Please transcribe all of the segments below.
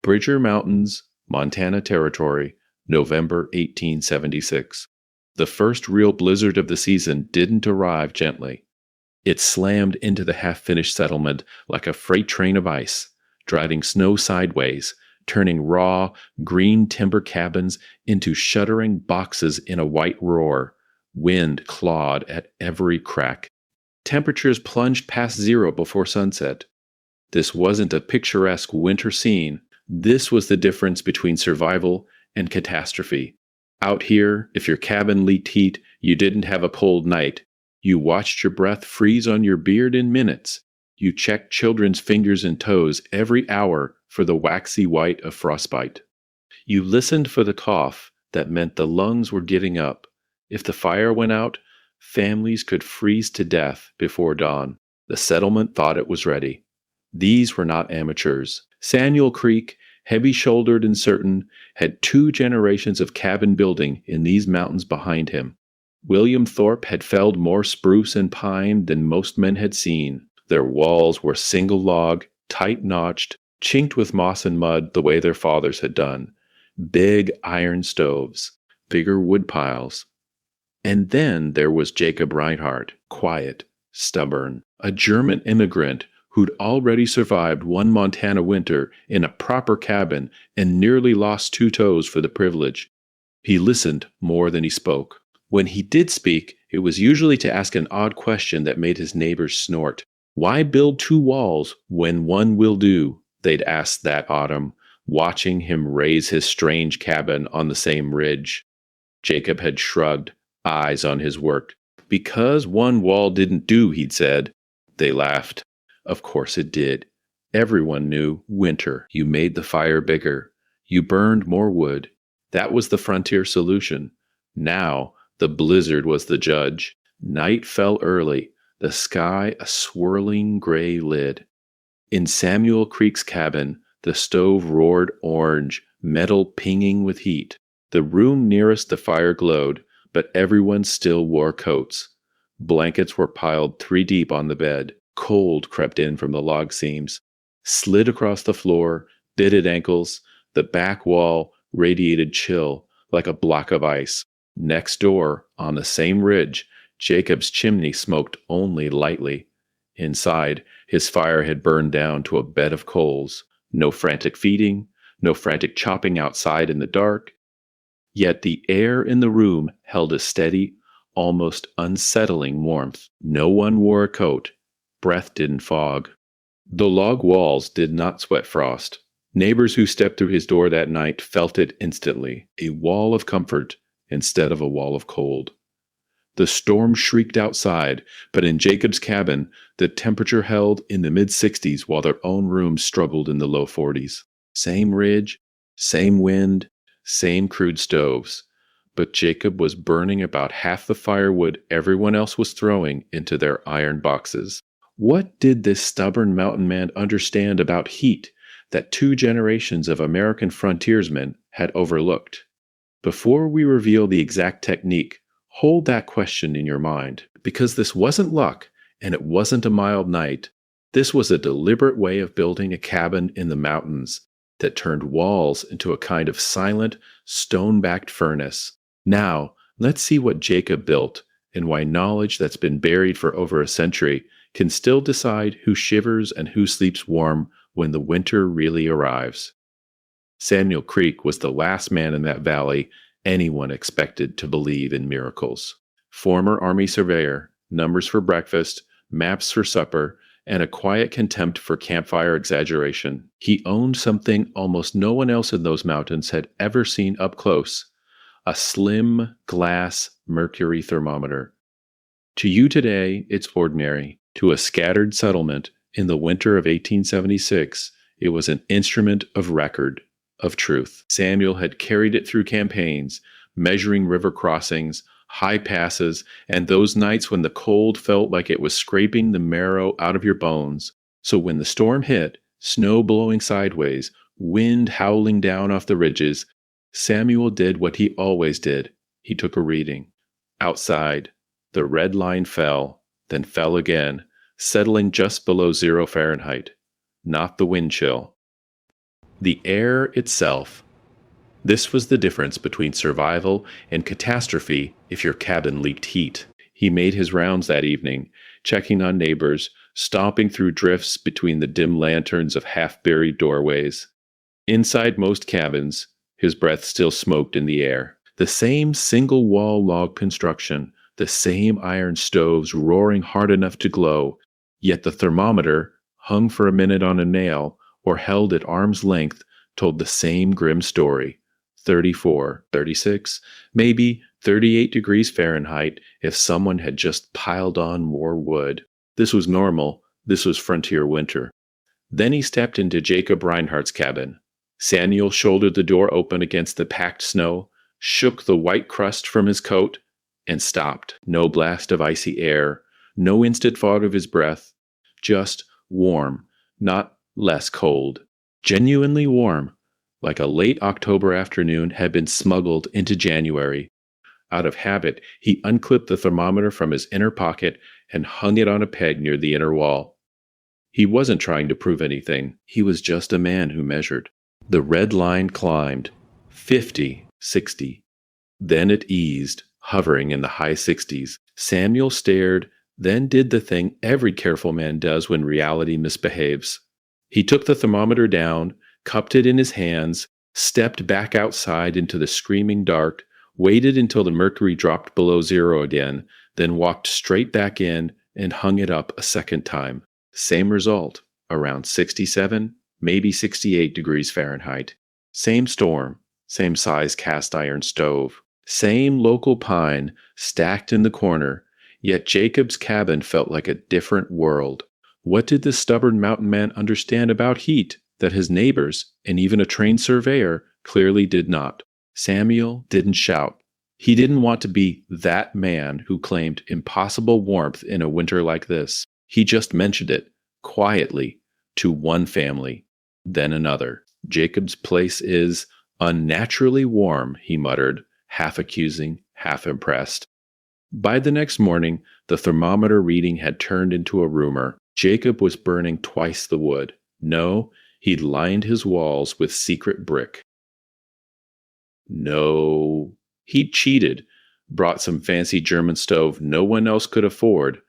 Bridger Mountains, Montana Territory, November 1876. The first real blizzard of the season didn't arrive gently. It slammed into the half-finished settlement like a freight train of ice, driving snow sideways, turning raw, green timber cabins into shuddering boxes in a white roar. Wind clawed at every crack. Temperatures plunged past zero before sunset. This wasn't a picturesque winter scene. This was the difference between survival and catastrophe. Out here, if your cabin leaked heat, you didn't have a cold night. You watched your breath freeze on your beard in minutes. You checked children's fingers and toes every hour for the waxy white of frostbite. You listened for the cough that meant the lungs were getting up. If the fire went out, families could freeze to death before dawn. The settlement thought it was ready. These were not amateurs. Samuel Creek, heavy-shouldered and certain, had 2 generations of cabin building in these mountains behind him. William Thorpe had felled more spruce and pine than most men had seen. Their walls were single log, tight-notched, chinked with moss and mud the way their fathers had done. Big iron stoves, bigger wood piles. And then there was Jacob Reinhardt, quiet, stubborn, a German immigrant who'd already survived one Montana winter in a proper cabin and nearly lost 2 toes for the privilege. He listened more than he spoke. When he did speak, it was usually to ask an odd question that made his neighbors snort. Why build 2 walls when one will do? They'd asked that autumn, watching him raise his strange cabin on the same ridge. Jacob had shrugged, eyes on his work. Because one wall didn't do, he'd said. They laughed. Of course it did. Everyone knew winter. You made the fire bigger. You burned more wood. That was the frontier solution. Now, the blizzard was the judge. Night fell early, the sky a swirling gray lid. In Samuel Creek's cabin, the stove roared orange, metal pinging with heat. The room nearest the fire glowed, but everyone still wore coats. Blankets were piled 3 deep on the bed. Cold crept in from the log seams, slid across the floor, bit at ankles. The back wall radiated chill like a block of ice. Next door, on the same ridge, Jacob's chimney smoked only lightly. Inside, his fire had burned down to a bed of coals. No frantic feeding, no frantic chopping outside in the dark. Yet the air in the room held a steady, almost unsettling warmth. No one wore a coat. Breath didn't fog. The log walls did not sweat frost. Neighbors who stepped through his door that night felt it instantly, a wall of comfort instead of a wall of cold. The storm shrieked outside, but in Jacob's cabin, the temperature held in the mid-60s while their own rooms struggled in the low 40s. Same ridge, same wind, same crude stoves. But Jacob was burning about half the firewood everyone else was throwing into their iron boxes. What did this stubborn mountain man understand about heat that 2 generations of American frontiersmen had overlooked? Before we reveal the exact technique, hold that question in your mind, because this wasn't luck and it wasn't a mild night. This was a deliberate way of building a cabin in the mountains that turned walls into a kind of silent, stone-backed furnace. Now, let's see what Jacob built and why knowledge that's been buried for over a century can still decide who shivers and who sleeps warm when the winter really arrives. Samuel Creek was the last man in that valley anyone expected to believe in miracles. Former Army surveyor, numbers for breakfast, maps for supper, and a quiet contempt for campfire exaggeration. He owned something almost no one else in those mountains had ever seen up close, a slim glass mercury thermometer. To you today, it's ordinary. To a scattered settlement in the winter of 1876, it was an instrument of record, of truth. Samuel had carried it through campaigns, measuring river crossings, high passes, and those nights when the cold felt like it was scraping the marrow out of your bones. So when the storm hit, snow blowing sideways, wind howling down off the ridges, Samuel did what he always did. He took a reading. Outside, the red line fell, then fell again, settling just below 0 Fahrenheit. Not the wind chill. The air itself. This was the difference between survival and catastrophe if your cabin leaked heat. He made his rounds that evening, checking on neighbors, stomping through drifts between the dim lanterns of half-buried doorways. Inside most cabins, his breath still smoked in the air. The same single-wall log construction, the same iron stoves roaring hard enough to glow, yet the thermometer, hung for a minute on a nail or held at arm's length, told the same grim story. 34, 36, maybe 38 degrees Fahrenheit if someone had just piled on more wood. This was normal. This was frontier winter. Then he stepped into Jacob Reinhardt's cabin. Samuel shouldered the door open against the packed snow, shook the white crust from his coat, and stopped. No blast of icy air, no instant thought of his breath, just warm, not less cold. Genuinely warm, like a late October afternoon had been smuggled into January. Out of habit, he unclipped the thermometer from his inner pocket and hung it on a peg near the inner wall. He wasn't trying to prove anything. He was just a man who measured. The red line climbed, 50, 60. Then it eased, hovering in the high 60s. Samuel stared, then did the thing every careful man does when reality misbehaves. He took the thermometer down, cupped it in his hands, stepped back outside into the screaming dark, waited until the mercury dropped below zero again, then walked straight back in and hung it up a second time. Same result, around 67, maybe 68 degrees Fahrenheit. Same storm, same size cast iron stove, same local pine stacked in the corner, yet Jacob's cabin felt like a different world. What did this stubborn mountain man understand about heat that his neighbors, and even a trained surveyor, clearly did not? Samuel didn't shout. He didn't want to be that man who claimed impossible warmth in a winter like this. He just mentioned it, quietly, to one family, then another. Jacob's place is unnaturally warm, he muttered, half accusing, half impressed. By the next morning, the thermometer reading had turned into a rumor. Jacob was burning twice the wood. No, he'd lined his walls with secret brick. No, he'd cheated, brought some fancy German stove no one else could afford,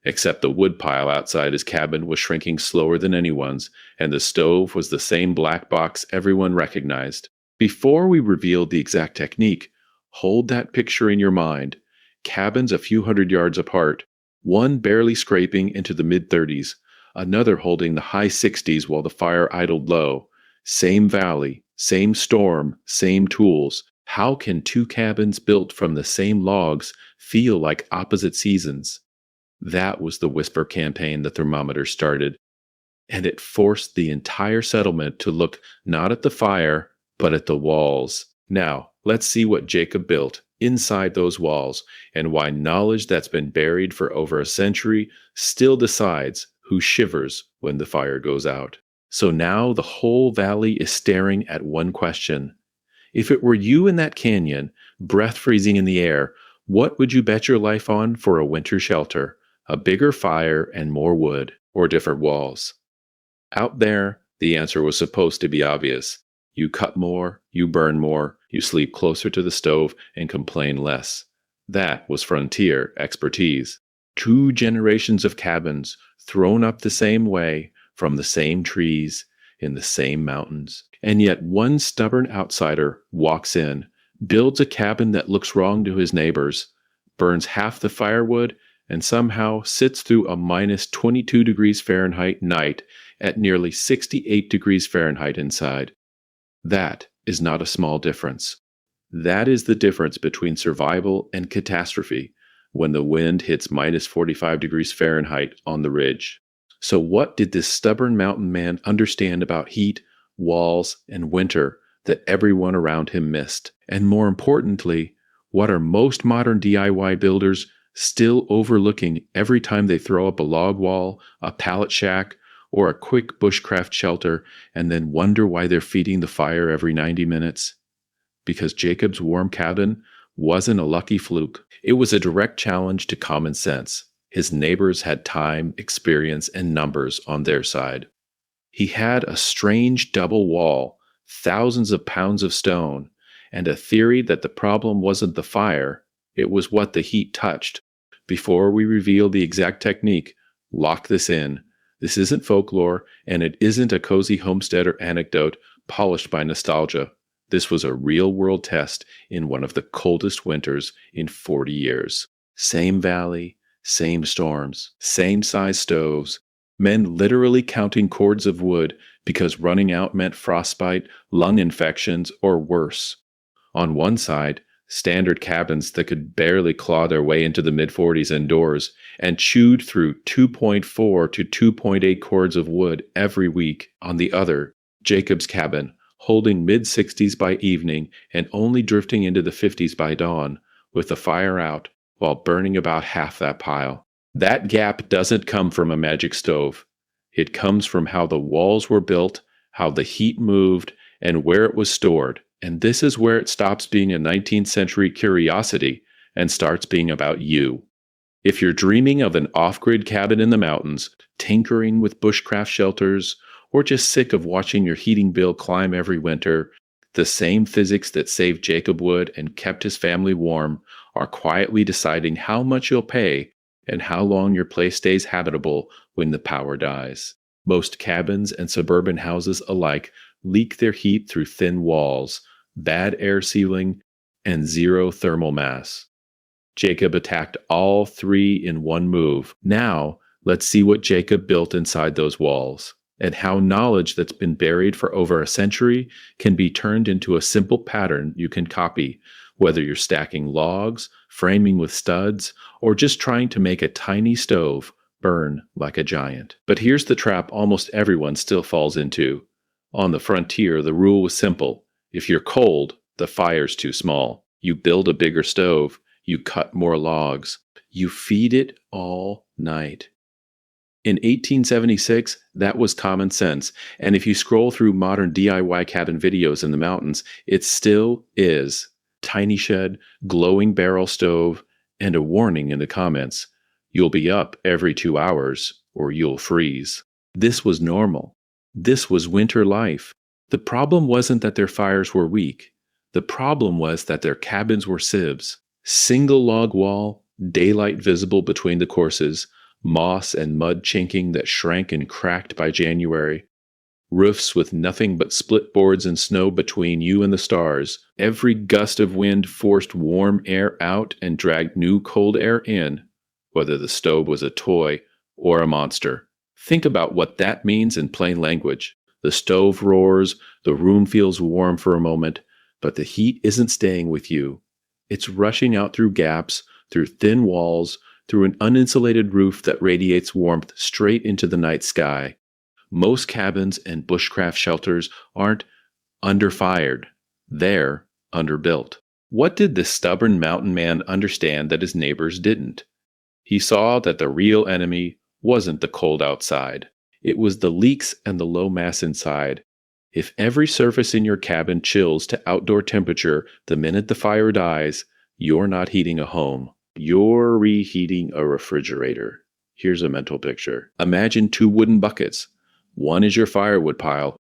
except the wood pile outside his cabin was shrinking slower than anyone's, and the stove was the same black box everyone recognized. Before we reveal the exact technique, hold that picture in your mind. Cabins a few hundred yards apart, one barely scraping into the mid-30s, another holding the high 60s while the fire idled low. Same valley, same storm, same tools. How can two cabins built from the same logs feel like opposite seasons? That was the whisper campaign the thermometer started, and it forced the entire settlement to look not at the fire, but at the walls. Now, let's see what Jacob built inside those walls, and why knowledge that's been buried for over a century still decides who shivers when the fire goes out. So now the whole valley is staring at one question. If it were you in that canyon, breath freezing in the air, what would you bet your life on for a winter shelter? A bigger fire and more wood, or different walls? Out there, the answer was supposed to be obvious. You cut more, you burn more, you sleep closer to the stove, and complain less. That was frontier expertise. 2 generations of cabins thrown up the same way, from the same trees, in the same mountains. And yet one stubborn outsider walks in, builds a cabin that looks wrong to his neighbors, burns half the firewood, and somehow sits through a minus 22 degrees Fahrenheit night at nearly 68 degrees Fahrenheit inside. That is not a small difference. That is the difference between survival and catastrophe when the wind hits minus 45 degrees Fahrenheit on the ridge. So what did this stubborn mountain man understand about heat, walls, and winter that everyone around him missed? And more importantly, what are most modern DIY builders still overlooking every time they throw up a log wall, a pallet shack, or a quick bushcraft shelter, and then wonder why they're feeding the fire every 90 minutes? Because Jacob's warm cabin wasn't a lucky fluke. It was a direct challenge to common sense. His neighbors had time, experience, and numbers on their side. He had a strange double wall, thousands of pounds of stone, and a theory that the problem wasn't the fire, it was what the heat touched. Before we reveal the exact technique, lock this in. This isn't folklore, and it isn't a cozy homesteader anecdote polished by nostalgia. This was a real-world test in one of the coldest winters in 40 years. Same valley, same storms, same size stoves, men literally counting cords of wood because running out meant frostbite, lung infections, or worse. On one side, standard cabins that could barely claw their way into the mid-40s indoors and chewed through 2.4 to 2.8 cords of wood every week. On the other, Jacob's cabin, holding mid-60s by evening and only drifting into the 50s by dawn, with the fire out while burning about half that pile. That gap doesn't come from a magic stove. It comes from how the walls were built, how the heat moved, and where it was stored. And this is where it stops being a 19th century curiosity and starts being about you. If you're dreaming of an off-grid cabin in the mountains, tinkering with bushcraft shelters, or just sick of watching your heating bill climb every winter, the same physics that saved Jacob Wood and kept his family warm are quietly deciding how much you'll pay and how long your place stays habitable when the power dies. Most cabins and suburban houses alike leak their heat through thin walls, bad air sealing, and zero thermal mass. Jacob attacked all three in one move. Now, let's see what Jacob built inside those walls, and how knowledge that's been buried for over a century can be turned into a simple pattern you can copy, whether you're stacking logs, framing with studs, or just trying to make a tiny stove burn like a giant. But here's the trap almost everyone still falls into. On the frontier, the rule was simple. If you're cold, the fire's too small. You build a bigger stove. You cut more logs. You feed it all night. In 1876, that was common sense, and if you scroll through modern DIY cabin videos in the mountains, it still is. Tiny shed, glowing barrel stove, and a warning in the comments. You'll be up every 2 hours, or you'll freeze. This was normal. This was winter life. The problem wasn't that their fires were weak. The problem was that their cabins were sieves. Single log wall, daylight visible between the courses, moss and mud chinking that shrank and cracked by January, roofs with nothing but split boards and snow between you and the stars. Every gust of wind forced warm air out and dragged new cold air in, whether the stove was a toy or a monster. Think about what that means in plain language. The stove roars, the room feels warm for a moment, but the heat isn't staying with you. It's rushing out through gaps, through thin walls, through an uninsulated roof that radiates warmth straight into the night sky. Most cabins and bushcraft shelters aren't underfired. They're underbuilt. What did this stubborn mountain man understand that his neighbors didn't? He saw that the real enemy wasn't the cold outside. It was the leaks and the low mass inside. If every surface in your cabin chills to outdoor temperature the minute the fire dies, you're not heating a home. You're reheating a refrigerator. Here's a mental picture. Imagine 2 wooden buckets. One is your firewood pile.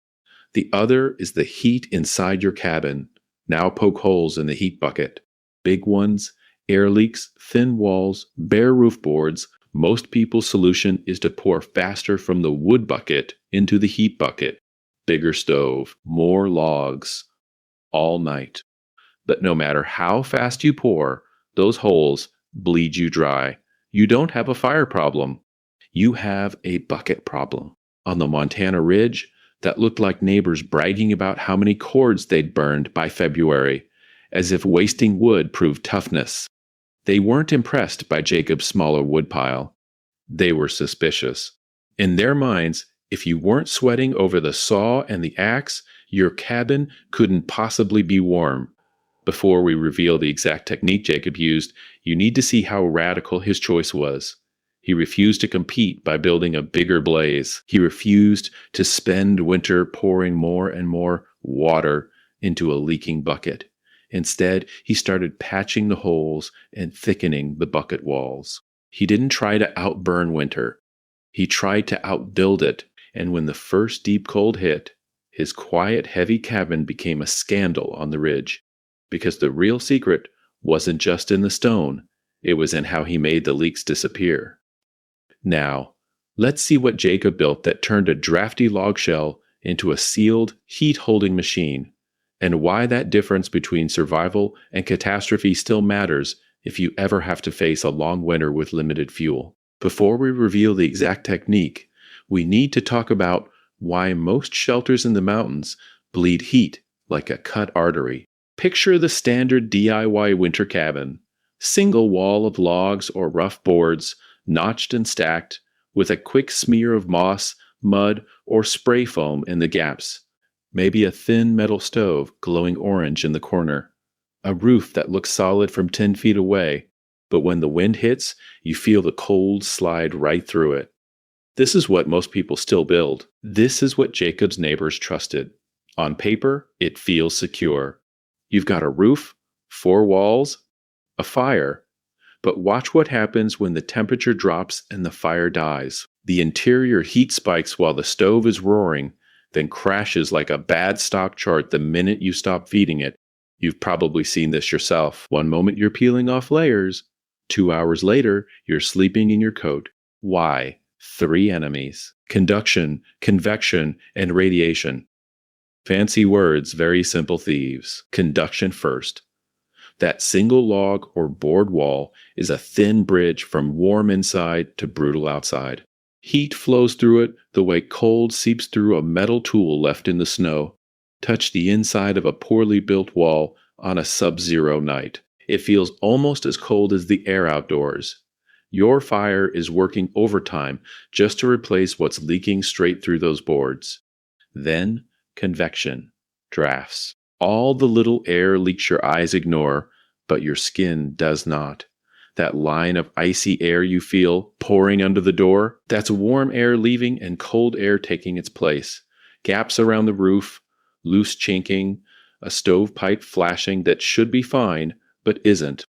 The other is the heat inside your cabin. Now poke holes in the heat bucket. Big ones, air leaks, thin walls, bare roof boards. Most people's solution is to pour faster from the wood bucket into the heat bucket. Bigger stove, more logs, all night. But no matter how fast you pour, those holes bleed you dry. You don't have a fire problem. You have a bucket problem. On the Montana Ridge, that looked like neighbors bragging about how many cords they'd burned by February, as if wasting wood proved toughness. They weren't impressed by Jacob's smaller woodpile. They were suspicious. In their minds, if you weren't sweating over the saw and the axe, your cabin couldn't possibly be warm. Before we reveal the exact technique Jacob used, you need to see how radical his choice was. He refused to compete by building a bigger blaze. He refused to spend winter pouring more and more water into a leaking bucket. Instead, he started patching the holes and thickening the bucket walls. He didn't try to outburn winter. He tried to outbuild it, and when the first deep cold hit, His quiet, heavy cabin became a scandal on the ridge, because the real secret wasn't just in the stone, it was in how he made the leaks disappear. Now, let's see what Jacob built that turned a drafty log shell into a sealed, heat-holding machine, and why that difference between survival and catastrophe still matters if you ever have to face a long winter with limited fuel. Before we reveal the exact technique, we need to talk about why most shelters in the mountains bleed heat like a cut artery. Picture the standard DIY winter cabin. Single wall of logs or rough boards, notched and stacked, with a quick smear of moss, mud, or spray foam in the gaps. Maybe a thin metal stove glowing orange in the corner. A roof that looks solid from 10 feet away, but when the wind hits, you feel the cold slide right through it. This is what most people still build. This is what Jacob's neighbors trusted. On paper, it feels secure. You've got a roof, 4 walls, a fire. But watch what happens when the temperature drops and the fire dies. The interior heat spikes while the stove is roaring, then crashes like a bad stock chart the minute you stop feeding it. You've probably seen this yourself. One moment you're peeling off layers. 2 hours later, you're sleeping in your coat. Why? 3 enemies: conduction, convection, and radiation. Fancy words, very simple thieves. Conduction first. That single log or board wall is a thin bridge from warm inside to brutal outside. Heat flows through it the way cold seeps through a metal tool left in the snow. Touch the inside of a poorly built wall on a sub-zero night. It feels almost as cold as the air outdoors. Your fire is working overtime just to replace what's leaking straight through those boards. Then, convection, drafts. All the little air leaks your eyes ignore, but your skin does not. That line of icy air you feel pouring under the door, that's warm air leaving and cold air taking its place. Gaps around the roof, loose chinking, a stovepipe flashing that should be fine, but isn't.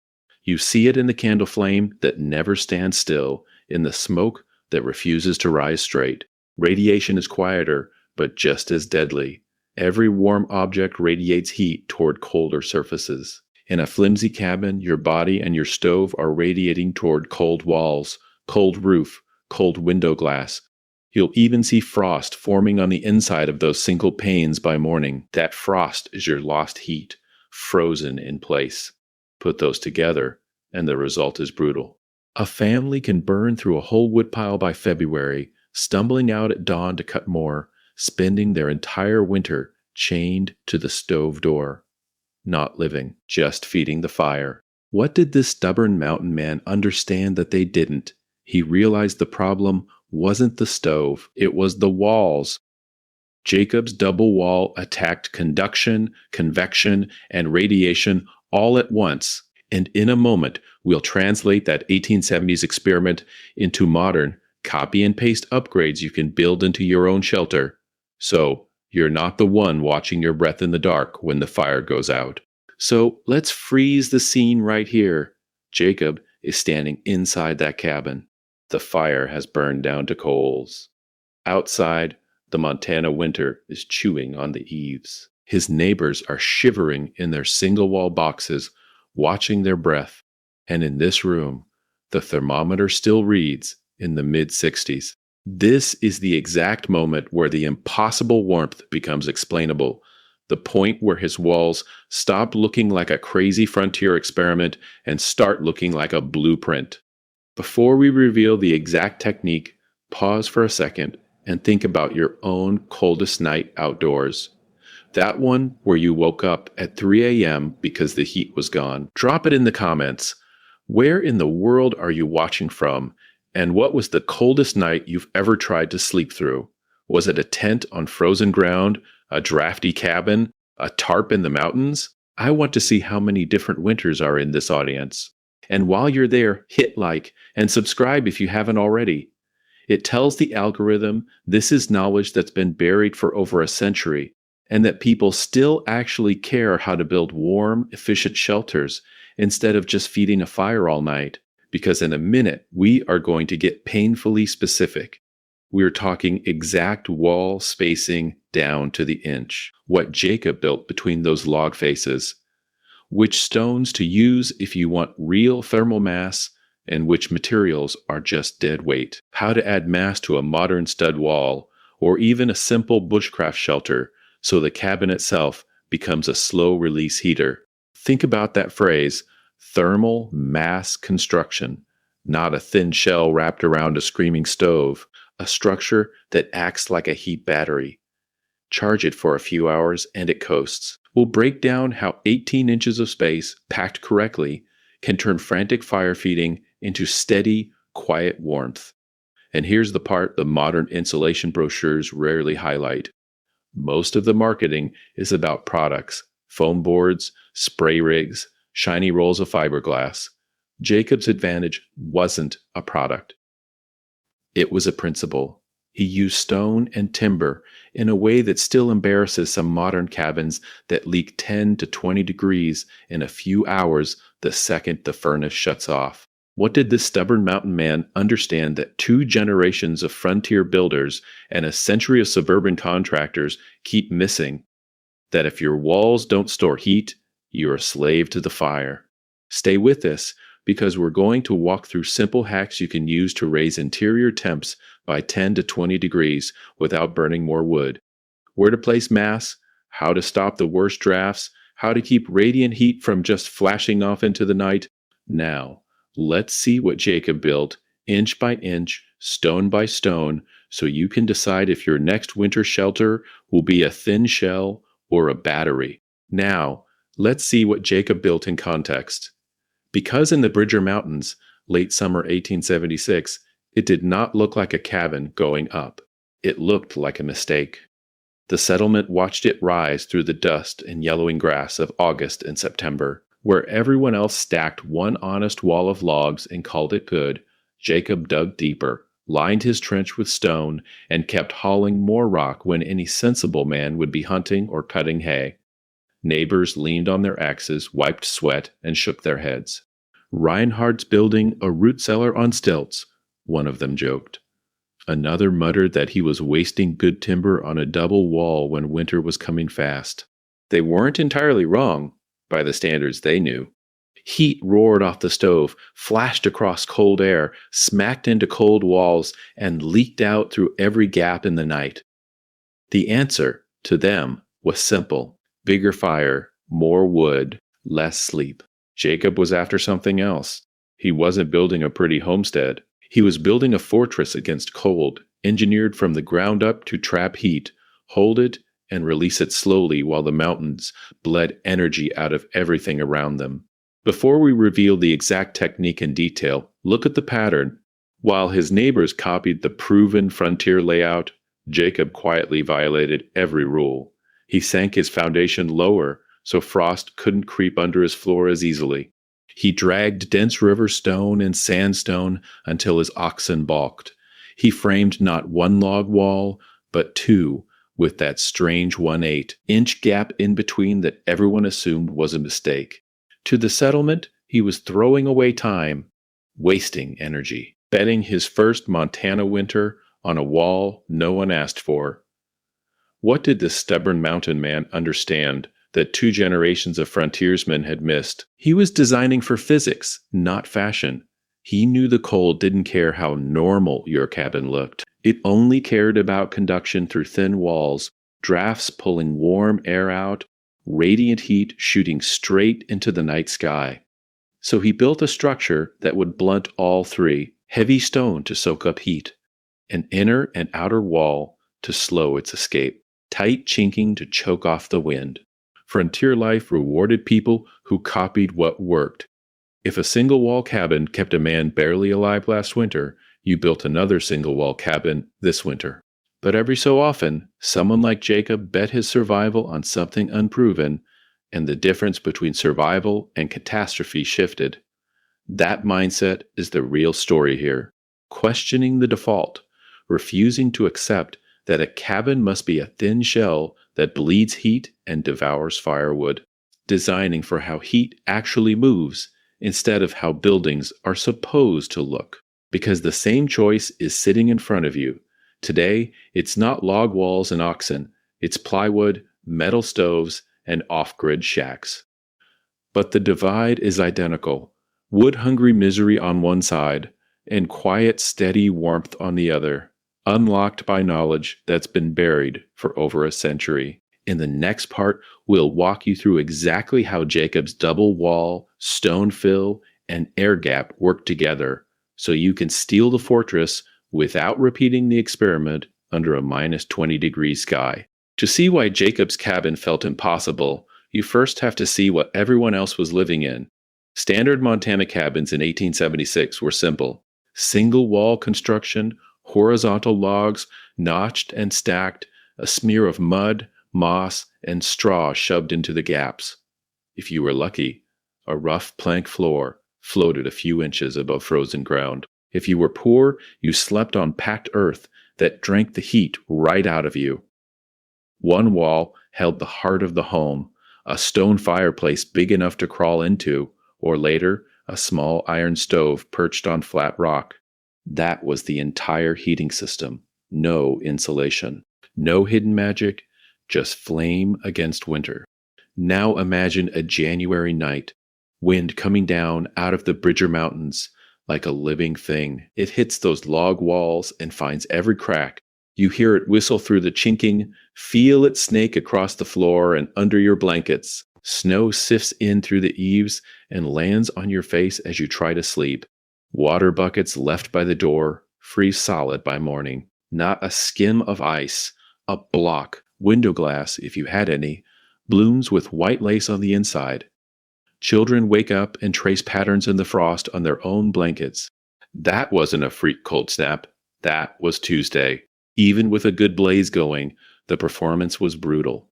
You see it in the candle flame that never stands still, in the smoke that refuses to rise straight. Radiation is quieter, but just as deadly. Every warm object radiates heat toward colder surfaces. In a flimsy cabin, your body and your stove are radiating toward cold walls, cold roof, cold window glass. You'll even see frost forming on the inside of those single panes by morning. That frost is your lost heat, frozen in place. Put those together, and the result is brutal. A family can burn through a whole woodpile by February, stumbling out at dawn to cut more, spending their entire winter chained to the stove door. Not living, just feeding the fire. What did this stubborn mountain man understand that they didn't? He realized the problem wasn't the stove, it was the walls. Jacob's double wall attacked conduction, convection, and radiation all at once, and in a moment we'll translate that 1870s experiment into modern copy and paste upgrades you can build into your own shelter. So you're not the one watching your breath in the dark when the fire goes out. So let's freeze the scene right here. Jacob is standing inside that cabin. The fire has burned down to coals. Outside, the Montana winter is chewing on the eaves. His neighbors are shivering in their single-wall boxes, watching their breath. And in this room, the thermometer still reads in the mid-60s. This is the exact moment where the impossible warmth becomes explainable, the point where his walls stop looking like a crazy frontier experiment and start looking like a blueprint. Before we reveal the exact technique, pause for a second and think about your own coldest night outdoors. That one where you woke up at 3 a.m. because the heat was gone. Drop it in the comments. Where in the world are you watching from? And what was the coldest night you've ever tried to sleep through? Was it a tent on frozen ground, a drafty cabin, a tarp in the mountains? I want to see how many different winters are in this audience. And while you're there, hit like and subscribe if you haven't already. It tells the algorithm this is knowledge that's been buried for over a century, and that people still actually care how to build warm, efficient shelters instead of just feeding a fire all night. Because in a minute, we are going to get painfully specific. We're talking exact wall spacing down to the inch. What Jacob built between those log faces. Which stones to use if you want real thermal mass, and which materials are just dead weight. How to add mass to a modern stud wall, or even a simple bushcraft shelter, so the cabin itself becomes a slow-release heater. Think about that phrase, thermal mass construction, not a thin shell wrapped around a screaming stove, a structure that acts like a heat battery. Charge it for a few hours and it coasts. We'll break down how 18 inches of space, packed correctly, can turn frantic fire feeding into steady, quiet warmth. And here's the part the modern insulation brochures rarely highlight. Most of the marketing is about products, foam boards, spray rigs, shiny rolls of fiberglass. Jacob's advantage wasn't a product. It was a principle. He used stone and timber in a way that still embarrasses some modern cabins that leak 10 to 20 degrees in a few hours the second the furnace shuts off. What did this stubborn mountain man understand that 2 generations of frontier builders and a century of suburban contractors keep missing? That if your walls don't store heat, you're a slave to the fire. Stay with us, because we're going to walk through simple hacks you can use to raise interior temps by 10 to 20 degrees without burning more wood. Where to place mass, how to stop the worst drafts, how to keep radiant heat from just flashing off into the night. Now, let's see what Jacob built, inch by inch, stone by stone, so you can decide if your next winter shelter will be a thin shell or a battery. Now, let's see what Jacob built in context. Because in the Bridger Mountains, late summer 1876, it did not look like a cabin going up. It looked like a mistake. The settlement watched it rise through the dust and yellowing grass of August and September. Where everyone else stacked one honest wall of logs and called it good, Jacob dug deeper, lined his trench with stone, and kept hauling more rock when any sensible man would be hunting or cutting hay. Neighbors leaned on their axes, wiped sweat, and shook their heads. "Reinhardt's building a root cellar on stilts," one of them joked. Another muttered that he was wasting good timber on a double wall when winter was coming fast. They weren't entirely wrong, by the standards they knew. Heat roared off the stove, flashed across cold air, smacked into cold walls, and leaked out through every gap in the night. The answer, to them, was simple. Bigger fire, more wood, less sleep. Jacob was after something else. He wasn't building a pretty homestead. He was building a fortress against cold, engineered from the ground up to trap heat, hold it, and release it slowly while the mountains bled energy out of everything around them. Before we reveal the exact technique in detail, look at the pattern. While his neighbors copied the proven frontier layout, Jacob quietly violated every rule. He sank his foundation lower so frost couldn't creep under his floor as easily. He dragged dense river stone and sandstone until his oxen balked. He framed not one log wall, but 2, with that strange 1/8-inch gap in between that everyone assumed was a mistake. To the settlement, he was throwing away time, wasting energy, betting his first Montana winter on a wall no one asked for. What did this stubborn mountain man understand that 2 generations of frontiersmen had missed? He was designing for physics, not fashion. He knew the cold didn't care how normal your cabin looked. It only cared about conduction through thin walls, drafts pulling warm air out, radiant heat shooting straight into the night sky. So he built a structure that would blunt all 3, heavy stone to soak up heat, an inner and outer wall to slow its escape, tight chinking to choke off the wind. Frontier life rewarded people who copied what worked. If a single-wall cabin kept a man barely alive last winter, you built another single-wall cabin this winter. But every so often, someone like Jacob bet his survival on something unproven, and the difference between survival and catastrophe shifted. That mindset is the real story here. Questioning the default, refusing to accept that a cabin must be a thin shell that bleeds heat and devours firewood. Designing for how heat actually moves instead of how buildings are supposed to look. Because the same choice is sitting in front of you. Today, it's not log walls and oxen, it's plywood, metal stoves, and off-grid shacks. But the divide is identical. Wood-hungry misery on one side, and quiet, steady warmth on the other, unlocked by knowledge that's been buried for over a century. In the next part, we'll walk you through exactly how Jacob's double wall, stone fill, and air gap work together, so you can steal the fortress without repeating the experiment under a minus 20-degree sky. To see why Jacob's cabin felt impossible, you first have to see what everyone else was living in. Standard Montana cabins in 1876 were simple. Single-wall construction, horizontal logs, notched and stacked, a smear of mud, moss, and straw shoved into the gaps. If you were lucky, a rough plank floor floated a few inches above frozen ground. If you were poor, you slept on packed earth that drank the heat right out of you. One wall held the heart of the home, a stone fireplace big enough to crawl into, or later, a small iron stove perched on flat rock. That was the entire heating system. No insulation. No hidden magic, just flame against winter. Now imagine a January night, wind coming down out of the Bridger Mountains like a living thing. It hits those log walls and finds every crack. You hear it whistle through the chinking, feel it snake across the floor and under your blankets. Snow sifts in through the eaves and lands on your face as you try to sleep. Water buckets left by the door freeze solid by morning. Not a skim of ice, a block, window glass, if you had any, blooms with white lace on the inside. Children wake up and trace patterns in the frost on their own blankets. That wasn't a freak cold snap. That was Tuesday. Even with a good blaze going, the performance was brutal.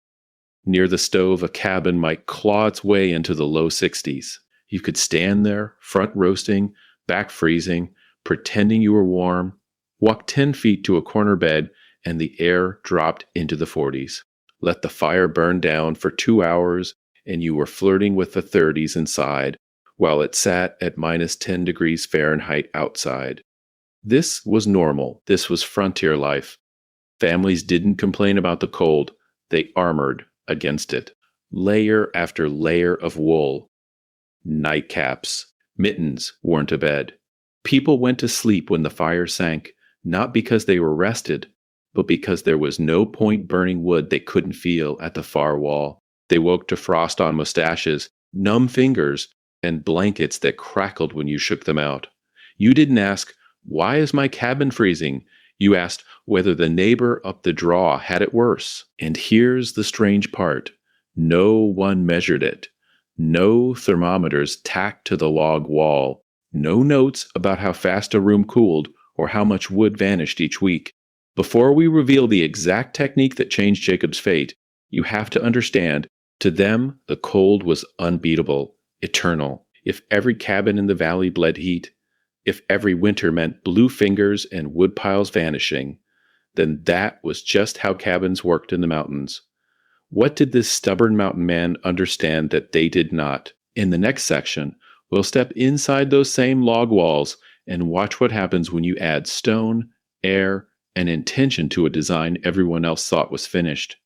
Near the stove, a cabin might claw its way into the low 60s. You could stand there, front roasting, back freezing, pretending you were warm, walk 10 feet to a corner bed, and the air dropped into the 40s. Let the fire burn down for 2 hours, and you were flirting with the 30s inside, while it sat at minus 10 degrees Fahrenheit outside. This was normal. This was frontier life. Families didn't complain about the cold. They armored against it. Layer after layer of wool. Nightcaps. Mittens worn to bed. People went to sleep when the fire sank, not because they were rested, but because there was no point burning wood they couldn't feel at the far wall. They woke to frost on mustaches, numb fingers, and blankets that crackled when you shook them out. You didn't ask, "Why is my cabin freezing?" You asked whether the neighbor up the draw had it worse. And here's the strange part. No one measured it. No thermometers tacked to the log wall. No notes about how fast a room cooled or how much wood vanished each week. Before we reveal the exact technique that changed Jacob's fate, you have to understand, to them, the cold was unbeatable, eternal. If every cabin in the valley bled heat, if every winter meant blue fingers and wood piles vanishing, then that was just how cabins worked in the mountains. What did this stubborn mountain man understand that they did not? In the next section, we'll step inside those same log walls and watch what happens when you add stone, air, and intention to a design everyone else thought was finished.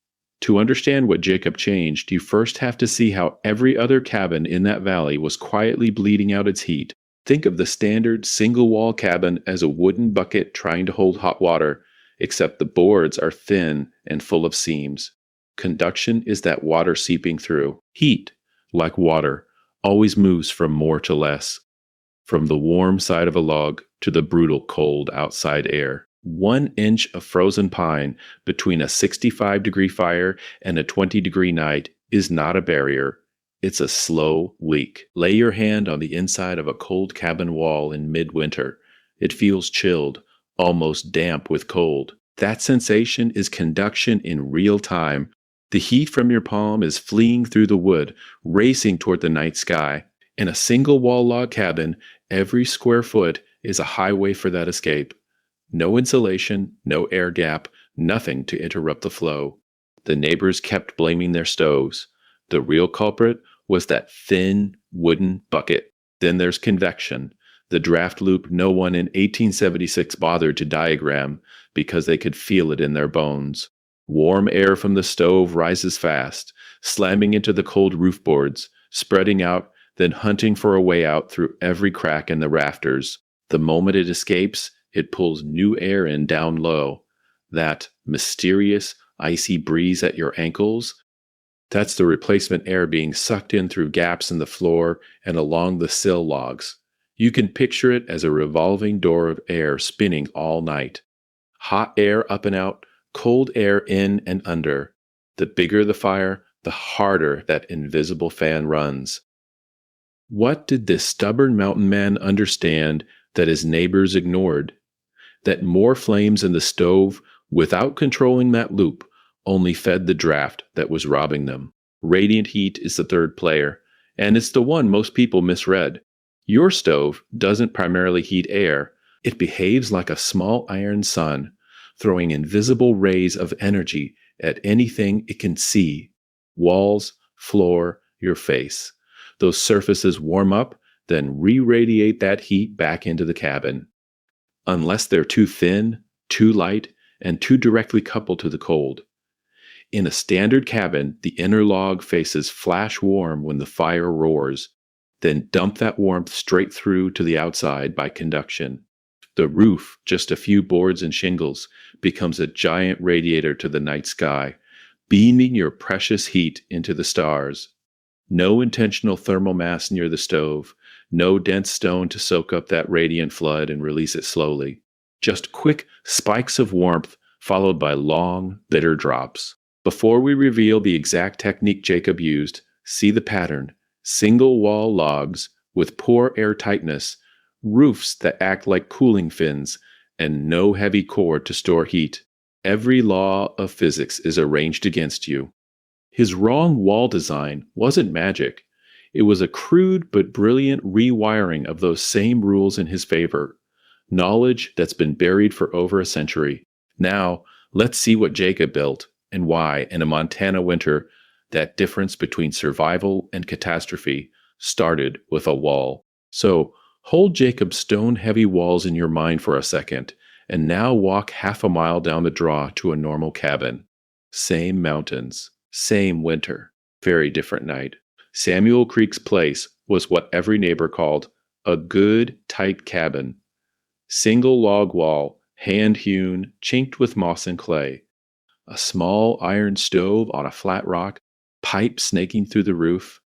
To understand what Jacob changed, you first have to see how every other cabin in that valley was quietly bleeding out its heat. Think of the standard single-wall cabin as a wooden bucket trying to hold hot water, except the boards are thin and full of seams. Conduction is that water seeping through. Heat, like water, always moves from more to less, from the warm side of a log to the brutal cold outside air. 1 inch of frozen pine between a 65-degree fire and a 20-degree night is not a barrier. It's a slow leak. Lay your hand on the inside of a cold cabin wall in midwinter. It feels chilled, almost damp with cold. That sensation is conduction in real time. The heat from your palm is fleeing through the wood, racing toward the night sky. In a single-wall log cabin, every square foot is a highway for that escape. No insulation, no air gap, nothing to interrupt the flow. The neighbors kept blaming their stoves. The real culprit was that thin, wooden bucket. Then there's convection, The draft loop no one in 1876 bothered to diagram because they could feel it in their bones. Warm air from the stove rises fast, slamming into the cold roof boards, spreading out, then hunting for a way out through every crack in the rafters. The moment it escapes, it pulls new air in down low. That mysterious, icy breeze at your ankles, that's the replacement air being sucked in through gaps in the floor and along the sill logs. You can picture it as a revolving door of air spinning all night. Hot air up and out, cold air in and under. The bigger the fire, the harder that invisible fan runs. What did this stubborn mountain man understand that his neighbors ignored? That more flames in the stove, without controlling that loop, only fed the draft that was robbing them. Radiant heat is the third player, and it's the one most people misread. Your stove doesn't primarily heat air. It behaves like a small iron sun, throwing invisible rays of energy at anything it can see. Walls, floor, your face. Those surfaces warm up, then re-radiate that heat back into the cabin. Unless they're too thin, too light, and too directly coupled to the cold. In a standard cabin, the inner log faces flash warm when the fire roars, then dump that warmth straight through to the outside by conduction. The roof, just a few boards and shingles, becomes a giant radiator to the night sky, beaming your precious heat into the stars. No intentional thermal mass near the stove, no dense stone to soak up that radiant flood and release it slowly. Just quick spikes of warmth followed by long, bitter drops. Before we reveal the exact technique Jacob used, see the pattern. Single wall logs with poor air tightness, roofs that act like cooling fins, and no heavy core to store heat. Every law of physics is arranged against you. His wrong wall design wasn't magic. It was a crude but brilliant rewiring of those same rules in his favor. Knowledge that's been buried for over a century. Now, let's see what Jacob built and why, in a Montana winter, that difference between survival and catastrophe started with a wall. So, hold Jacob's stone-heavy walls in your mind for a second, and now walk half a mile down the draw to a normal cabin. Same mountains, same winter, very different night. Samuel Creek's place was what every neighbor called a good, tight cabin. Single log wall, hand-hewn, chinked with moss and clay. A small iron stove on a flat rock, pipe snaking through the roof.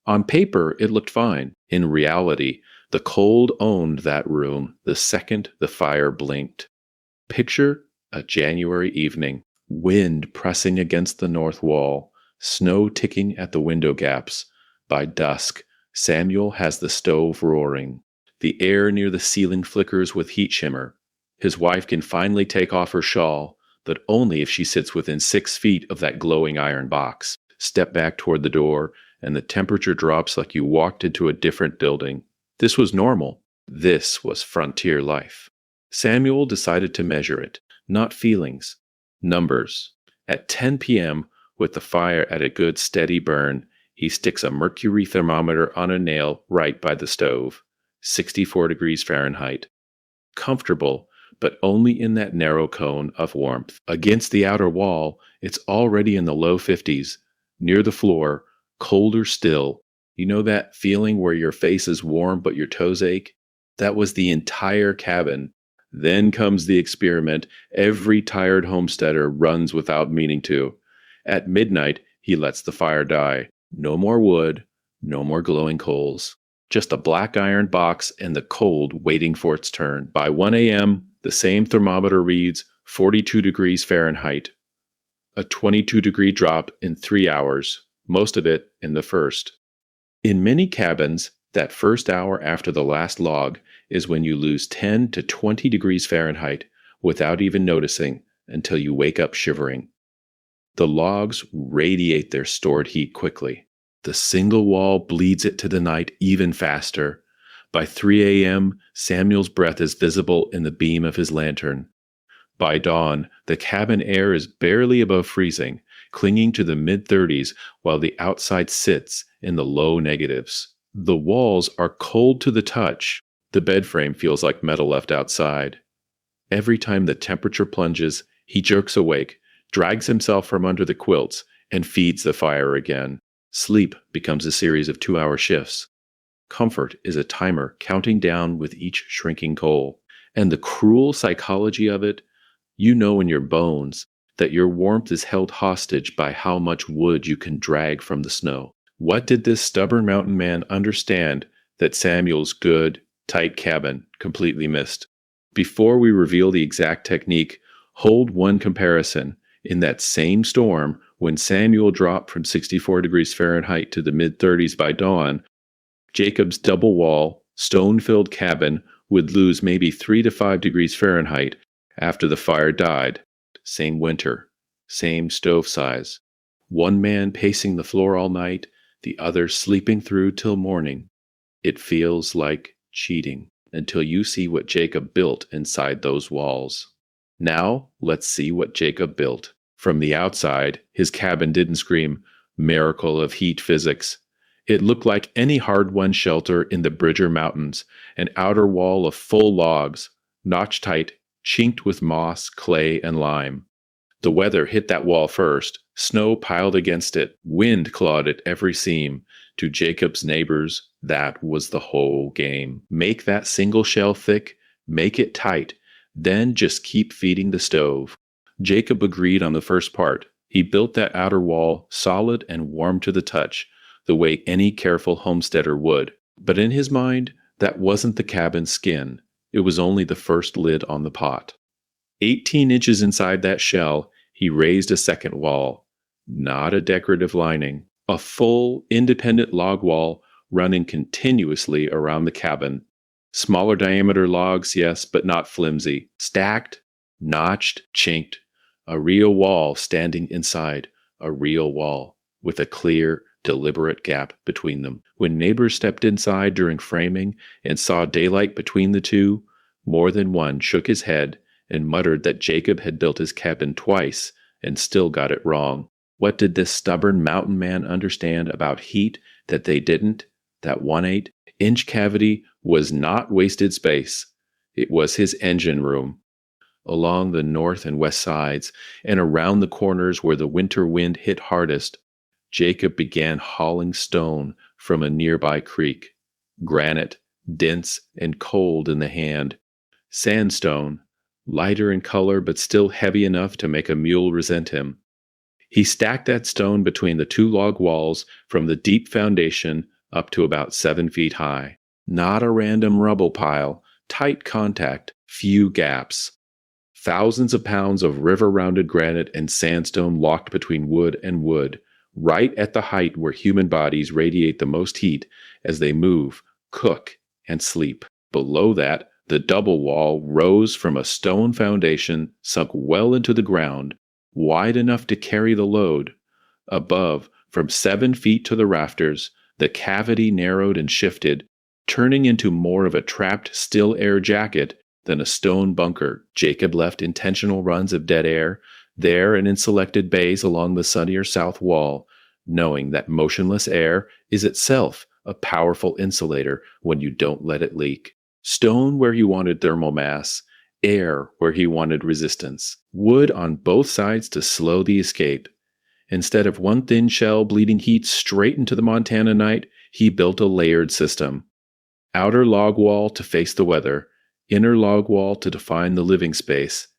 On paper, it looked fine. In reality, the cold owned that room the second the fire blinked. Picture a January evening, wind pressing against the north wall, snow ticking at the window gaps. By dusk, Samuel has the stove roaring. The air near the ceiling flickers with heat shimmer. His wife can finally take off her shawl, but only if she sits within 6 feet of that glowing iron box. Step back toward the door, and the temperature drops like you walked into a different building. This was normal. This was frontier life. Samuel decided to measure it, not feelings, numbers. At 10 p.m., with the fire at a good steady burn, he sticks a mercury thermometer on a nail right by the stove. 64 degrees Fahrenheit. Comfortable, but only in that narrow cone of warmth. Against the outer wall, it's already in the low 50s. Near the floor, colder still. You know that feeling where your face is warm but your toes ache? That was the entire cabin. Then comes the experiment every tired homesteader runs without meaning to. At midnight, he lets the fire die. No more wood, no more glowing coals. Just a black iron box and the cold waiting for its turn. By 1 a.m., the same thermometer reads 42 degrees Fahrenheit. A 22-degree drop in 3 hours, most of it in the first. In many cabins, that first hour after the last log is when you lose 10 to 20 degrees Fahrenheit without even noticing until you wake up shivering. The logs radiate their stored heat quickly. The single wall bleeds it to the night even faster. By 3 a.m., Samuel's breath is visible in the beam of his lantern. By dawn, the cabin air is barely above freezing, clinging to the mid-30s while the outside sits in the low negatives. The walls are cold to the touch, The bed frame feels like metal left outside. Every time the temperature plunges, he jerks awake, drags himself from under the quilts, and feeds the fire again. Sleep becomes a series of 2-hour shifts. Comfort is a timer counting down with each shrinking coal. And the cruel psychology of it, you know in your bones that your warmth is held hostage by how much wood you can drag from the snow. What did this stubborn mountain man understand that Samuel's good, tight cabin completely missed? Before we reveal the exact technique, hold one comparison. In that same storm, when Samuel dropped from 64 degrees Fahrenheit to the mid-30s by dawn, Jacob's double wall, stone-filled cabin would lose maybe 3 to 5 degrees Fahrenheit after the fire died. Same winter, same stove size. One man pacing the floor all night, the other sleeping through till morning. It feels like cheating until you see what Jacob built inside those walls. Now, let's see what Jacob built. From the outside, his cabin didn't scream, "Miracle of heat physics." It looked like any hard-won shelter in the Bridger Mountains, an outer wall of full logs, notched tight, chinked with moss, clay, and lime. The weather hit that wall first. Snow piled against it. Wind clawed at every seam. To Jacob's neighbors, that was the whole game. Make that single shell thick, make it tight, then just keep feeding the stove. Jacob agreed on the first part. He built that outer wall solid and warm to the touch, the way any careful homesteader would. But in his mind, that wasn't the cabin's skin. It was only the first lid on the pot. 18 inches inside that shell, he raised a second wall. Not a decorative lining. A full, independent log wall running continuously around the cabin. Smaller diameter logs, yes, but not flimsy. Stacked, notched, chinked. A real wall standing inside a real wall, with a clear, deliberate gap between them. When neighbors stepped inside during framing and saw daylight between the two, more than one shook his head and muttered that Jacob had built his cabin twice and still got it wrong. What did this stubborn mountain man understand about heat that they didn't? That 1/8-inch cavity was not wasted space. It was his engine room. Along the north and west sides, and around the corners where the winter wind hit hardest, Jacob began hauling stone from a nearby creek. Granite, dense and cold in the hand. Sandstone, lighter in color but still heavy enough to make a mule resent him. He stacked that stone between the two log walls from the deep foundation up to about 7 feet high. Not a random rubble pile, tight contact, few gaps. Thousands of pounds of river-rounded granite and sandstone locked between wood and wood, right at the height where human bodies radiate the most heat as they move, cook, and sleep. Below that, the double wall rose from a stone foundation sunk well into the ground, wide enough to carry the load. Above, from 7 feet to the rafters, the cavity narrowed and shifted, turning into more of a trapped still air jacket than a stone bunker. Jacob left intentional runs of dead air there and in selected bays along the sunnier south wall, knowing that motionless air is itself a powerful insulator when you don't let it leak. Stone where he wanted thermal mass, air where he wanted resistance, wood on both sides to slow the escape. Instead of one thin shell bleeding heat straight into the Montana night, he built a layered system. Outer log wall to face the weather, inner log wall to define the living space,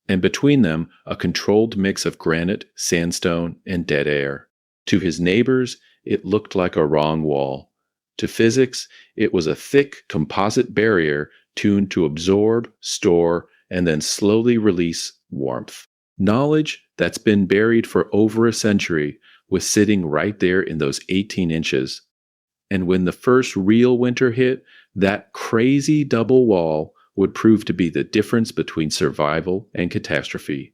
and between them a controlled mix of granite, sandstone, and dead air. To his neighbors, it looked like a wrong wall. To physics, it was a thick composite barrier tuned to absorb, store, and then slowly release warmth. Knowledge that's been buried for over a century was sitting right there in those 18 inches. And when the first real winter hit, that crazy double wall would prove to be the difference between survival and catastrophe.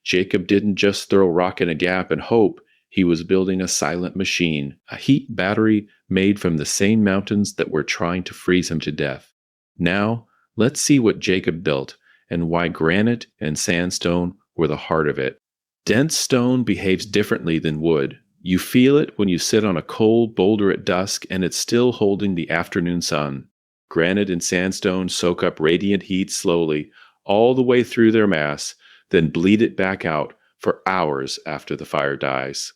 Jacob didn't just throw rock in a gap and hope. He was building a silent machine, a heat battery made from the same mountains that were trying to freeze him to death. Now, let's see what Jacob built and why granite and sandstone were the heart of it. Dense stone behaves differently than wood. You feel it when you sit on a cold boulder at dusk and it's still holding the afternoon sun. Granite and sandstone soak up radiant heat slowly, all the way through their mass, then bleed it back out for hours after the fire dies.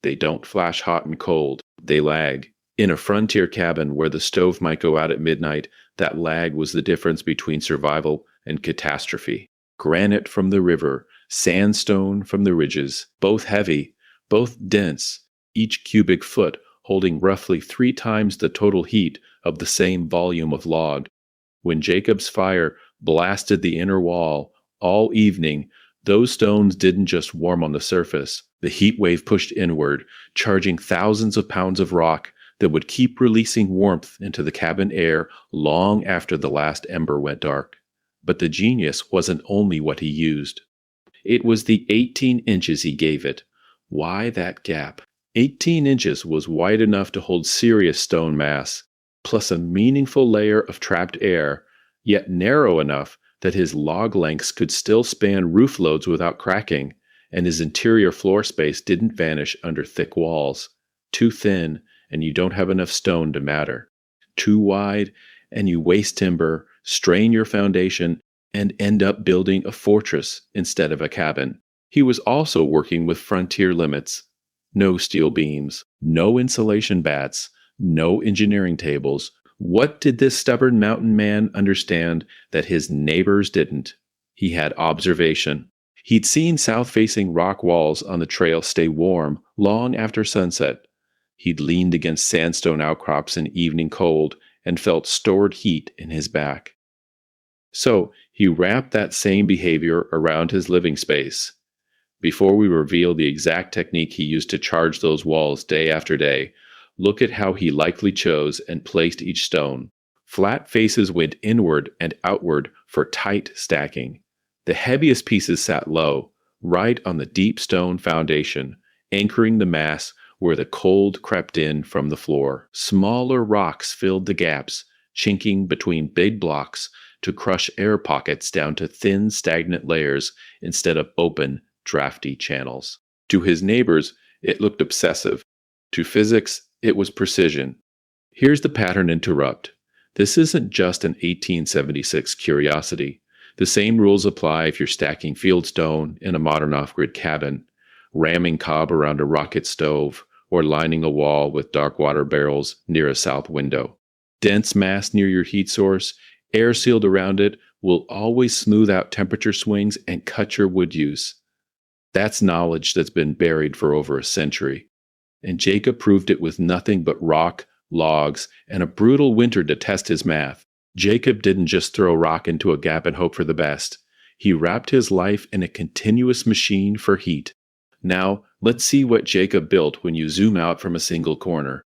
They don't flash hot and cold, they lag. In a frontier cabin where the stove might go out at midnight, that lag was the difference between survival and catastrophe. Granite from the river, sandstone from the ridges, both heavy, both dense, each cubic foot holding roughly 3 times the total heat of the same volume of log. When Jacob's fire blasted the inner wall all evening, those stones didn't just warm on the surface. The heat wave pushed inward, charging thousands of pounds of rock that would keep releasing warmth into the cabin air long after the last ember went dark. But the genius wasn't only what he used. It was the 18 inches he gave it. Why that gap? 18 inches was wide enough to hold serious stone mass, plus a meaningful layer of trapped air, yet narrow enough that his log lengths could still span roof loads without cracking, and his interior floor space didn't vanish under thick walls. Too thin, and you don't have enough stone to matter. Too wide, and you waste timber, strain your foundation, and end up building a fortress instead of a cabin. He was also working with frontier limits. No steel beams, no insulation bats, no engineering tables. What did this stubborn mountain man understand that his neighbors didn't? He had observation. He'd seen south-facing rock walls on the trail stay warm long after sunset. He'd leaned against sandstone outcrops in evening cold and felt stored heat in his back. So he wrapped that same behavior around his living space. Before we reveal the exact technique he used to charge those walls day after day, look at how he likely chose and placed each stone. Flat faces went inward and outward for tight stacking. The heaviest pieces sat low, right on the deep stone foundation, anchoring the mass where the cold crept in from the floor. Smaller rocks filled the gaps, chinking between big blocks to crush air pockets down to thin, stagnant layers instead of open, drafty channels. To his neighbors, it looked obsessive. To physics, it was precision. Here's the pattern interrupt. This isn't just an 1876 curiosity. The same rules apply if you're stacking fieldstone in a modern off-grid cabin, ramming cob around a rocket stove, or lining a wall with dark water barrels near a south window. Dense mass near your heat source, air sealed around it, will always smooth out temperature swings and cut your wood use. That's knowledge that's been buried for over a century. And Jacob proved it with nothing but rock, logs, and a brutal winter to test his math. Jacob didn't just throw rock into a gap and hope for the best. He wrapped his life in a continuous machine for heat. Now, let's see what Jacob built when you zoom out from a single corner.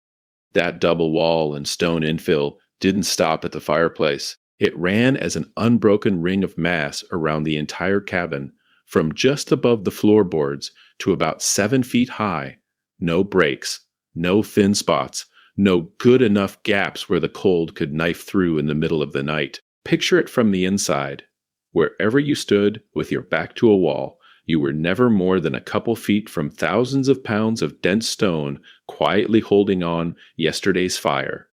That double wall and stone infill didn't stop at the fireplace. It ran as an unbroken ring of mass around the entire cabin, from just above the floorboards to about 7 feet high. No breaks, no thin spots, no good enough gaps where the cold could knife through in the middle of the night. Picture it from the inside. Wherever you stood with your back to a wall, you were never more than a couple feet from thousands of pounds of dense stone quietly holding on yesterday's fire.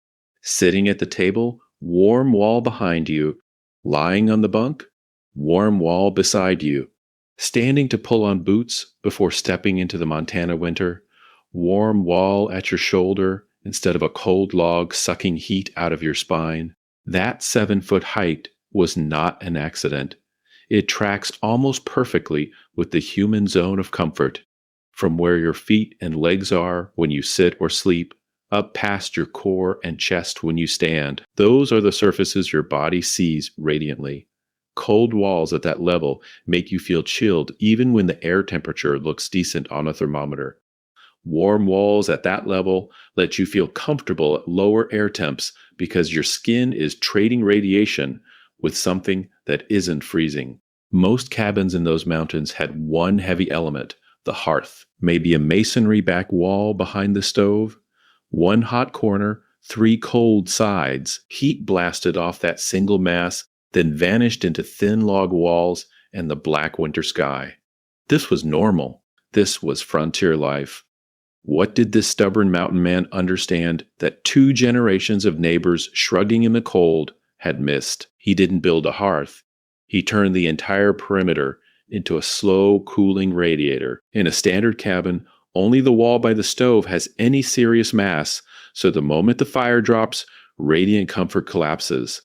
Sitting at the table, warm wall behind you. Lying on the bunk, warm wall beside you. Standing to pull on boots before stepping into the Montana winter, warm wall at your shoulder instead of a cold log sucking heat out of your spine. That 7-foot height was not an accident. It tracks almost perfectly with the human zone of comfort, from where your feet and legs are when you sit or sleep, up past your core and chest when you stand. Those are the surfaces your body sees radiantly. Cold walls at that level make you feel chilled even when the air temperature looks decent on a thermometer. Warm walls at that level let you feel comfortable at lower air temps because your skin is trading radiation with something that isn't freezing. Most cabins in those mountains had one heavy element, the hearth, maybe a masonry back wall behind the stove, one hot corner, 3 cold sides, heat blasted off that single mass, then vanished into thin log walls and the black winter sky. This was normal. This was frontier life. What did this stubborn mountain man understand that 2 generations of neighbors shrugging in the cold had missed? He didn't build a hearth. He turned the entire perimeter into a slow cooling radiator. In a standard cabin, only the wall by the stove has any serious mass, so the moment the fire drops, radiant comfort collapses.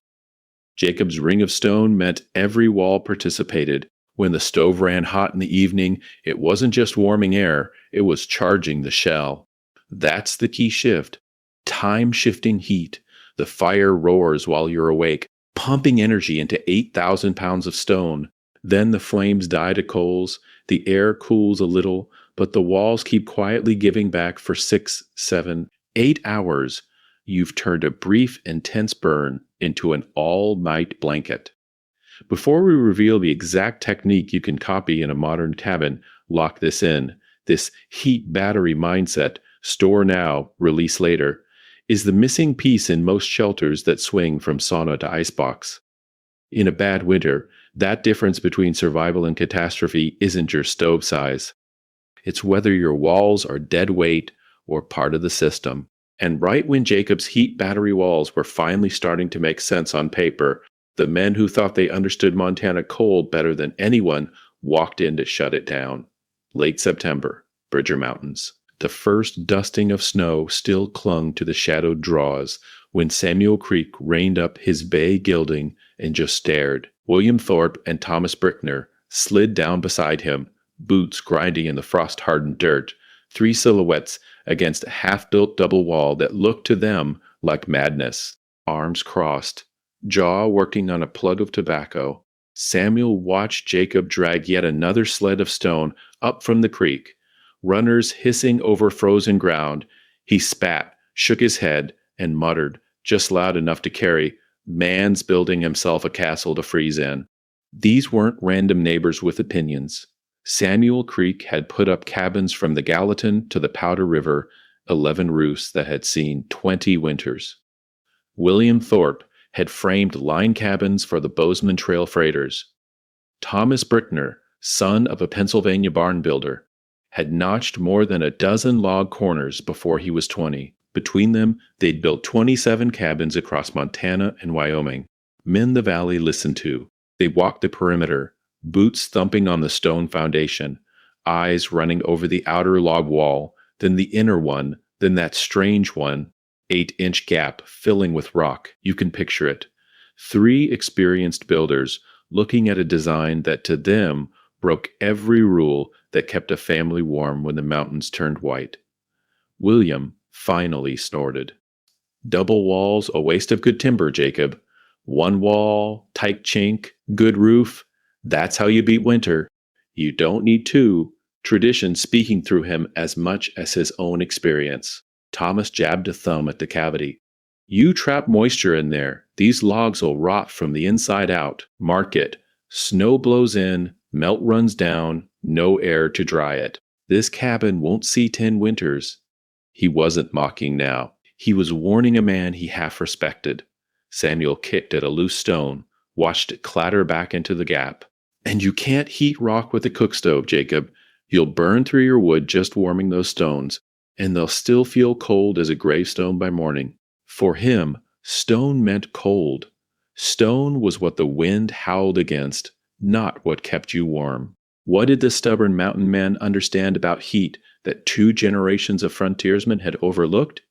Jacob's ring of stone meant every wall participated. When the stove ran hot in the evening, it wasn't just warming air, it was charging the shell. That's the key shift. Time-shifting heat. The fire roars while you're awake, pumping energy into 8,000 pounds of stone. Then the flames die to coals, the air cools a little, but the walls keep quietly giving back for 6, 7, 8 hours. You've turned a brief, intense burn into an all-night blanket. Before we reveal the exact technique you can copy in a modern cabin, lock this in. This heat battery mindset, store now, release later, is the missing piece in most shelters that swing from sauna to icebox. In a bad winter, that difference between survival and catastrophe isn't your stove size. It's whether your walls are dead weight or part of the system. And right when Jacob's heat battery walls were finally starting to make sense on paper, the men who thought they understood Montana cold better than anyone walked in to shut it down. Late September, Bridger Mountains. The first dusting of snow still clung to the shadowed draws when Samuel Creek reined up his bay gilding and just stared. William Thorpe and Thomas Brickner slid down beside him, boots grinding in the frost-hardened dirt, 3 silhouettes against a half-built double wall that looked to them like madness. Arms crossed, jaw working on a plug of tobacco, Samuel watched Jacob drag yet another sled of stone up from the creek. Runners hissing over frozen ground, he spat, shook his head, and muttered, just loud enough to carry, "Man's building himself a castle to freeze in." These weren't random neighbors with opinions. Samuel Creek had put up cabins from the Gallatin to the Powder River, 11 roofs that had seen 20 winters. William Thorpe had framed line cabins for the Bozeman Trail freighters. Thomas Brickner, son of a Pennsylvania barn builder, had notched more than a dozen log corners before he was 20. Between them, they'd built 27 cabins across Montana and Wyoming. Men the valley listened to. They walked the perimeter, boots thumping on the stone foundation, eyes running over the outer log wall, then the inner one, then that strange one, 8-inch gap filling with rock. You can picture it. 3 experienced builders looking at a design that to them broke every rule that kept a family warm when the mountains turned white. William finally snorted. "Double walls, a waste of good timber, Jacob. 1 wall, tight chink, good roof. That's how you beat winter. You don't need 2. Tradition speaking through him as much as his own experience. Thomas jabbed a thumb at the cavity. "You trap moisture in there. These logs will rot from the inside out. Mark it. Snow blows in, melt runs down, no air to dry it. This cabin won't see 10 winters." He wasn't mocking now. He was warning a man he half respected. Samuel kicked at a loose stone, watched it clatter back into the gap. "And you can't heat rock with a cook stove, Jacob. You'll burn through your wood just warming those stones, and they'll still feel cold as a gravestone by morning." For him, stone meant cold. Stone was what the wind howled against, not what kept you warm. What did the stubborn mountain man understand about heat that 2 generations of frontiersmen had overlooked?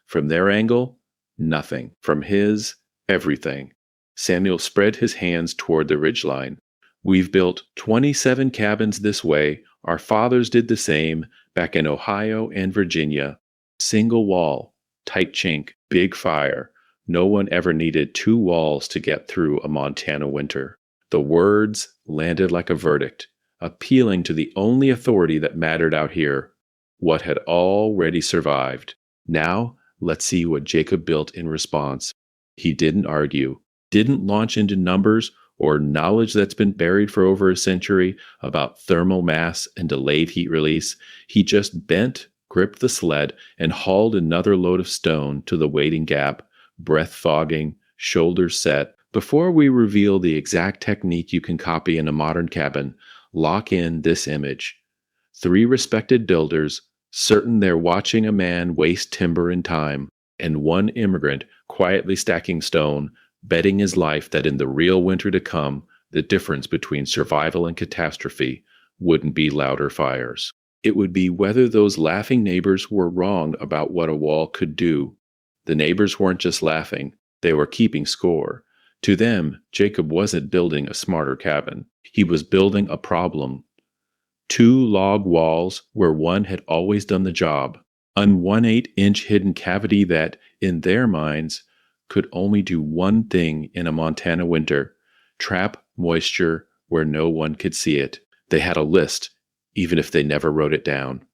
From their angle, nothing. From his, everything. Samuel spread his hands toward the ridgeline. "We've built 27 cabins this way. Our fathers did the same back in Ohio and Virginia. Single wall, tight chink, big fire. No one ever needed 2 walls to get through a Montana winter." The words landed like a verdict, appealing to the only authority that mattered out here, what had already survived. Now, let's see what Jacob built in response. He didn't argue, didn't launch into numbers or knowledge that's been buried for over a century about thermal mass and delayed heat release. He just bent, gripped the sled, and hauled another load of stone to the waiting gap, breath fogging, shoulders set. Before we reveal the exact technique you can copy in a modern cabin, lock in this image. 3 respected builders certain they're watching a man waste timber and time, and one immigrant quietly stacking stone, betting his life that in the real winter to come, the difference between survival and catastrophe wouldn't be louder fires. It would be whether those laughing neighbors were wrong about what a wall could do. The neighbors weren't just laughing, they were keeping score. To them, Jacob wasn't building a smarter cabin. He was building a problem. Two log walls where one had always done the job. An 1/8-inch hidden cavity that, in their minds, could only do one thing in a Montana winter: trap moisture where no one could see it. They had a list, even if they never wrote it down.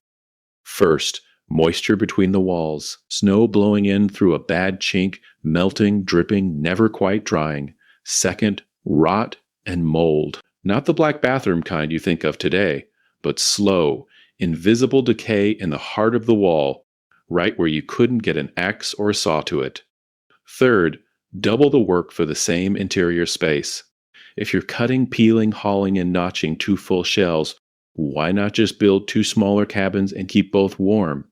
First, moisture between the walls, snow blowing in through a bad chink, melting, dripping, never quite drying. Second, rot and mold. Not the black bathroom kind you think of today, but slow, invisible decay in the heart of the wall, right where you couldn't get an axe or a saw to it. Third, double the work for the same interior space. If you're cutting, peeling, hauling, and notching two full shells, why not just build two smaller cabins and keep both warm?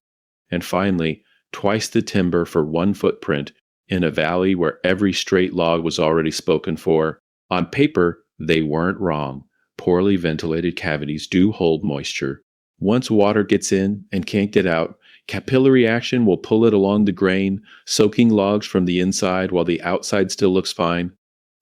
And finally, twice the timber for one footprint in a valley where every straight log was already spoken for. On paper, they weren't wrong. Poorly ventilated cavities do hold moisture. Once water gets in and can't get out, capillary action will pull it along the grain, soaking logs from the inside while the outside still looks fine.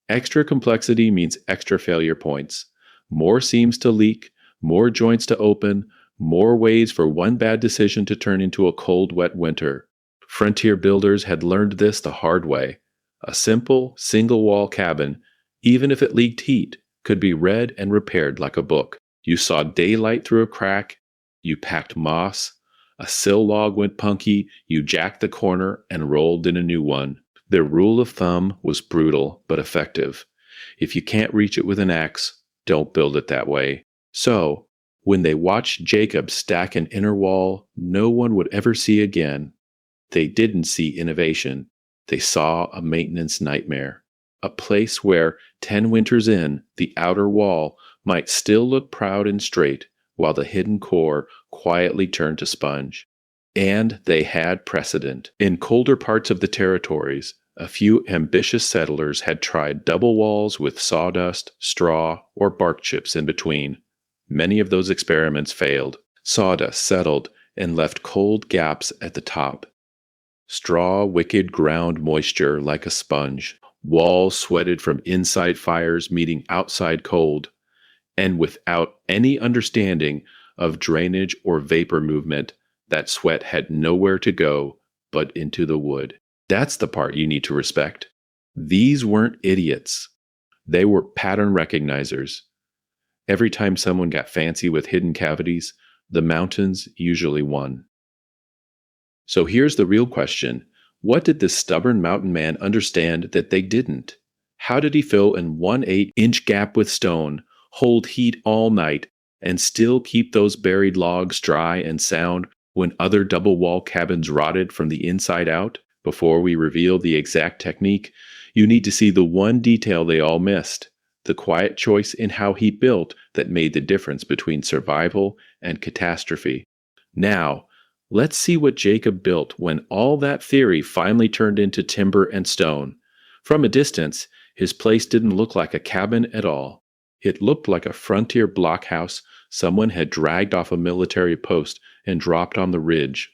Extra complexity means extra failure points. More seams to leak, more joints to open, more ways for one bad decision to turn into a cold, wet winter. Frontier builders had learned this the hard way. A simple, single-wall cabin, even if it leaked heat, could be read and repaired like a book. You saw daylight through a crack, you packed moss, a sill log went punky, you jacked the corner and rolled in a new one. Their rule of thumb was brutal but effective. If you can't reach it with an axe, don't build it that way. So, when they watched Jacob stack an inner wall no one would ever see again, they didn't see innovation. They saw a maintenance nightmare. A place where, 10 winters in, the outer wall might still look proud and straight, while the hidden core quietly turned to sponge. And they had precedent. In colder parts of the territories, a few ambitious settlers had tried double walls with sawdust, straw, or bark chips in between. Many of those experiments failed. Sawdust settled and left cold gaps at the top. Straw wicked ground moisture like a sponge. Walls sweated from inside fires meeting outside cold. And without any understanding of drainage or vapor movement, that sweat had nowhere to go but into the wood. That's the part you need to respect. These weren't idiots. They were pattern recognizers. Every time someone got fancy with hidden cavities, the mountains usually won. So here's the real question. What did this stubborn mountain man understand that they didn't? How did he fill an 1/8-inch gap with stone, hold heat all night, and still keep those buried logs dry and sound when other double-wall cabins rotted from the inside out? Before we reveal the exact technique, you need to see the one detail they all missed, the quiet choice in how he built that made the difference between survival and catastrophe. Now, let's see what Jacob built when all that theory finally turned into timber and stone. From a distance, his place didn't look like a cabin at all. It looked like a frontier blockhouse someone had dragged off a military post and dropped on the ridge.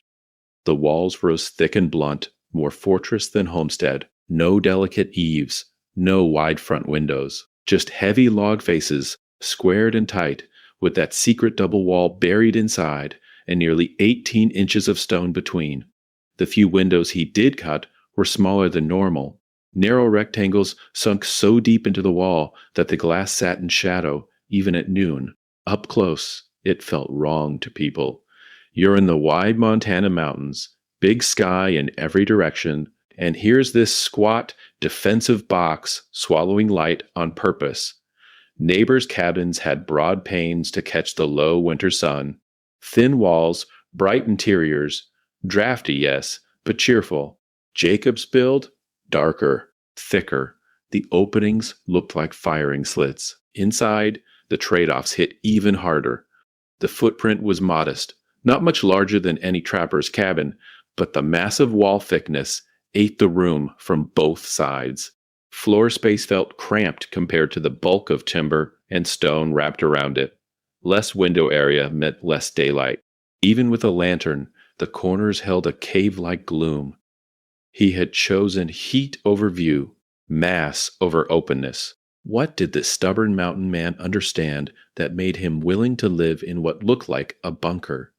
The walls rose thick and blunt, more fortress than homestead. No delicate eaves, no wide front windows. Just heavy log faces, squared and tight, with that secret double wall buried inside, and nearly 18 inches of stone between. The few windows he did cut were smaller than normal. Narrow rectangles sunk so deep into the wall that the glass sat in shadow, even at noon. Up close, it felt wrong to people. You're in the wide Montana mountains, big sky in every direction, and here's this squat, defensive box swallowing light on purpose. Neighbors' cabins had broad panes to catch the low winter sun. Thin walls, bright interiors, drafty, yes, but cheerful. Jacob's build? Darker, thicker. The openings looked like firing slits. Inside, the trade-offs hit even harder. The footprint was modest, not much larger than any trapper's cabin, but the massive wall thickness ate the room from both sides. Floor space felt cramped compared to the bulk of timber and stone wrapped around it. Less window area meant less daylight. Even with a lantern, the corners held a cave-like gloom. He had chosen heat over view, mass over openness. What did this stubborn mountain man understand that made him willing to live in what looked like a bunker?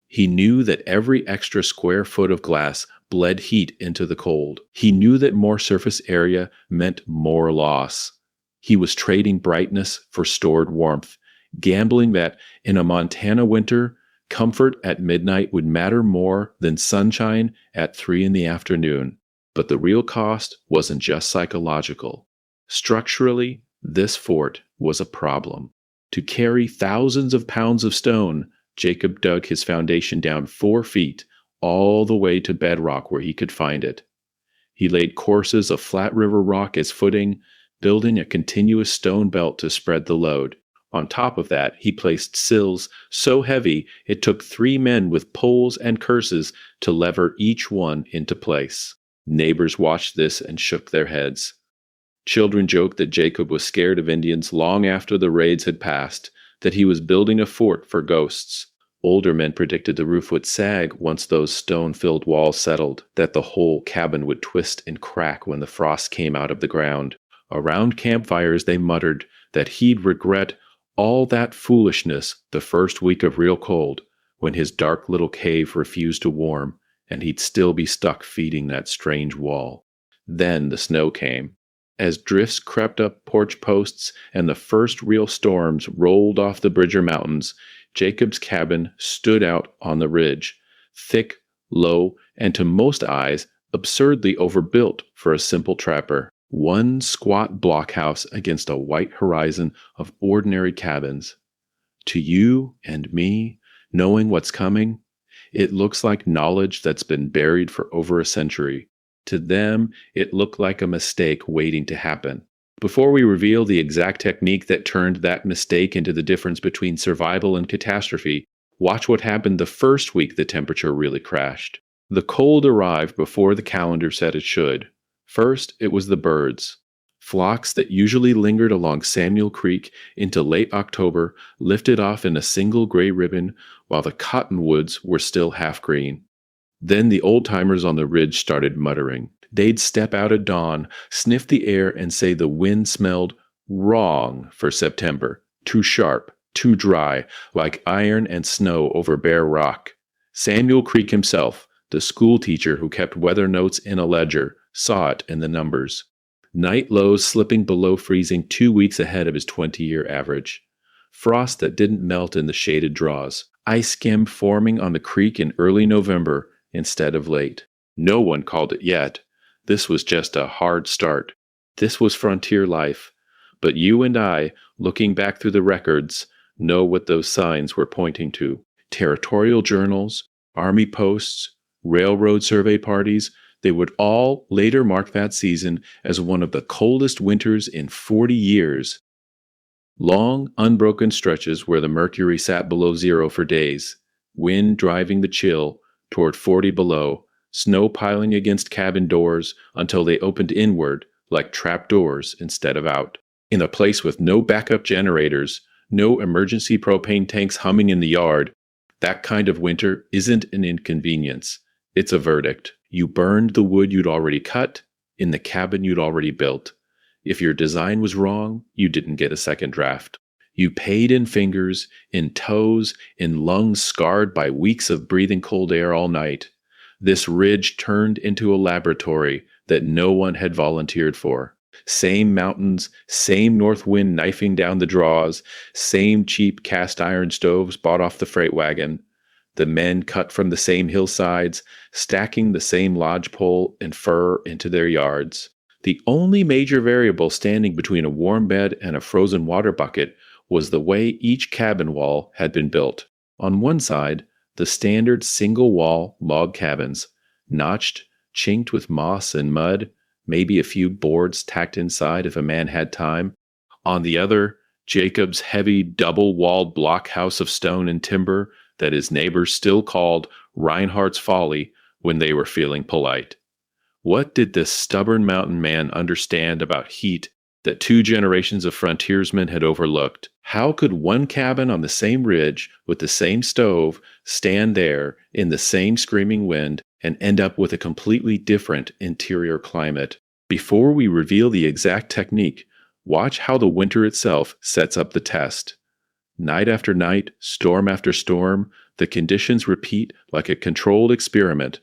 He knew that every extra square foot of glass bled heat into the cold. He knew that more surface area meant more loss. He was trading brightness for stored warmth, gambling that in a Montana winter, comfort at midnight would matter more than sunshine at 3 in the afternoon. But the real cost wasn't just psychological. Structurally, this fort was a problem. To carry thousands of pounds of stone, Jacob dug his foundation down 4 feet, all the way to bedrock where he could find it. He laid courses of flat river rock as footing, building a continuous stone belt to spread the load. On top of that, he placed sills so heavy it took 3 men with poles and curses to lever each one into place. Neighbors watched this and shook their heads. Children joked that Jacob was scared of Indians long after the raids had passed, that he was building a fort for ghosts. Older men predicted the roof would sag once those stone-filled walls settled, that the whole cabin would twist and crack when the frost came out of the ground. Around campfires they muttered that he'd regret all that foolishness the first week of real cold, when his dark little cave refused to warm, and he'd still be stuck feeding that strange wall. Then the snow came. As drifts crept up porch posts and the first real storms rolled off the Bridger Mountains, Jacob's cabin stood out on the ridge, thick, low, and to most eyes, absurdly overbuilt for a simple trapper. One squat blockhouse against a white horizon of ordinary cabins. To you and me, knowing what's coming, it looks like knowledge that's been buried for over a century. To them, it looked like a mistake waiting to happen. Before we reveal the exact technique that turned that mistake into the difference between survival and catastrophe, watch what happened the first week the temperature really crashed. The cold arrived before the calendar said it should. First, it was the birds. Flocks that usually lingered along Samuel Creek into late October lifted off in a single gray ribbon while the cottonwoods were still half green. Then the old-timers on the ridge started muttering. They'd step out at dawn, sniff the air, and say the wind smelled wrong for September. Too sharp, too dry, like iron and snow over bare rock. Samuel Creek himself, the school teacher who kept weather notes in a ledger, saw it in the numbers. Night lows slipping below freezing 2 weeks ahead of his 20-year average. Frost that didn't melt in the shaded draws. Ice skim forming on the creek in early November instead of late. No one called it yet. This was just a hard start. This was frontier life. But you and I, looking back through the records, know what those signs were pointing to. Territorial journals, army posts, railroad survey parties, they would all later mark that season as one of the coldest winters in 40 years. Long, unbroken stretches where the mercury sat below zero for days, wind driving the chill toward 40 below, snow piling against cabin doors until they opened inward like trap doors instead of out. In a place with no backup generators, no emergency propane tanks humming in the yard, that kind of winter isn't an inconvenience. It's a verdict. You burned the wood you'd already cut in the cabin you'd already built. If your design was wrong, you didn't get a second draft. You paid in fingers, in toes, in lungs scarred by weeks of breathing cold air all night. This ridge turned into a laboratory that no one had volunteered for. Same mountains, same north wind knifing down the draws, same cheap cast iron stoves bought off the freight wagon. The men cut from the same hillsides, stacking the same lodgepole and fur into their yards. The only major variable standing between a warm bed and a frozen water bucket was the way each cabin wall had been built. On one side, the standard single-wall log cabins, notched, chinked with moss and mud, maybe a few boards tacked inside if a man had time. On the other, Jacob's heavy double-walled blockhouse of stone and timber that his neighbors still called Reinhardt's Folly when they were feeling polite. What did this stubborn mountain man understand about heat that 2 generations of frontiersmen had overlooked? How could one cabin on the same ridge with the same stove stand there in the same screaming wind and end up with a completely different interior climate? Before we reveal the exact technique, watch how the winter itself sets up the test. Night after night, storm after storm, the conditions repeat like a controlled experiment.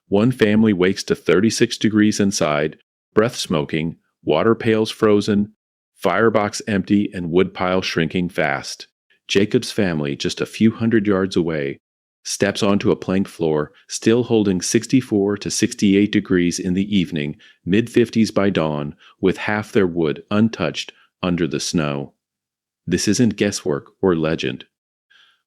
One family wakes to 36 degrees inside, breath smoking, water pails frozen, firebox empty, and woodpile shrinking fast. Jacob's family, just a few hundred yards away, steps onto a plank floor, still holding 64 to 68 degrees in the evening, mid-50s by dawn, with half their wood untouched under the snow. This isn't guesswork or legend.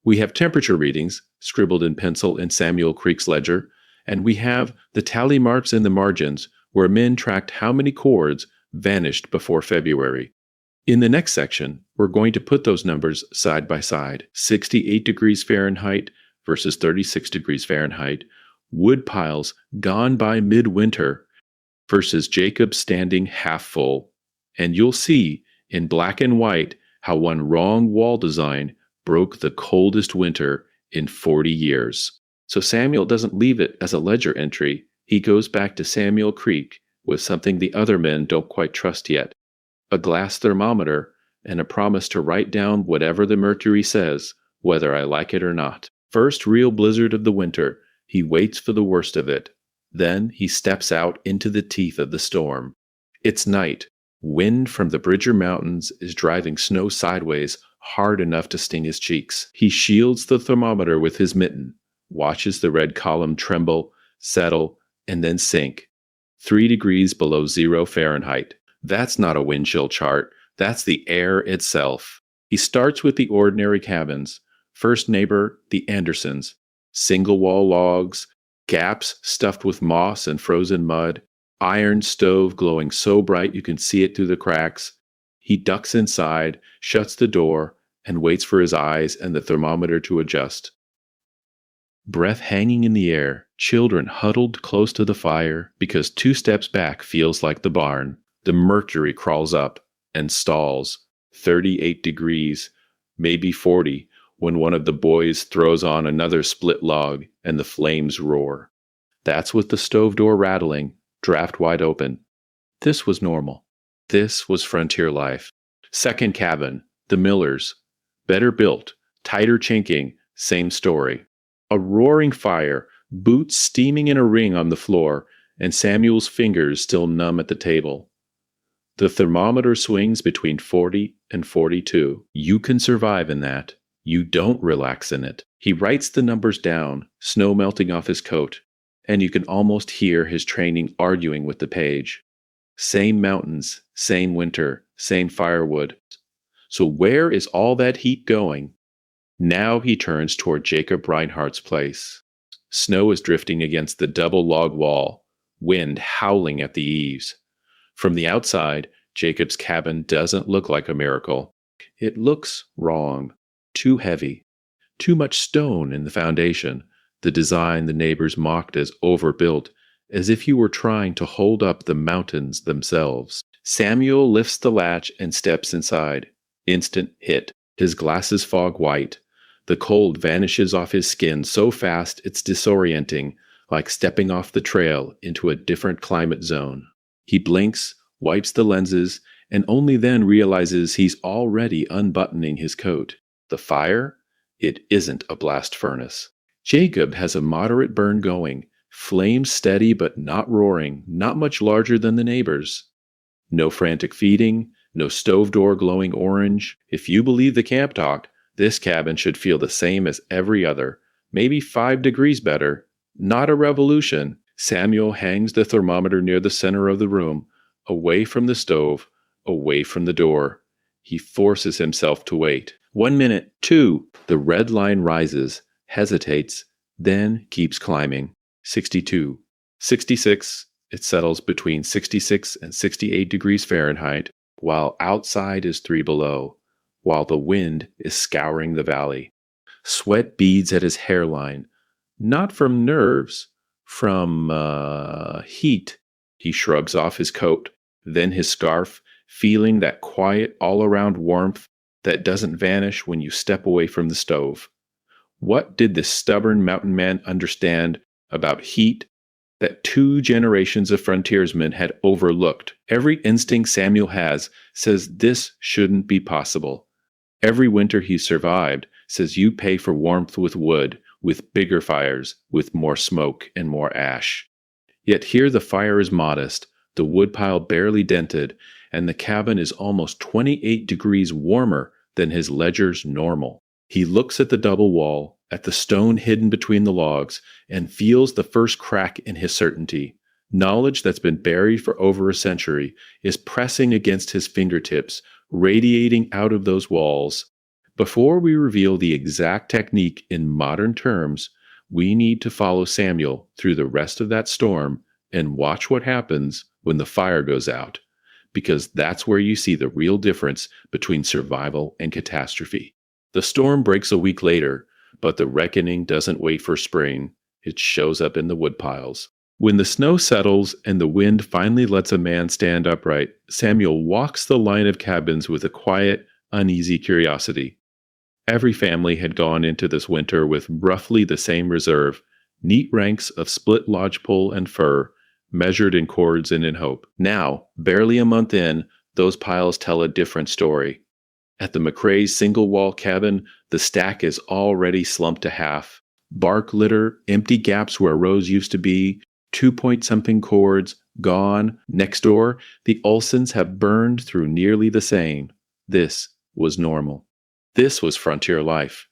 We have temperature readings, scribbled in pencil in Samuel Creek's ledger, and we have the tally marks in the margins where men tracked how many cords vanished before February. In the next section, we're going to put those numbers side by side. 68 degrees Fahrenheit versus 36 degrees Fahrenheit. Wood piles gone by midwinter versus Jacob standing half full. And you'll see in black and white how one wrong wall design broke the coldest winter in 40 years. So Samuel doesn't leave it as a ledger entry. He goes back to Samuel Creek with something the other men don't quite trust yet. A glass thermometer and a promise to write down whatever the mercury says, whether I like it or not. First real blizzard of the winter, he waits for the worst of it. Then he steps out into the teeth of the storm. It's night. Wind from the Bridger Mountains is driving snow sideways hard enough to sting his cheeks. He shields the thermometer with his mitten, watches the red column tremble, settle, and then sink. 3 degrees below 0 Fahrenheit. That's not a wind chill chart. That's the air itself. He starts with the ordinary cabins. First neighbor, the Andersons. Single wall logs, gaps stuffed with moss and frozen mud, iron stove glowing so bright you can see it through the cracks. He ducks inside, shuts the door, and waits for his eyes and the thermometer to adjust. Breath hanging in the air, children huddled close to the fire because 2 steps back feels like the barn. The mercury crawls up and stalls. 38 degrees, maybe 40, when one of the boys throws on another split log and the flames roar. That's with the stove door rattling, draft wide open. This was normal. This was frontier life. Second cabin, the Millers. Better built, tighter chinking, same story. A roaring fire, boots steaming in a ring on the floor, and Samuel's fingers still numb at the table. The thermometer swings between 40 and 42. You can survive in that. You don't relax in it. He writes the numbers down, snow melting off his coat, and you can almost hear his training arguing with the page. Same mountains, same winter, same firewood. So where is all that heat going? Now he turns toward Jacob Reinhardt's place. Snow is drifting against the double log wall, wind howling at the eaves. From the outside, Jacob's cabin doesn't look like a miracle. It looks wrong, too heavy, too much stone in the foundation, the design the neighbors mocked as overbuilt, as if you were trying to hold up the mountains themselves. Samuel lifts the latch and steps inside. Instant hit. His glasses fog white. The cold vanishes off his skin so fast it's disorienting, like stepping off the trail into a different climate zone. He blinks, wipes the lenses, and only then realizes he's already unbuttoning his coat. The fire? It isn't a blast furnace. Jacob has a moderate burn going, flames steady but not roaring, not much larger than the neighbors. No frantic feeding, no stove door glowing orange. If you believe the camp talk, this cabin should feel the same as every other, maybe 5 degrees better. Not a revolution. Samuel hangs the thermometer near the center of the room, away from the stove, away from the door. He forces himself to wait. 1 minute, 2. The red line rises, hesitates, then keeps climbing. 62. 66. It settles between 66 and 68 degrees Fahrenheit, while outside is 3 below, while the wind is scouring the valley. Sweat beads at his hairline. Not from nerves, from heat. He shrugs off his coat, then his scarf, feeling that quiet all-around warmth that doesn't vanish when you step away from the stove. What did this stubborn mountain man understand about heat that 2 generations of frontiersmen had overlooked? Every instinct Samuel has says this shouldn't be possible. Every winter he's survived says you pay for warmth with wood, with bigger fires, with more smoke and more ash. Yet here the fire is modest, the woodpile barely dented, and the cabin is almost 28 degrees warmer than his ledger's normal. He looks at the double wall, at the stone hidden between the logs, and feels the first crack in his certainty. Knowledge that's been buried for over a century is pressing against his fingertips, radiating out of those walls. Before we reveal the exact technique in modern terms, we need to follow Samuel through the rest of that storm and watch what happens when the fire goes out, because that's where you see the real difference between survival and catastrophe. The storm breaks a week later, but the reckoning doesn't wait for spring. It shows up in the woodpiles. When the snow settles and the wind finally lets a man stand upright, Samuel walks the line of cabins with a quiet, uneasy curiosity. Every family had gone into this winter with roughly the same reserve, neat ranks of split lodgepole and fir, measured in cords and in hope. Now, barely a month in, those piles tell a different story. At the McRae's single-wall cabin, the stack is already slumped to half. Bark litter, empty gaps where rows used to be, 2-point-something cords, gone. Next door, the Olsons have burned through nearly the same. This was normal. This was frontier life.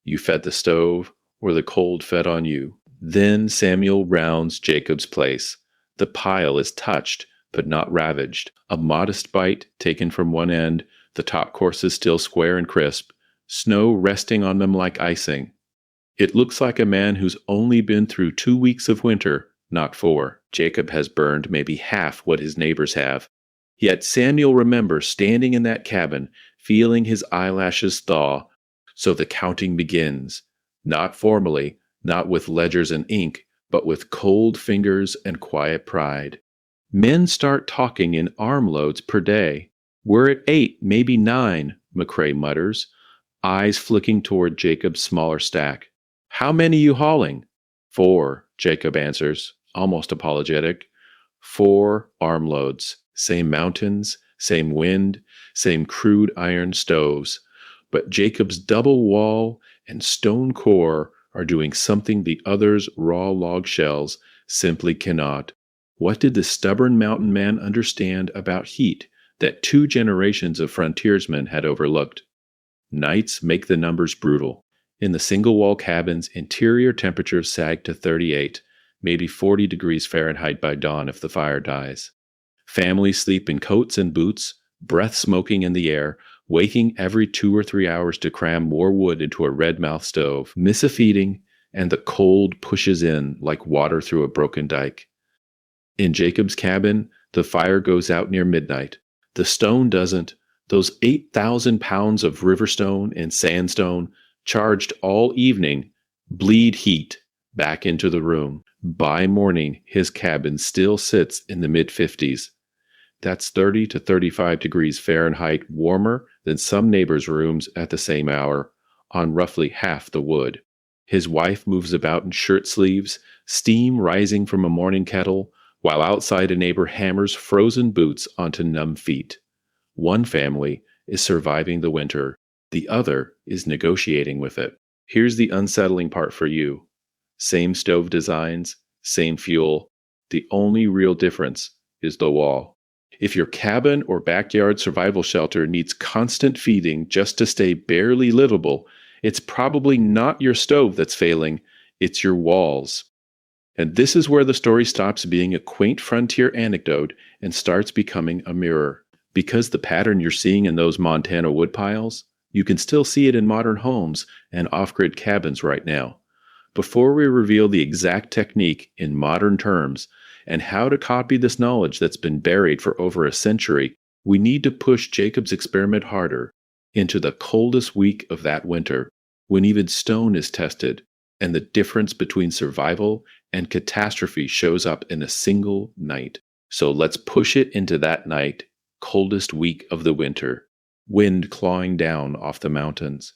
You fed the stove, or the cold fed on you. Then Samuel rounds Jacob's place. The pile is touched, but not ravaged. A modest bite taken from one end, the top course is still square and crisp, snow resting on them like icing. It looks like a man who's only been through 2 weeks of winter, not 4. Jacob has burned maybe half what his neighbors have. Yet Samuel remembers standing in that cabin, feeling his eyelashes thaw. So the counting begins. Not formally, not with ledgers and ink, but with cold fingers and quiet pride. Men start talking in armloads per day. We're at 8, maybe 9, McRae mutters, eyes flicking toward Jacob's smaller stack. How many you hauling? 4, Jacob answers, almost apologetic. 4 armloads. Same mountains, same wind, same crude iron stoves. But Jacob's double wall and stone core are doing something the others' raw log shells simply cannot. What did the stubborn mountain man understand about heat that 2 generations of frontiersmen had overlooked? Nights make the numbers brutal. In the single-wall cabins, interior temperatures sag to 38, maybe 40 degrees Fahrenheit by dawn if the fire dies. Families sleep in coats and boots, breath smoking in the air, waking every 2 or 3 hours to cram more wood into a red-mouth stove. Miss a feeding, and the cold pushes in like water through a broken dike. In Jacob's cabin, the fire goes out near midnight. The stone doesn't. Those 8,000 pounds of riverstone and sandstone, charged all evening, bleed heat back into the room. By morning, his cabin still sits in the mid-50s. That's 30 to 35 degrees Fahrenheit warmer than some neighbors' rooms at the same hour, on roughly half the wood. His wife moves about in shirt sleeves, steam rising from a morning kettle, while outside a neighbor hammers frozen boots onto numb feet. One family is surviving the winter. The other is negotiating with it. Here's the unsettling part for you. Same stove designs, same fuel. The only real difference is the wall. If your cabin or backyard survival shelter needs constant feeding just to stay barely livable, it's probably not your stove that's failing, it's your walls. And this is where the story stops being a quaint frontier anecdote and starts becoming a mirror. Because the pattern you're seeing in those Montana woodpiles, you can still see it in modern homes and off-grid cabins right now. Before we reveal the exact technique in modern terms and how to copy this knowledge that's been buried for over a century, we need to push Jacob's experiment harder into the coldest week of that winter. when even stone is tested, and the difference between survival and catastrophe shows up in a single night. So let's push it into that night, coldest week of the winter, wind clawing down off the mountains.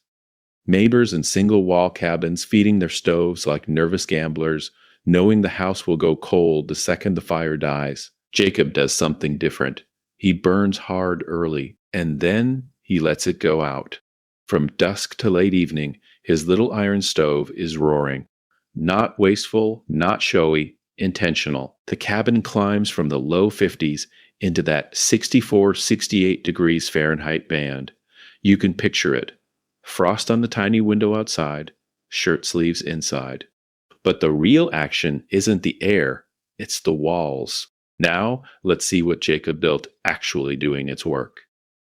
Neighbors in single-wall cabins feeding their stoves like nervous gamblers, knowing the house will go cold the second the fire dies. Jacob does something different. He burns hard early, and then he lets it go out. From dusk to late evening, his little iron stove is roaring. Not wasteful, not showy, intentional. The cabin climbs from the low 50s into that 64, 68 degrees Fahrenheit band. You can picture it. Frost on the tiny window outside, shirt sleeves inside. But the real action isn't the air, it's the walls. Now, let's see what Jacob built actually doing its work.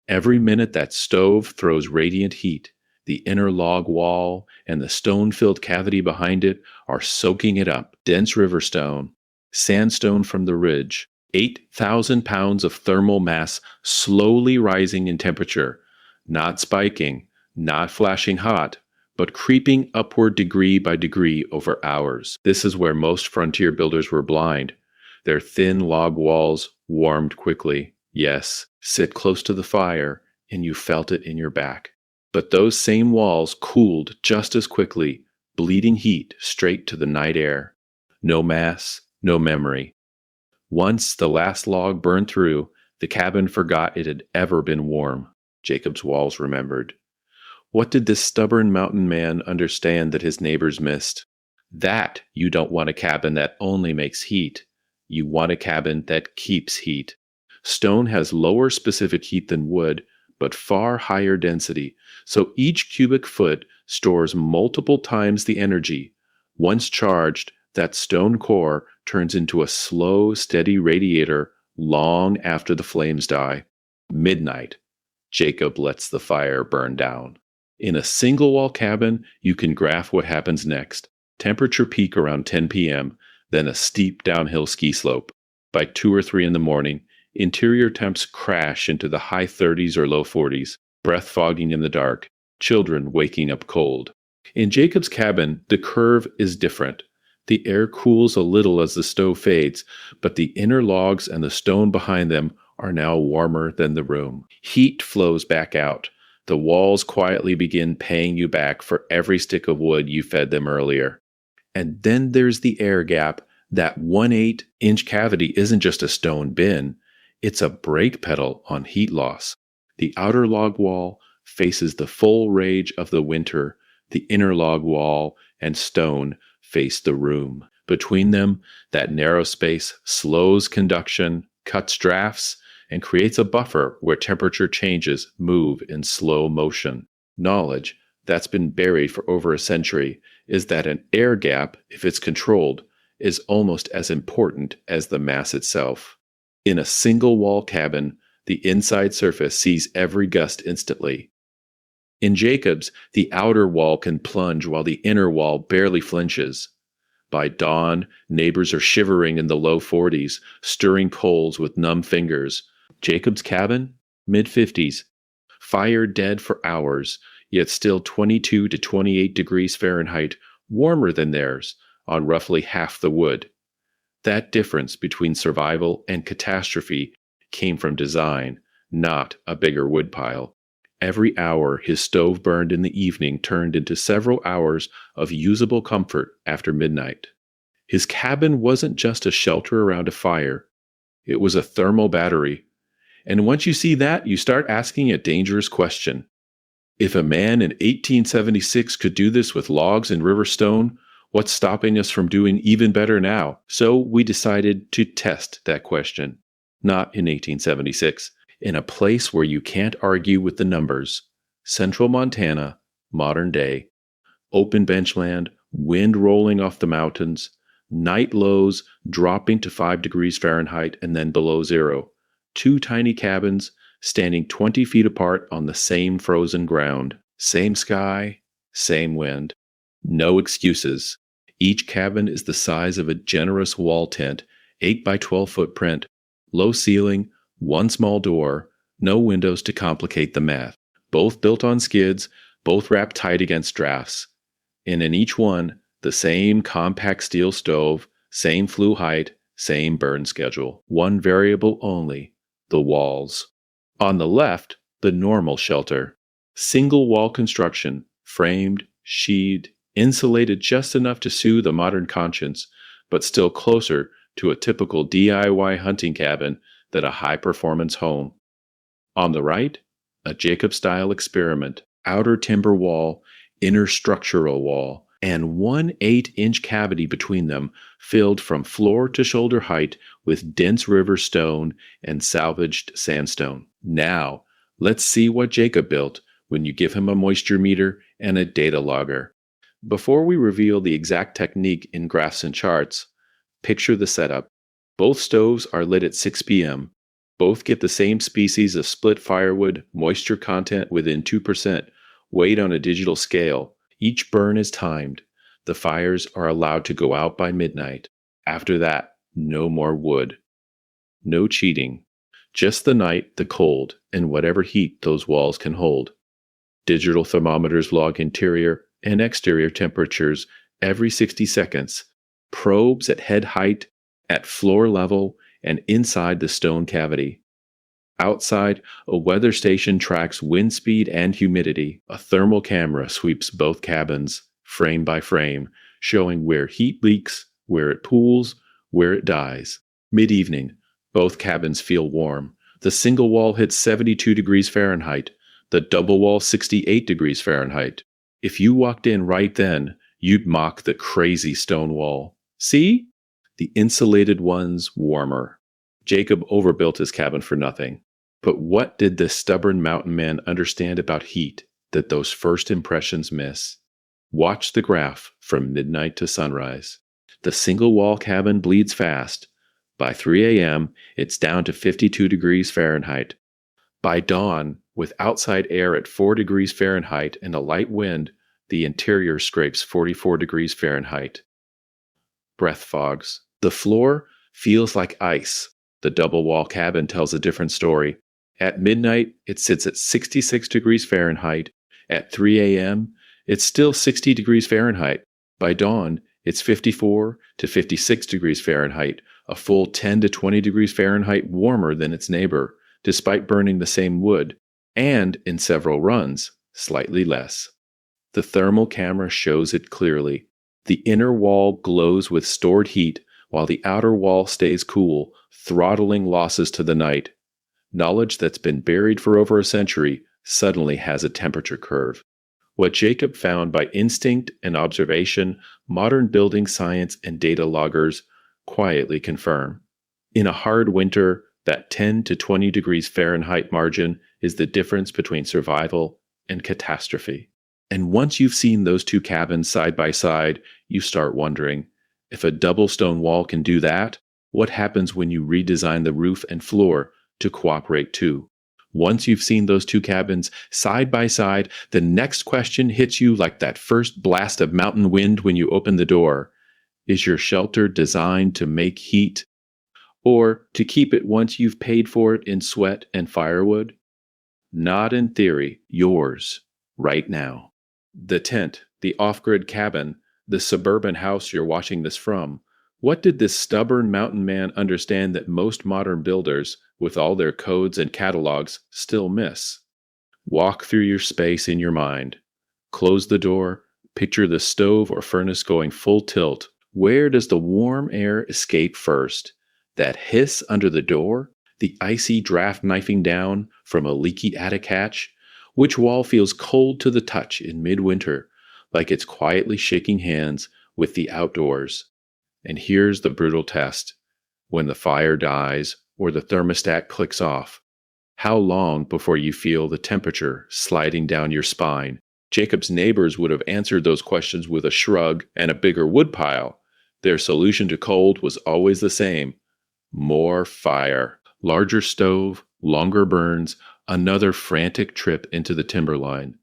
Every minute that stove throws radiant heat, the inner log wall and the stone-filled cavity behind it are soaking it up. Dense river stone, sandstone from the ridge, 8,000 pounds of thermal mass slowly rising in temperature, not spiking, not flashing hot, but creeping upward degree by degree over hours. This is where most frontier builders were blind. Their thin log walls warmed quickly. Yes, sit close to the fire, and you felt it in your back. But those same walls cooled just as quickly, bleeding heat straight to the night air. No mass, no memory. Once the last log burned through, the cabin forgot it had ever been warm. Jacob's walls remembered. What did this stubborn mountain man understand that his neighbors missed? That you don't want a cabin that only makes heat. You want a cabin that keeps heat. Stone has lower specific heat than wood, but far higher density, so each cubic foot stores multiple times the energy. Once charged, that stone core turns into a slow, steady radiator long after the flames die. Midnight. Jacob lets the fire burn down. In a single-wall cabin, you can graph what happens next. Temperature peak around 10 p.m., then a steep downhill ski slope. By 2 or 3 in the morning, interior temps crash into the high 30s or low 40s, breath fogging in the dark, children waking up cold. In Jacob's cabin, the curve is different. The air cools a little as the stove fades, but the inner logs and the stone behind them are now warmer than the room. Heat flows back out. The walls quietly begin paying you back for every stick of wood you fed them earlier. And then there's the air gap. That 1/8-inch cavity isn't just a stone bin. It's a brake pedal on heat loss. The outer log wall faces the full rage of the winter. The inner log wall and stone face the room. Between them, that narrow space slows conduction, cuts drafts, and creates a buffer where temperature changes move in slow motion. Knowledge that's been buried for over a century is that an air gap, if it's controlled, is almost as important as the mass itself. In a single-wall cabin, the inside surface sees every gust instantly. In Jacob's, the outer wall can plunge while the inner wall barely flinches. By dawn, neighbors are shivering in the low 40s, stirring coals with numb fingers. Jacob's cabin? Mid-50s. Fire dead for hours, yet still 22 to 28 degrees Fahrenheit, warmer than theirs, on roughly half the wood. That difference between survival and catastrophe came from design, not a bigger woodpile. Every hour his stove burned in the evening turned into several hours of usable comfort after midnight. His cabin wasn't just a shelter around a fire. It was a thermal battery. And once you see that, you start asking a dangerous question. If a man in 1876 could do this with logs and river stone, what's stopping us from doing even better now? So we decided to test that question. Not in 1876. In a place where you can't argue with the numbers. Central Montana, modern day. Open benchland, wind rolling off the mountains, night lows dropping to 5 degrees Fahrenheit and then below zero. 2 tiny cabins standing 20 feet apart on the same frozen ground. Same sky, same wind. No excuses. Each cabin is the size of a generous wall tent, 8 by 12 footprint, low ceiling, 1 small door, no windows to complicate the math. Both built on skids, both wrapped tight against drafts. And in each one, the same compact steel stove, same flue height, same burn schedule. One variable only, the walls. On the left, the normal shelter. Single wall construction, framed, sheathed, insulated just enough to soothe a modern conscience, but still closer to a typical DIY hunting cabin than a high-performance home. On the right, a Jacob-style experiment, outer timber wall, inner structural wall, and 1 8-inch cavity between them filled from floor to shoulder height with dense river stone and salvaged sandstone. Now, let's see what Jacob built when you give him a moisture meter and a data logger. Before we reveal the exact technique in graphs and charts, picture the setup. Both stoves are lit at 6 p.m. Both get the same species of split firewood, moisture content within 2%, weighed on a digital scale. Each burn is timed. The fires are allowed to go out by midnight. After that, no more wood. No cheating. Just the night, the cold, and whatever heat those walls can hold. Digital thermometers log interior and exterior temperatures every 60 seconds. Probes at head height, at floor level, and inside the stone cavity. Outside, a weather station tracks wind speed and humidity. A thermal camera sweeps both cabins, frame by frame, showing where heat leaks, where it pools, where it dies. Mid-evening, both cabins feel warm. The single wall hits 72 degrees Fahrenheit, the double wall 68 degrees Fahrenheit. If you walked in right then, you'd mock the crazy stone wall. See? The insulated one's warmer. Jacob overbuilt his cabin for nothing. But what did this stubborn mountain man understand about heat that those first impressions miss? Watch the graph from midnight to sunrise. The single wall cabin bleeds fast. By 3 a.m., it's down to 52 degrees Fahrenheit. By dawn, with outside air at 4 degrees Fahrenheit and a light wind, the interior scrapes 44 degrees Fahrenheit. Breath fogs. The floor feels like ice. The double wall cabin tells a different story. At midnight, it sits at 66 degrees Fahrenheit. At 3 a.m., it's still 60 degrees Fahrenheit. By dawn, it's 54 to 56 degrees Fahrenheit, a full 10 to 20 degrees Fahrenheit warmer than its neighbor, despite burning the same wood, and in several runs, slightly less. The thermal camera shows it clearly. The inner wall glows with stored heat, while the outer wall stays cool, throttling losses to the night. Knowledge that's been buried for over a century suddenly has a temperature curve. What Jacob found by instinct and observation, modern building science and data loggers quietly confirm. In a hard winter, that 10 to 20 degrees Fahrenheit margin is the difference between survival and catastrophe. And once you've seen those two cabins side by side, you start wondering, if a double stone wall can do that, what happens when you redesign the roof and floor to cooperate too? Once you've seen those two cabins side by side, the next question hits you like that first blast of mountain wind when you open the door. Is your shelter designed to make heat, or to keep it once you've paid for it in sweat and firewood? Not in theory, yours, right now. The tent, the off-grid cabin, the suburban house you're watching this from. What did this stubborn mountain man understand that most modern builders, with all their codes and catalogs, still miss? Walk through your space in your mind. Close the door, picture the stove or furnace going full tilt. Where does the warm air escape first? That hiss under the door? The icy draft knifing down from a leaky attic hatch? Which wall feels cold to the touch in midwinter, like it's quietly shaking hands with the outdoors? And here's the brutal test. When the fire dies or the thermostat clicks off, how long before you feel the temperature sliding down your spine? Jacob's neighbors would have answered those questions with a shrug and a bigger woodpile. Their solution to cold was always the same. More fire. Larger stove, longer burns, another frantic trip into the timberline.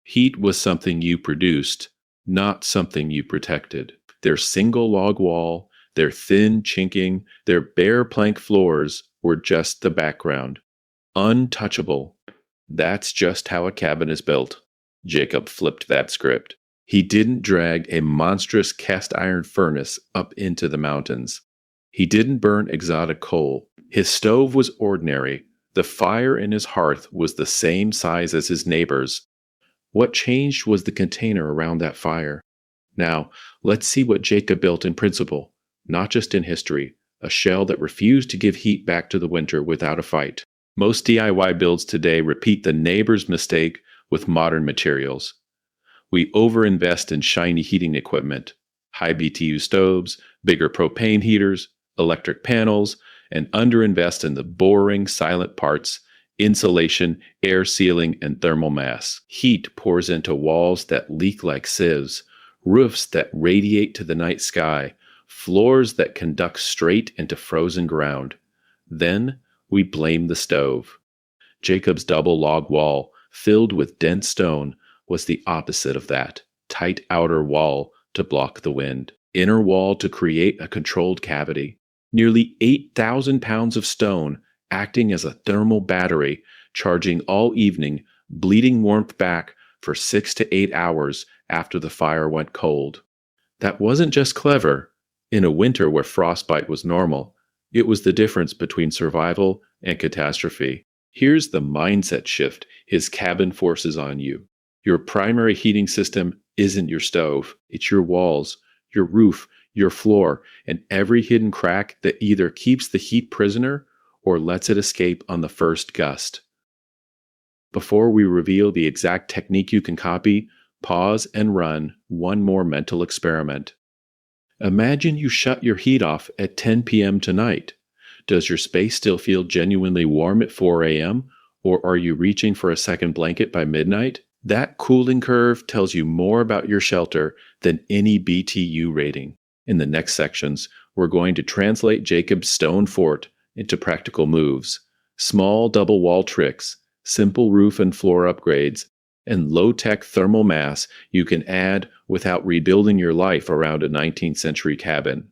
Heat was something you produced, not something you protected. Their single log wall, their thin chinking, their bare plank floors were just the background. Untouchable. That's just how a cabin is built. Jacob flipped that script. He didn't drag a monstrous cast iron furnace up into the mountains. He didn't burn exotic coal. His stove was ordinary. The fire in his hearth was the same size as his neighbor's. What changed was the container around that fire. Now, let's see what Jacob built in principle, not just in history, a shell that refused to give heat back to the winter without a fight. Most DIY builds today repeat the neighbor's mistake with modern materials. We overinvest in shiny heating equipment, high BTU stoves, bigger propane heaters, electric panels, and underinvest in the boring, silent parts: insulation, air sealing, and thermal mass. Heat pours into walls that leak like sieves, roofs that radiate to the night sky, floors that conduct straight into frozen ground. Then we blame the stove. Jacob's double log wall, filled with dense stone, was the opposite of that: tight outer wall to block the wind, inner wall to create a controlled cavity. Nearly 8,000 pounds of stone acting as a thermal battery, charging all evening, bleeding warmth back for 6 to 8 hours after the fire went cold. That wasn't just clever. In a winter where frostbite was normal, it was the difference between survival and catastrophe. Here's the mindset shift his cabin forces on you. Your primary heating system isn't your stove. It's your walls, your roof, your floor, and every hidden crack that either keeps the heat prisoner or lets it escape on the first gust. Before we reveal the exact technique you can copy, pause and run one more mental experiment. Imagine you shut your heat off at 10 p.m. tonight. Does your space still feel genuinely warm at 4 a.m., or are you reaching for a second blanket by midnight? That cooling curve tells you more about your shelter than any BTU rating. In the next sections, we're going to translate Jacob's stone fort into practical moves: small double wall tricks, simple roof and floor upgrades, and low-tech thermal mass you can add without rebuilding your life around a 19th century cabin.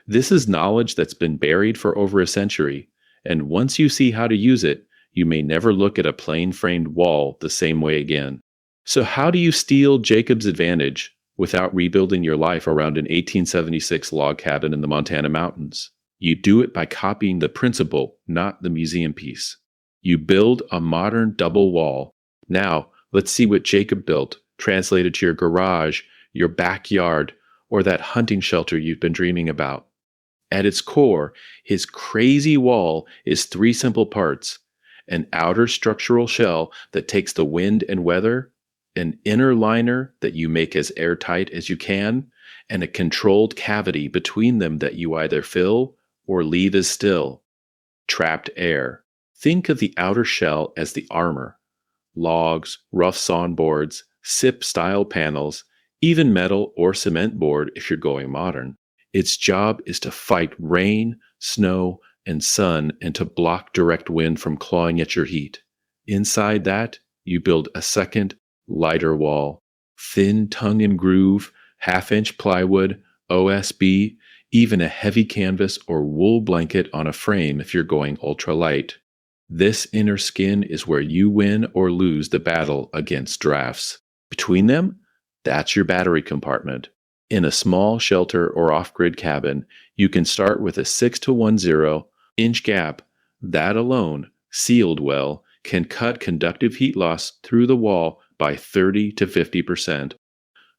This is knowledge that's been buried for over a century, and once you see how to use it, you may never look at a plain-framed wall the same way again. So how do you steal Jacob's advantage without rebuilding your life around an 1876 log cabin in the Montana mountains? You do it by copying the principle, not the museum piece. You build a modern double wall. Now, let's see what Jacob built, translated to your garage, your backyard, or that hunting shelter you've been dreaming about. At its core, his crazy wall is 3 simple parts: an outer structural shell that takes the wind and weather, an inner liner that you make as airtight as you can, and a controlled cavity between them that you either fill or leave as still. Trapped air. Think of the outer shell as the armor: logs, rough sawn boards, SIP-style panels, even metal or cement board if you're going modern. Its job is to fight rain, snow, and sun and to block direct wind from clawing at your heat. Inside that, you build a second, lighter wall. Thin tongue and groove, half-inch plywood, OSB, even a heavy canvas or wool blanket on a frame if you're going ultralight. This inner skin is where you win or lose the battle against drafts. Between them, that's your battery compartment. In a small shelter or off-grid cabin, you can start with a 6 to 1/0 inch gap. That alone, sealed well, can cut conductive heat loss through the wall by 30 to 50%.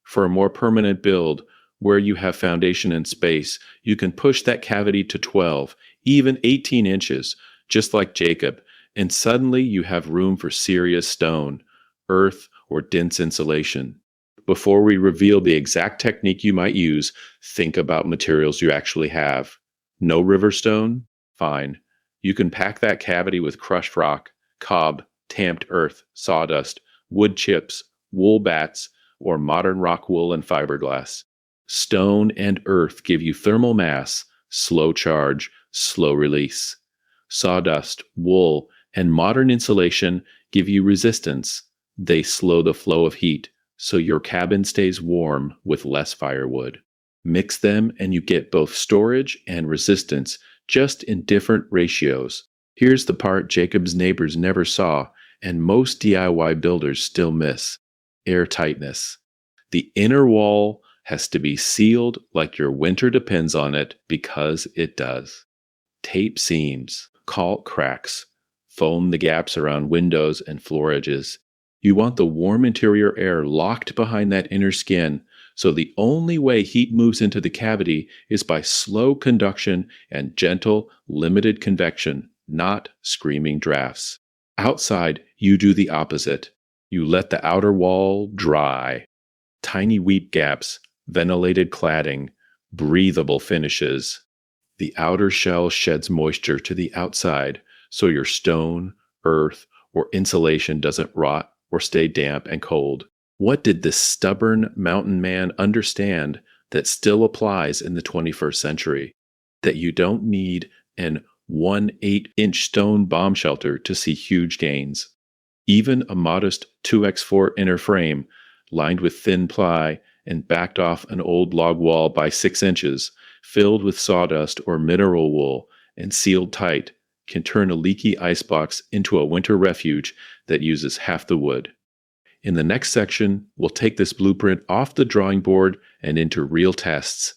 For a more permanent build, where you have foundation and space, you can push that cavity to 12, even 18 inches, just like Jacob, and suddenly you have room for serious stone, earth, or dense insulation. Before we reveal the exact technique you might use, think about materials you actually have. No river stone? Fine. You can pack that cavity with crushed rock, cob, tamped earth, sawdust, wood chips, wool bats, or modern rock wool and fiberglass. Stone and earth give you thermal mass, slow charge, slow release. Sawdust, wool, and modern insulation give you resistance. They slow the flow of heat, so your cabin stays warm with less firewood. Mix them and you get both storage and resistance, just in different ratios. Here's the part Jacob's neighbors never saw, and most DIY builders still miss. airtightness. The inner wall has to be sealed like your winter depends on it, because it does. Tape seams, caulk cracks, foam the gaps around windows and floor edges. You want the warm interior air locked behind that inner skin, so the only way heat moves into the cavity is by slow conduction and gentle, limited convection, not screaming drafts. Outside, you do the opposite. You let the outer wall dry. Tiny weep gaps, ventilated cladding, breathable finishes. The outer shell sheds moisture to the outside, so your stone, earth, or insulation doesn't rot or stay damp and cold. What did this stubborn mountain man understand that still applies in the 21st century? That you don't need an 1/8-inch stone bomb shelter to see huge gains. Even a modest 2x4 inner frame, lined with thin ply and backed off an old log wall by 6 inches, filled with sawdust or mineral wool and sealed tight, can turn a leaky icebox into a winter refuge that uses half the wood. In the next section, we'll take this blueprint off the drawing board and into real tests.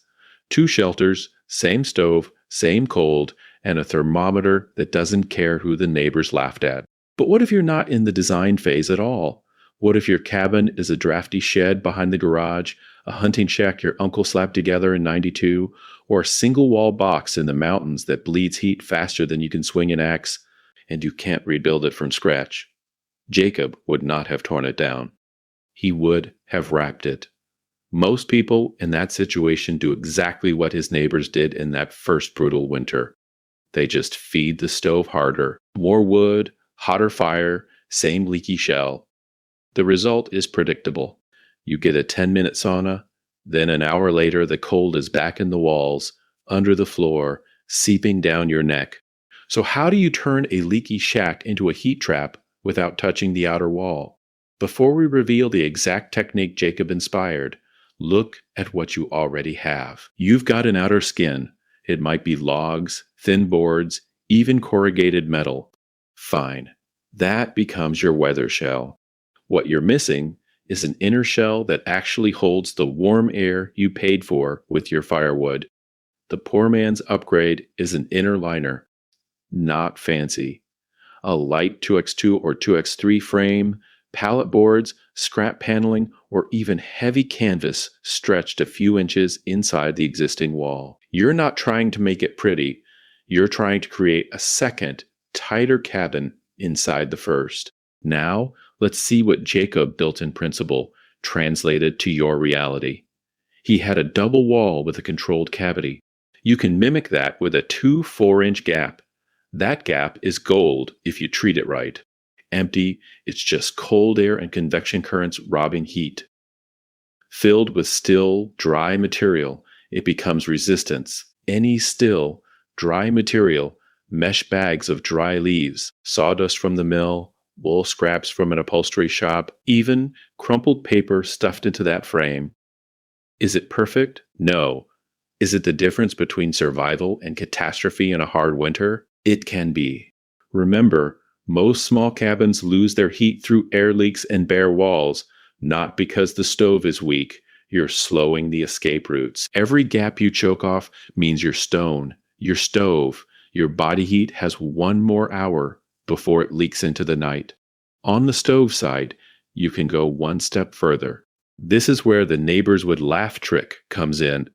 2 shelters, same stove, same cold, and a thermometer that doesn't care who the neighbors laughed at. But what if you're not in the design phase at all? What if your cabin is a drafty shed behind the garage, a hunting shack your uncle slapped together in '92, or a single-wall box in the mountains that bleeds heat faster than you can swing an axe, and you can't rebuild it from scratch? Jacob would not have torn it down. He would have wrapped it. Most people in that situation do exactly what his neighbors did in that first brutal winter. They just feed the stove harder. More wood, hotter fire, same leaky shell. The result is predictable. You get a 10-minute sauna, then an hour later the cold is back in the walls, under the floor, seeping down your neck. So how do you turn a leaky shack into a heat trap without touching the outer wall? Before we reveal the exact technique Jacob inspired, look at what you already have. You've got an outer skin. It might be logs, thin boards, even corrugated metal. Fine. That becomes your weather shell. What you're missing is an inner shell that actually holds the warm air you paid for with your firewood. The poor man's upgrade is an inner liner. Not fancy. A light 2x2 or 2x3 frame, pallet boards, scrap paneling, or even heavy canvas stretched a few inches inside the existing wall. You're not trying to make it pretty. You're trying to create a second, tighter cabin inside the first. Now, let's see what Jacob built in principle translated to your reality. He had a double wall with a controlled cavity. You can mimic that with a 2 4-inch gap. That gap is gold if you treat it right. Empty, it's just cold air and convection currents robbing heat. Filled with still, dry material, it becomes resistance. Any still, dry material, mesh bags of dry leaves, sawdust from the mill, wool scraps from an upholstery shop, even crumpled paper stuffed into that frame. Is it perfect? No. Is it the difference between survival and catastrophe in a hard winter? It can be. Remember, most small cabins lose their heat through air leaks and bare walls, not because the stove is weak. You're slowing the escape routes. Every gap you choke off means your stone, your stove, your body heat has 1 more hour before it leaks into the night. On the stove side, you can go 1 step further. This is where the neighbors would laugh trick comes in.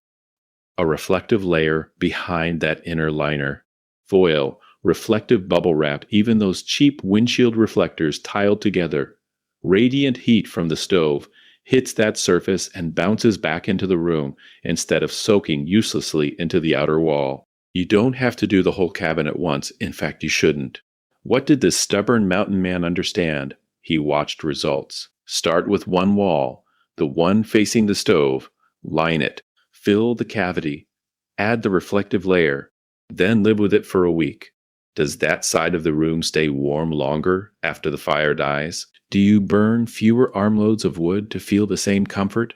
A reflective layer behind that inner liner. Foil, reflective bubble wrap, even those cheap windshield reflectors tiled together. Radiant heat from the stove hits that surface and bounces back into the room instead of soaking uselessly into the outer wall. You don't have to do the whole cabin at once. In fact, you shouldn't. What did this stubborn mountain man understand? He watched results. Start with 1 wall, the one facing the stove, line it, fill the cavity, add the reflective layer, then live with it for a week. Does that side of the room stay warm longer after the fire dies? Do you burn fewer armloads of wood to feel the same comfort?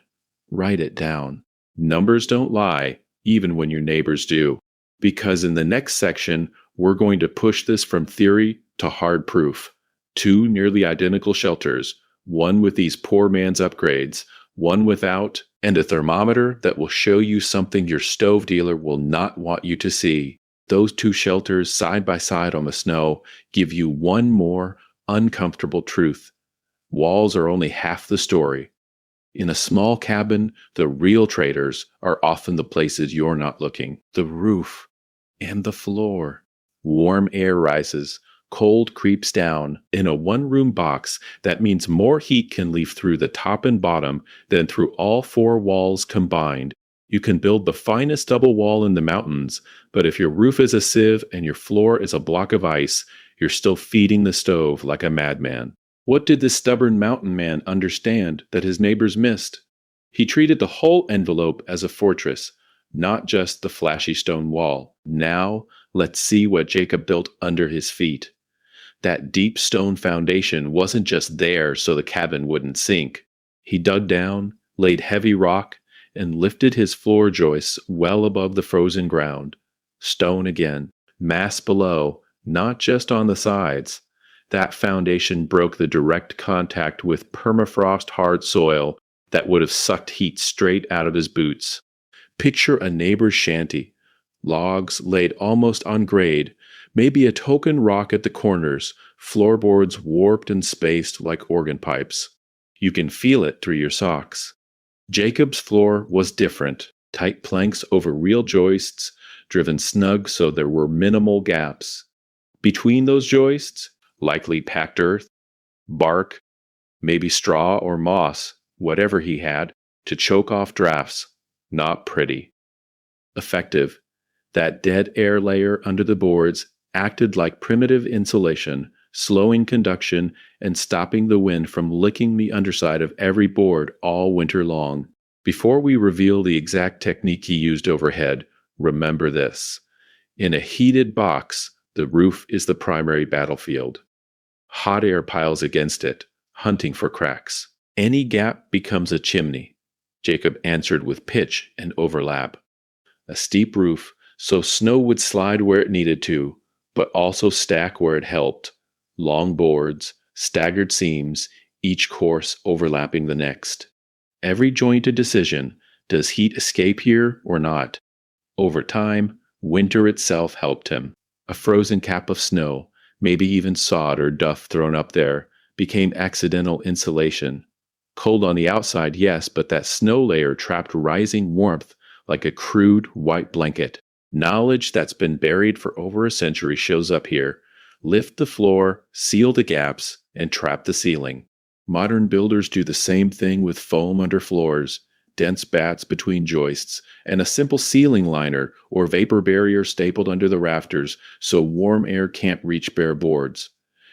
Write it down. Numbers don't lie, even when your neighbors do. Because in the next section, we're going to push this from theory to hard proof. 2 nearly identical shelters, one with these poor man's upgrades, one without, and a thermometer that will show you something your stove dealer will not want you to see. Those two shelters side by side on the snow give you one more uncomfortable truth. Walls are only half the story. In a small cabin, the real traders are often the places you're not looking. The roof and the floor. Warm air rises. Cold creeps down. In a one-room box, that means more heat can leave through the top and bottom than through all four walls combined. You can build the finest double wall in the mountains, but if your roof is a sieve and your floor is a block of ice, you're still feeding the stove like a madman. What did this stubborn mountain man understand that his neighbors missed? He treated the whole envelope as a fortress, not just the flashy stone wall. Now, let's see what Jacob built under his feet. That deep stone foundation wasn't just there so the cabin wouldn't sink. He dug down, laid heavy rock, and lifted his floor joists well above the frozen ground. Stone again, mass below, not just on the sides. That foundation broke the direct contact with permafrost hard soil that would have sucked heat straight out of his boots. Picture a neighbor's shanty. Logs laid almost on grade, maybe a token rock at the corners, floorboards warped and spaced like organ pipes. You can feel it through your socks. Jacob's floor was different. Tight planks over real joists, driven snug so there were minimal gaps. Between those joists, likely packed earth, bark, maybe straw or moss, whatever he had, to choke off drafts. Not pretty. Effective. That dead air layer under the boards acted like primitive insulation, slowing conduction and stopping the wind from licking the underside of every board all winter long. Before we reveal the exact technique he used overhead, remember this. In a heated box, the roof is the primary battlefield. Hot air piles against it, hunting for cracks. Any gap becomes a chimney. Jacob answered with pitch and overlap. A steep roof, so snow would slide where it needed to, but also stack where it helped. Long boards, staggered seams, each course overlapping the next. Every jointed decision, does heat escape here or not? Over time, winter itself helped him. A frozen cap of snow, maybe even sod or duff thrown up there, became accidental insulation. Cold on the outside, yes, but that snow layer trapped rising warmth like a crude white blanket. Knowledge that's been buried for over a century shows up here. Lift the floor, seal the gaps, and trap the ceiling. Modern builders do the same thing with foam under floors, dense bats between joists, and a simple ceiling liner or vapor barrier stapled under the rafters so warm air can't reach bare boards.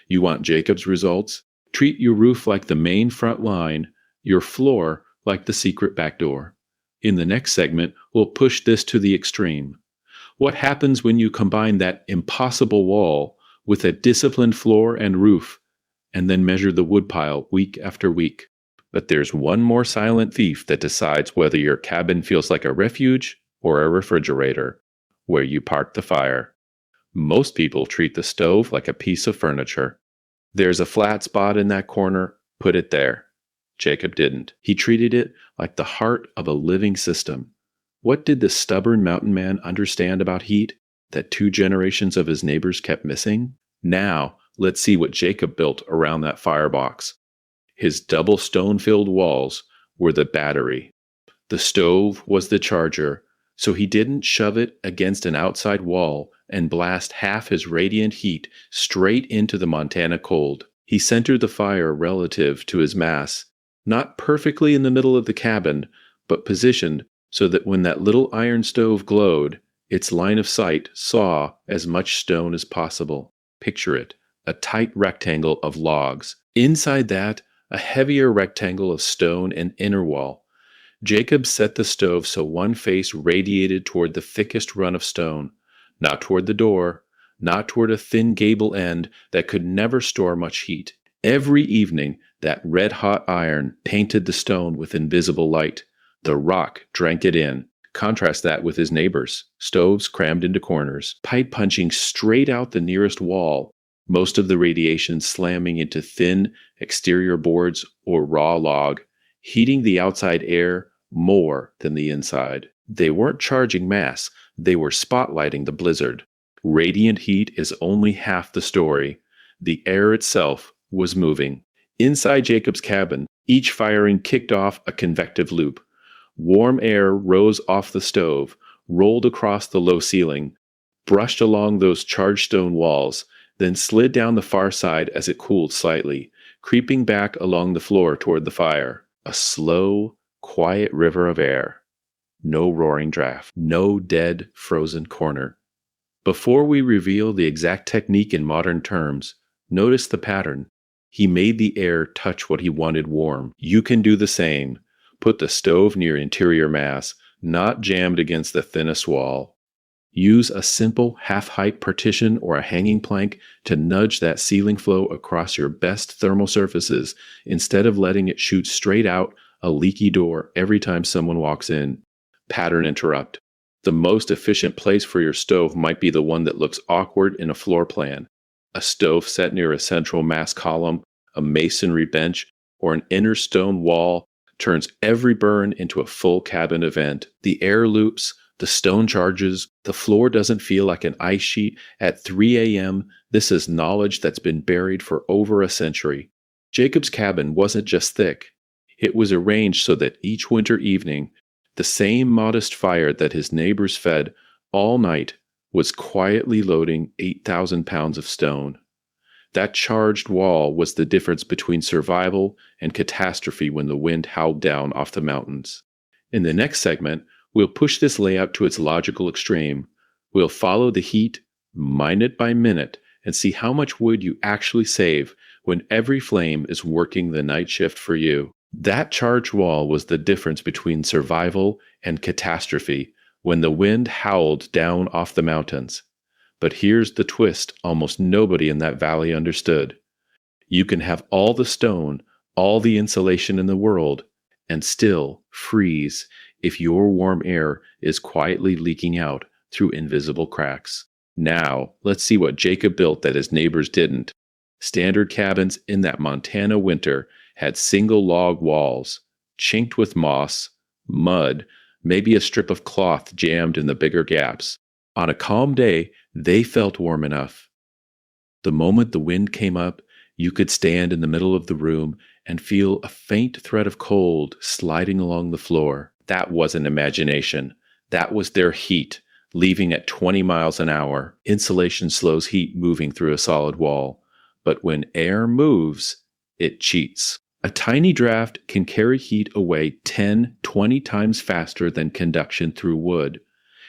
You want Jacob's results? Treat your roof like the main front line, your floor like the secret back door. In the next segment, we'll push this to the extreme. What happens when you combine that impossible wall with a disciplined floor and roof, and then measure the woodpile week after week? But there's one more silent thief that decides whether your cabin feels like a refuge or a refrigerator, where you park the fire. Most people treat the stove like a piece of furniture. There's a flat spot in that corner, put it there. Jacob didn't. He treated it like the heart of a living system. What did the stubborn mountain man understand about heat that 2 generations of his neighbors kept missing? Now, let's see what Jacob built around that firebox. His double stone-filled walls were the battery. The stove was the charger, so he didn't shove it against an outside wall and blast half his radiant heat straight into the Montana cold. He centered the fire relative to his mass, not perfectly in the middle of the cabin, but positioned so that when that little iron stove glowed, its line of sight saw as much stone as possible. Picture it, a tight rectangle of logs. Inside that, a heavier rectangle of stone and inner wall. Jacob set the stove so one face radiated toward the thickest run of stone, not toward the door, not toward a thin gable end that could never store much heat. Every evening, that red-hot iron painted the stone with invisible light. The rock drank it in. Contrast that with his neighbors. Stoves crammed into corners, pipe punching straight out the nearest wall, most of the radiation slamming into thin exterior boards or raw log, heating the outside air more than the inside. They weren't charging mass, they were spotlighting the blizzard. Radiant heat is only half the story. The air itself was moving. Inside Jacob's cabin, each firing kicked off a convective loop. Warm air rose off the stove, rolled across the low ceiling, brushed along those charged stone walls, then slid down the far side as it cooled slightly, creeping back along the floor toward the fire. A slow, quiet river of air. No roaring draft. No dead, frozen corner. Before we reveal the exact technique in modern terms, notice the pattern. He made the air touch what he wanted warm. You can do the same. Put the stove near interior mass, not jammed against the thinnest wall. Use a simple half-height partition or a hanging plank to nudge that ceiling flow across your best thermal surfaces instead of letting it shoot straight out a leaky door every time someone walks in. Pattern interrupt. The most efficient place for your stove might be the one that looks awkward in a floor plan. A stove set near a central mass column, a masonry bench, or an inner stone wall turns every burn into a full cabin event. The air loops, the stone charges, the floor doesn't feel like an ice sheet. At 3 a.m., this is knowledge that's been buried for over a century. Jacob's cabin wasn't just thick. It was arranged so that each winter evening, the same modest fire that his neighbors fed all night was quietly loading 8,000 pounds of stone. That charged wall was the difference between survival and catastrophe when the wind howled down off the mountains. In the next segment, we'll push this layout to its logical extreme. We'll follow the heat, mine it by minute, and see how much wood you actually save when every flame is working the night shift for you. That charged wall was the difference between survival and catastrophe when the wind howled down off the mountains. But here's the twist almost nobody in that valley understood. You can have all the stone, all the insulation in the world, and still freeze if your warm air is quietly leaking out through invisible cracks. Now, let's see what Jacob built that his neighbors didn't. Standard cabins in that Montana winter had single log walls, chinked with moss, mud, maybe a strip of cloth jammed in the bigger gaps. On a calm day, they felt warm enough. The moment the wind came up, you could stand in the middle of the room and feel a faint thread of cold sliding along the floor. That wasn't imagination. That was their heat, leaving at 20 miles an hour. Insulation slows heat moving through a solid wall. But when air moves, it cheats. A tiny draft can carry heat away 10, 20 times faster than conduction through wood.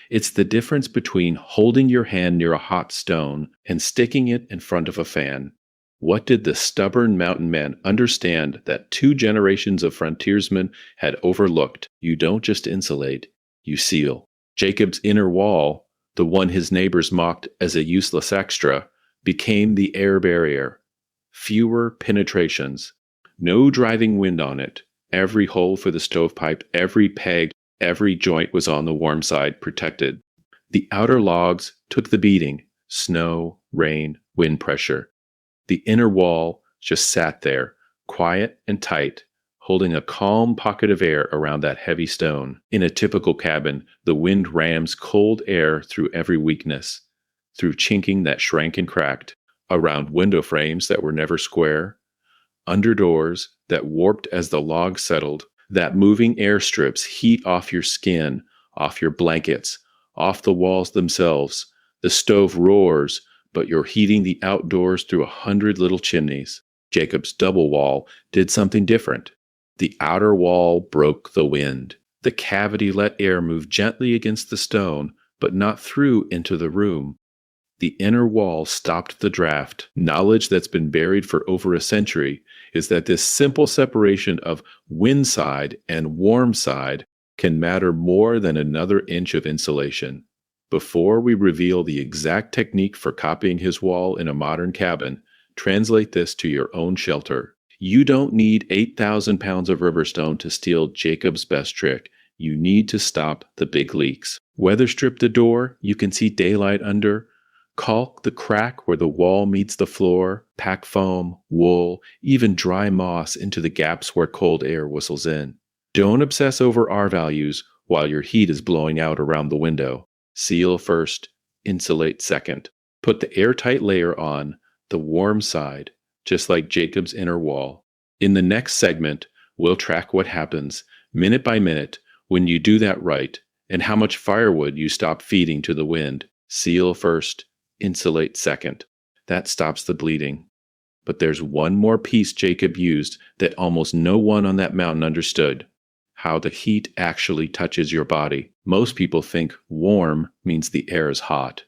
It's the difference between holding your hand near a hot stone and sticking it in front of a fan. What did the stubborn mountain men understand that 2 generations of frontiersmen had overlooked? You don't just insulate, you seal. Jacob's inner wall, the one his neighbors mocked as a useless extra, became the air barrier. Fewer penetrations. No driving wind on it. Every hole for the stovepipe, every peg, every joint was on the warm side, protected. The outer logs took the beating. Snow, rain, wind pressure. The inner wall just sat there, quiet and tight, holding a calm pocket of air around that heavy stone. In a typical cabin, the wind rams cold air through every weakness, through chinking that shrank and cracked, around window frames that were never square, under doors that warped as the logs settled. That moving air strips heat off your skin, off your blankets, off the walls themselves. The stove roars, but you're heating the outdoors through 100 little chimneys. Jacob's double wall did something different. The outer wall broke the wind. The cavity let air move gently against the stone, but not through into the room. The inner wall stopped the draft. Knowledge that's been buried for over a century is that this simple separation of wind side and warm side can matter more than another inch of insulation. Before we reveal the exact technique for copying his wall in a modern cabin, translate this to your own shelter. You don't need 8,000 pounds of riverstone to steal Jacob's best trick. You need to stop the big leaks. Weather strip the door you can see daylight under. Caulk the crack where the wall meets the floor, pack foam, wool, even dry moss into the gaps where cold air whistles in. Don't obsess over R values while your heat is blowing out around the window. Seal first, insulate second. Put the airtight layer on the warm side, just like Jacob's inner wall. In the next segment, we'll track what happens, minute by minute, when you do that right, and how much firewood you stop feeding to the wind. Seal first, insulate second. That stops the bleeding. But there's one more piece Jacob used that almost no one on that mountain understood: how the heat actually touches your body. Most people think warm means the air is hot.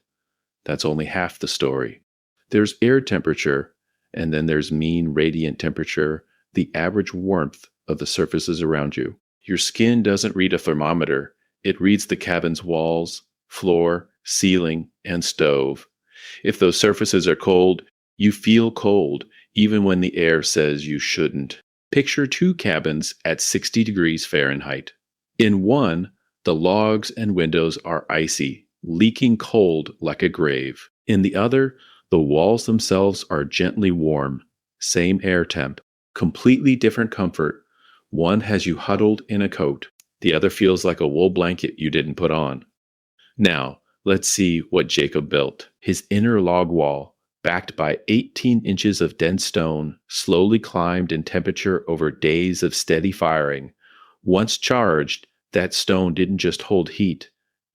That's only half the story. There's air temperature, and then there's mean radiant temperature, the average warmth of the surfaces around you. Your skin doesn't read a thermometer. It reads the cabin's walls, floor, ceiling, and stove. If those surfaces are cold, you feel cold, even when the air says you shouldn't. Picture two cabins at 60 degrees Fahrenheit. In one, the logs and windows are icy, leaking cold like a grave. In the other, the walls themselves are gently warm, same air temp, completely different comfort. One has you huddled in a coat. The other feels like a wool blanket you didn't put on. Now, let's see what Jacob built. His inner log wall, backed by 18 inches of dense stone, slowly climbed in temperature over days of steady firing. Once charged, that stone didn't just hold heat.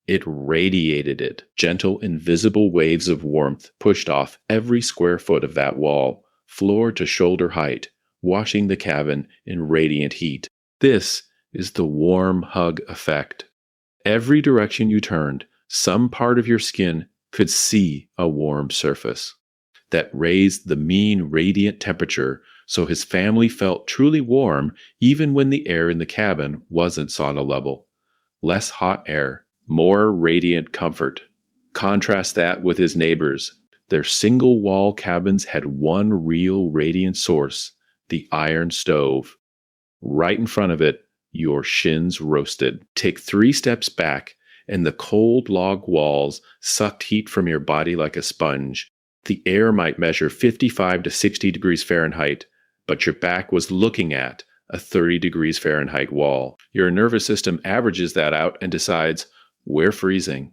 It radiated it. Gentle, invisible waves of warmth pushed off every square foot of that wall, floor to shoulder height, washing the cabin in radiant heat. This is the warm hug effect. Every direction you turned, some part of your skin could see a warm surface. That raised the mean radiant temperature so his family felt truly warm even when the air in the cabin wasn't sauna level. Less hot air, more radiant comfort. Contrast that with his neighbors. Their single-wall cabins had one real radiant source: the iron stove. Right in front of it, your shins roasted. Take 3 steps back, and the cold log walls sucked heat from your body like a sponge. The air might measure 55 to 60 degrees Fahrenheit, but your back was looking at a 30 degrees Fahrenheit wall. Your nervous system averages that out and decides, we're freezing.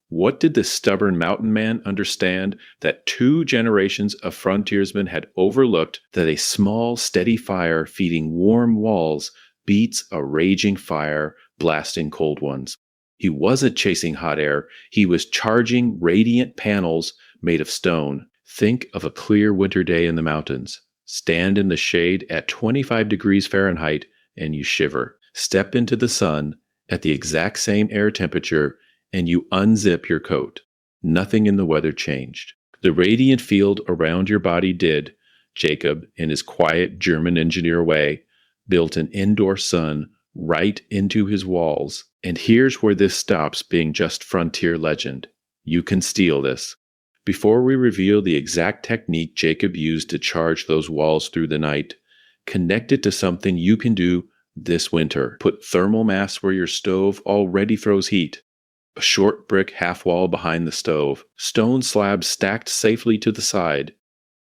What did the stubborn mountain man understand that 2 generations of frontiersmen had overlooked? That a small, steady fire feeding warm walls beats a raging fire blasting cold ones. He wasn't chasing hot air. He was charging radiant panels made of stone. Think of a clear winter day in the mountains. Stand in the shade at 25 degrees Fahrenheit and you shiver. Step into the sun at the exact same air temperature and you unzip your coat. Nothing in the weather changed. The radiant field around your body did. Jacob, in his quiet German engineer way, built an indoor sun right into his walls. And here's where this stops being just frontier legend. You can steal this. Before we reveal the exact technique Jacob used to charge those walls through the night, connect it to something you can do this winter. Put thermal mass where your stove already throws heat. A short brick half wall behind the stove. Stone slabs stacked safely to the side.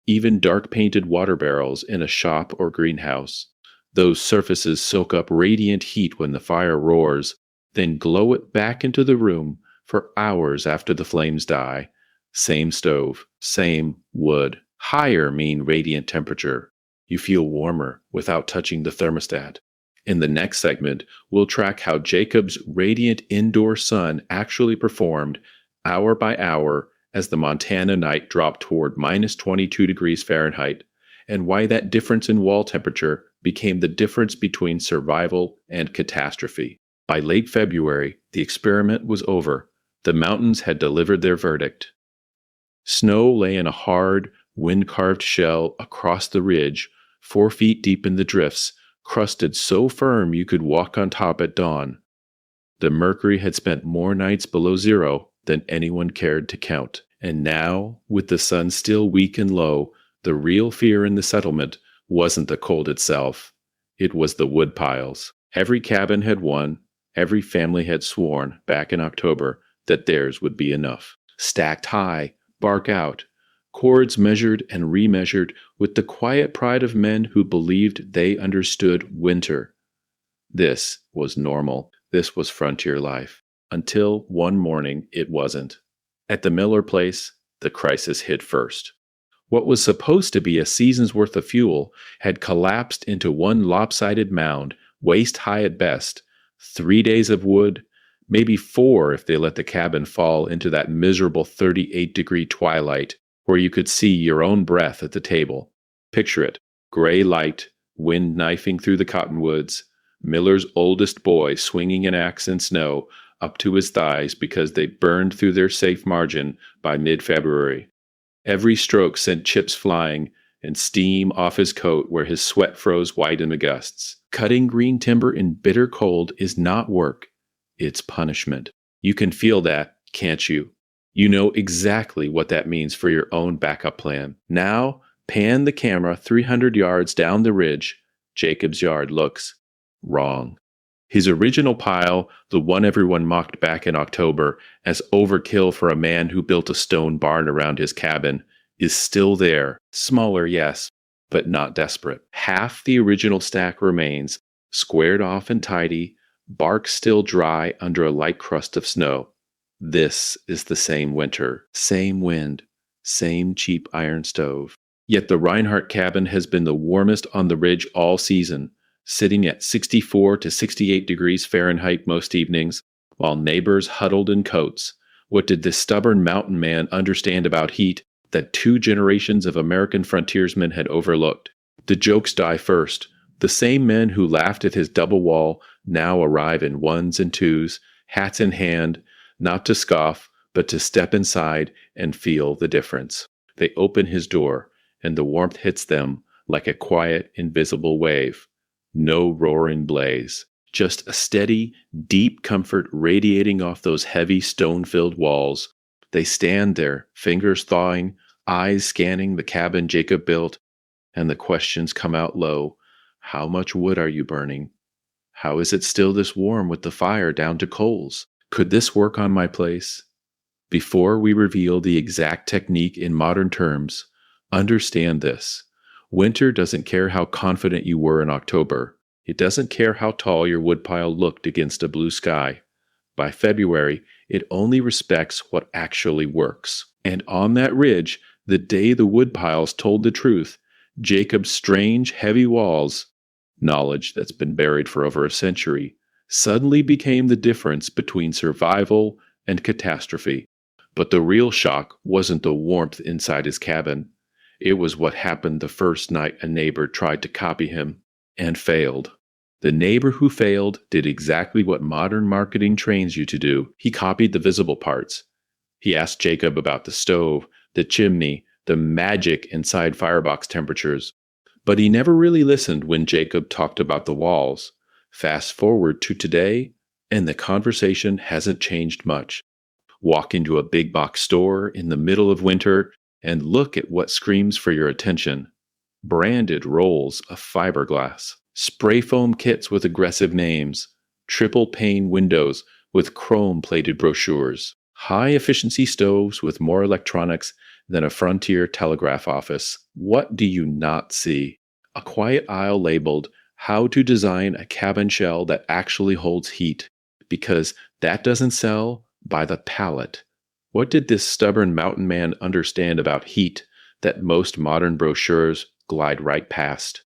Even dark painted water barrels in a shop or greenhouse. Those surfaces soak up radiant heat when the fire roars, then glow it back into the room for hours after the flames die. Same stove, same wood. Higher mean radiant temperature. You feel warmer without touching the thermostat. In the next segment, we'll track how Jacob's radiant indoor sun actually performed hour by hour as the Montana night dropped toward minus 22 degrees Fahrenheit, and why that difference in wall temperature became the difference between survival and catastrophe. By late February, the experiment was over. The mountains had delivered their verdict. Snow lay in a hard, wind-carved shell across the ridge, 4 feet deep in the drifts, crusted so firm you could walk on top at dawn. The mercury had spent more nights below zero than anyone cared to count. And now, with the sun still weak and low, the real fear in the settlement wasn't the cold itself. It was the wood piles. Every cabin had won. Every family had sworn, back in October, that theirs would be enough. Stacked high, bark out, cords measured and remeasured with the quiet pride of men who believed they understood winter. This was normal. This was frontier life. Until one morning, it wasn't. At the Miller place, the crisis hit first. What was supposed to be a season's worth of fuel had collapsed into one lopsided mound, waist high at best, 3 days of wood, maybe 4 if they let the cabin fall into that miserable 38-degree twilight where you could see your own breath at the table. Picture it, gray light, wind knifing through the cottonwoods, Miller's oldest boy swinging an axe in snow up to his thighs because they burned through their safe margin by mid-February. Every stroke sent chips flying and steam off his coat where his sweat froze white in the gusts. Cutting green timber in bitter cold is not work. It's punishment. You can feel that, can't you? You know exactly what that means for your own backup plan. Now, pan the camera 300 yards down the ridge. Jacob's yard looks wrong. His original pile, the one everyone mocked back in October as overkill for a man who built a stone barn around his cabin, is still there. Smaller, yes, but not desperate. Half the original stack remains, squared off and tidy, bark still dry under a light crust of snow. This is the same winter, same wind, same cheap iron stove. Yet the Reinhardt cabin has been the warmest on the ridge all season, sitting at 64 to 68 degrees Fahrenheit most evenings, while neighbors huddled in coats. What did this stubborn mountain man understand about heat that 2 generations of American frontiersmen had overlooked? The jokes die first. The same men who laughed at his double wall now arrive in 1s and 2s, hats in hand, not to scoff, but to step inside and feel the difference. They open his door, and the warmth hits them like a quiet, invisible wave. No roaring blaze, just a steady, deep comfort radiating off those heavy stone-filled walls. They stand there, fingers thawing, eyes scanning the cabin Jacob built, and the questions come out low. How much wood are you burning? How is it still this warm with the fire down to coals? Could this work on my place? Before we reveal the exact technique in modern terms, understand this. Winter doesn't care how confident you were in October. It doesn't care how tall your woodpile looked against a blue sky. By February, it only respects what actually works. And on that ridge, the day the woodpiles told the truth, Jacob's strange, heavy walls, knowledge that's been buried for over a century, suddenly became the difference between survival and catastrophe. But the real shock wasn't the warmth inside his cabin. It was what happened the first night a neighbor tried to copy him and failed. The neighbor who failed did exactly what modern marketing trains you to do. He copied the visible parts. He asked Jacob about the stove, the chimney, the magic inside firebox temperatures. But he never really listened when Jacob talked about the walls. Fast forward to today, and the conversation hasn't changed much. Walk into a big box store in the middle of winter and look at what screams for your attention. Branded rolls of fiberglass, spray foam kits with aggressive names, triple pane windows with chrome-plated brochures, high-efficiency stoves with more electronics than a frontier telegraph office. What do you not see? A quiet aisle labeled, "How to Design a Cabin Shell That Actually Holds Heat," because that doesn't sell by the pallet. What did this stubborn mountain man understand about heat that most modern brochures glide right past?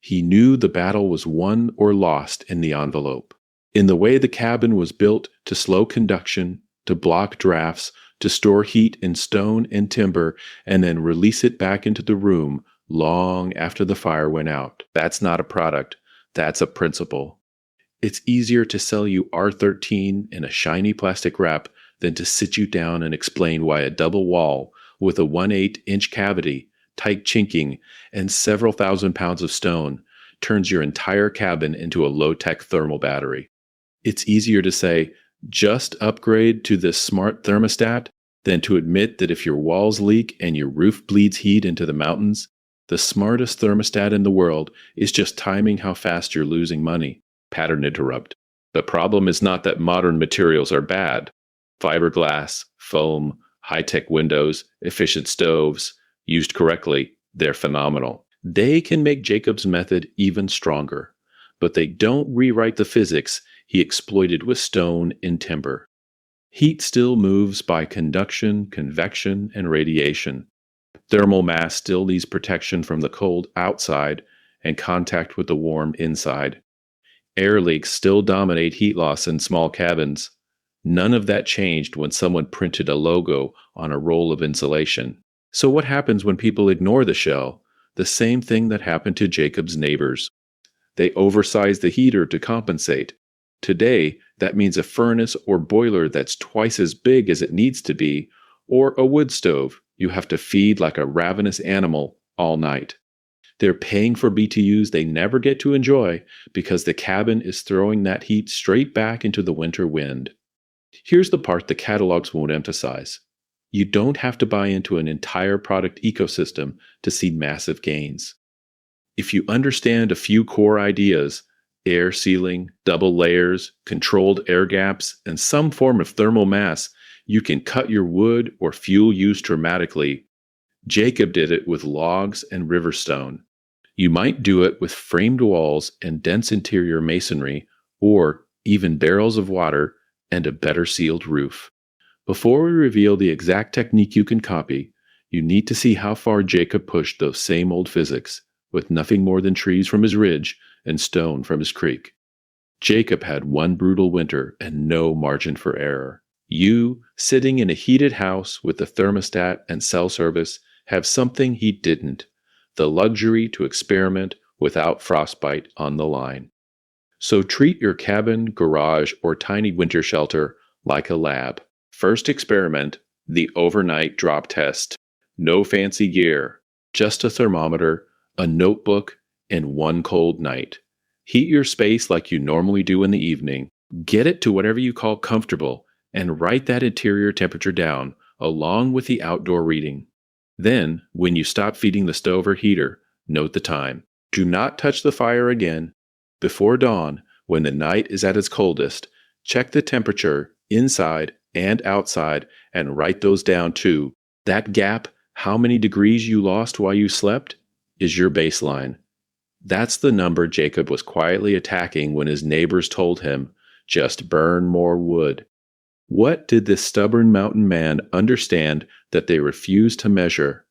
He knew the battle was won or lost in the envelope, in the way the cabin was built to slow conduction, to block drafts, to store heat in stone and timber, and then release it back into the room long after the fire went out. That's not a product. That's a principle. It's easier to sell you R13 in a shiny plastic wrap than to sit you down and explain why a double wall with a 1/8-inch cavity, tight chinking, and several thousand pounds of stone turns your entire cabin into a low-tech thermal battery. It's easier to say, just upgrade to this smart thermostat, than to admit that if your walls leak and your roof bleeds heat into the mountains, the smartest thermostat in the world is just timing how fast you're losing money. Pattern interrupt. The problem is not that modern materials are bad. Fiberglass, foam, High-tech windows, efficient stoves. Used correctly, they're phenomenal. They can make Jacob's method even stronger, but they don't rewrite the physics he exploited with stone and timber. Heat still moves by conduction, convection, and radiation. Thermal mass still needs protection from the cold outside and contact with the warm inside. Air leaks still dominate heat loss in small cabins. None of that changed when someone printed a logo on a roll of insulation. So what happens when people ignore the shell? The same thing that happened to Jacob's neighbors. They oversize the heater to compensate. Today, that means a furnace or boiler that's twice as big as it needs to be, or a wood stove you have to feed like a ravenous animal all night. They're paying for BTUs they never get to enjoy because the cabin is throwing that heat straight back into the winter wind. Here's the part the catalogs won't emphasize. You don't have to buy into an entire product ecosystem to see massive gains. If you understand a few core ideas, air sealing, double layers, controlled air gaps, and some form of thermal mass, you can cut your wood or fuel use dramatically. Jacob did it with logs and river stone. You might do it with framed walls and dense interior masonry, or even barrels of water and a better sealed roof. Before we reveal the exact technique you can copy, you need to see how far Jacob pushed those same old physics, with nothing more than trees from his ridge and stone from his creek. Jacob had one brutal winter and no margin for error. You, sitting in a heated house with the thermostat and cell service, have something he didn't: the luxury to experiment without frostbite on the line. So treat your cabin, garage, or tiny winter shelter like a lab. First experiment, the overnight drop test. No fancy gear, just a thermometer, a notebook, and one cold night. Heat your space like you normally do in the evening. Get it to whatever you call comfortable, and write that interior temperature down, along with the outdoor reading. Then, when you stop feeding the stove or heater, note the time. Do not touch the fire again. Before dawn, when the night is at its coldest, check the temperature inside and outside and write those down too. That gap, how many degrees you lost while you slept, is your baseline. That's the number Jacob was quietly attacking when his neighbors told him, just burn more wood. What did this stubborn mountain man understand that they refused to measure?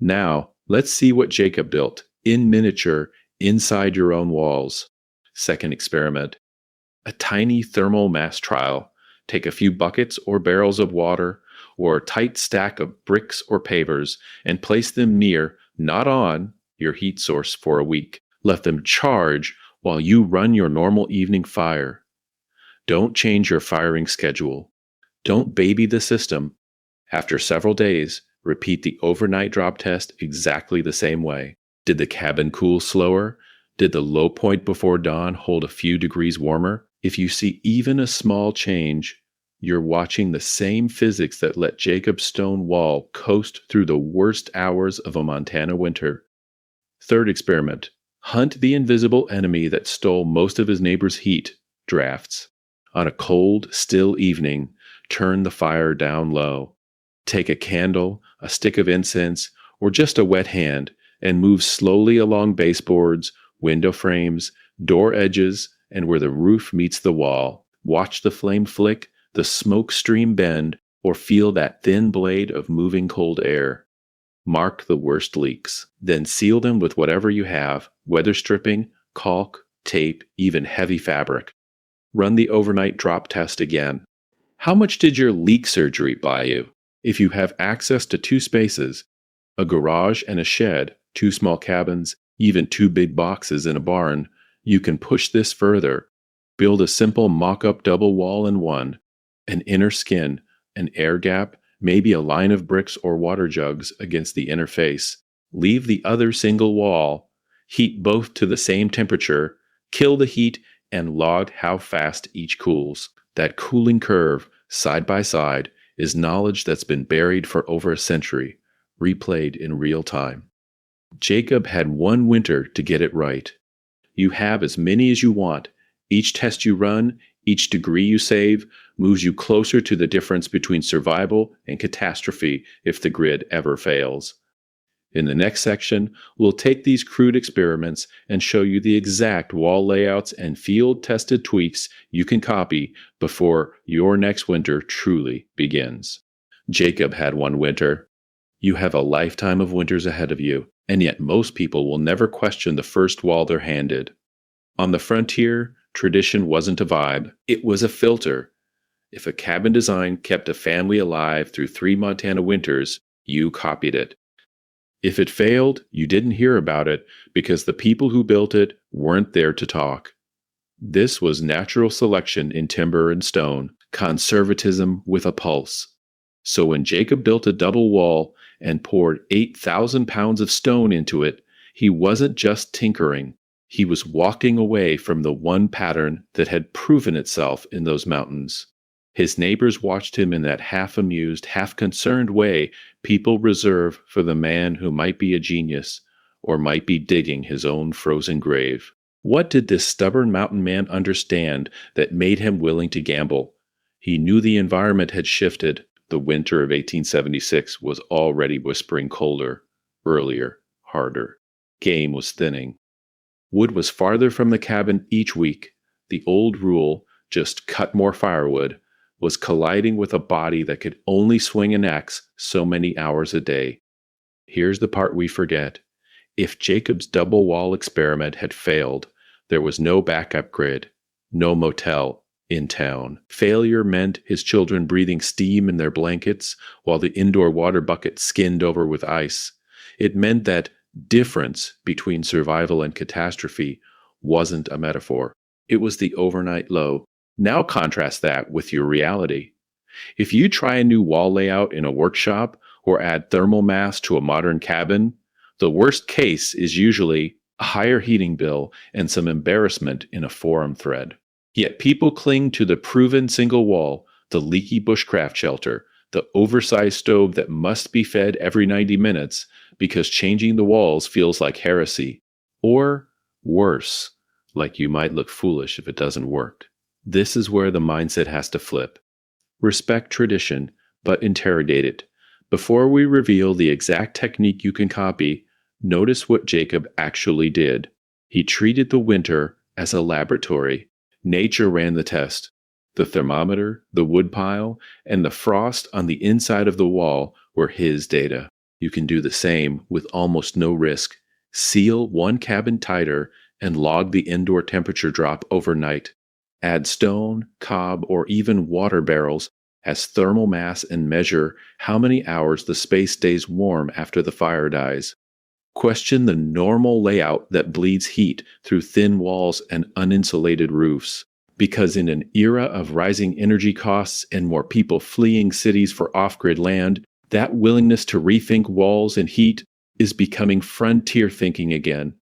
Now, let's see what Jacob built, in miniature, inside your own walls. Second experiment. A tiny thermal mass trial. Take a few buckets or barrels of water, or a tight stack of bricks or pavers, and place them near, not on, your heat source for a week. Let them charge while you run your normal evening fire. Don't change your firing schedule. Don't baby the system. After several days, repeat the overnight drop test exactly the same way. Did the cabin cool slower? Did the low point before dawn hold a few degrees warmer? If you see even a small change, you're watching the same physics that let Jacob's stone wall coast through the worst hours of a Montana winter. Third experiment. Hunt the invisible enemy that stole most of his neighbor's heat, drafts. On a cold, still evening, turn the fire down low. Take a candle, a stick of incense, or just a wet hand, and move slowly along baseboards, window frames, door edges, and where the roof meets the wall. Watch the flame flick, the smoke stream bend, or feel that thin blade of moving cold air. Mark the worst leaks. Then seal them with whatever you have, weather stripping, caulk, tape, even heavy fabric. Run the overnight drop test again. How much did your leak surgery buy you? If you have access to two spaces, a garage and a shed, two small cabins, even two big boxes in a barn, you can push this further. Build a simple mock-up double wall in one, an inner skin, an air gap, maybe a line of bricks or water jugs against the inner face. Leave the other single wall, heat both to the same temperature, kill the heat, and log how fast each cools. That cooling curve, side by side, is knowledge that's been buried for over a century, replayed in real time. Jacob had one winter to get it right. You have as many as you want. Each test you run, each degree you save, moves you closer to the difference between survival and catastrophe if the grid ever fails. In the next section, we'll take these crude experiments and show you the exact wall layouts and field-tested tweaks you can copy before your next winter truly begins. Jacob had one winter. You have a lifetime of winters ahead of you, and yet most people will never question the first wall they're handed. On the frontier, tradition wasn't a vibe, it was a filter. If a cabin design kept a family alive through 3 Montana winters, you copied it. If it failed, you didn't hear about it because the people who built it weren't there to talk. This was natural selection in timber and stone, conservatism with a pulse. So when Jacob built a double wall and poured 8,000 pounds of stone into it, he wasn't just tinkering. He was walking away from the one pattern that had proven itself in those mountains. His neighbors watched him in that half-amused, half-concerned way people reserve for the man who might be a genius or might be digging his own frozen grave. What did this stubborn mountain man understand that made him willing to gamble? He knew the environment had shifted. The winter of 1876 was already whispering colder, earlier, harder. Game was thinning. Wood was farther from the cabin each week. The old rule, just cut more firewood, was colliding with a body that could only swing an axe so many hours a day. Here's the part we forget. If Jacob's double wall experiment had failed, there was no backup grid, no motel in town. Failure meant his children breathing steam in their blankets while the indoor water bucket skinned over with ice. It meant that difference between survival and catastrophe wasn't a metaphor. It was the overnight low. Now contrast that with your reality. If you try a new wall layout in a workshop or add thermal mass to a modern cabin, the worst case is usually a higher heating bill and some embarrassment in a forum thread. Yet people cling to the proven single wall, the leaky bushcraft shelter, the oversized stove that must be fed every 90 minutes because changing the walls feels like heresy. Or worse, like you might look foolish if it doesn't work. This is where the mindset has to flip. Respect tradition, but interrogate it. Before we reveal the exact technique you can copy, notice what Jacob actually did. He treated the winter as a laboratory. Nature ran the test. The thermometer, the woodpile, and the frost on the inside of the wall were his data. You can do the same with almost no risk. Seal one cabin tighter and log the indoor temperature drop overnight. Add stone, cob, or even water barrels as thermal mass and measure how many hours the space stays warm after the fire dies. Question the normal layout that bleeds heat through thin walls and uninsulated roofs. Because in an era of rising energy costs and more people fleeing cities for off-grid land, that willingness to rethink walls and heat is becoming frontier thinking again.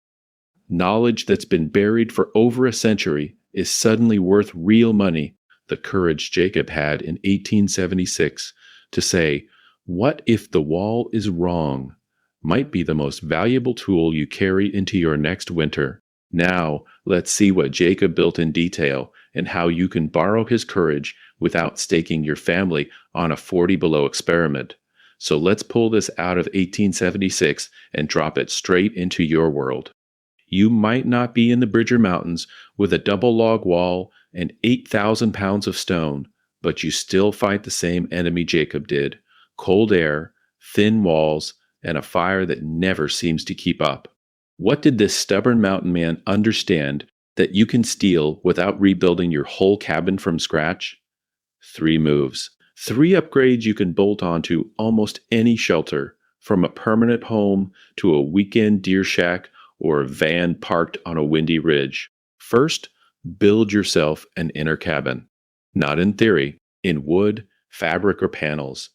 Knowledge that's been buried for over a century is suddenly worth real money. The courage Jacob had in 1876 to say, "What if the wall is wrong?" might be the most valuable tool you carry into your next winter. Now, let's see what Jacob built in detail and how you can borrow his courage without staking your family on a 40 below experiment. So let's pull this out of 1876 and drop it straight into your world. You might not be in the Bridger Mountains with a double log wall and 8,000 pounds of stone, but you still fight the same enemy Jacob did: cold air, thin walls, and a fire that never seems to keep up. What did this stubborn mountain man understand that you can steal without rebuilding your whole cabin from scratch? 3 moves. 3 upgrades you can bolt onto almost any shelter, from a permanent home to a weekend deer shack or a van parked on a windy ridge. First, build yourself an inner cabin. Not in theory, in wood, fabric, or panels.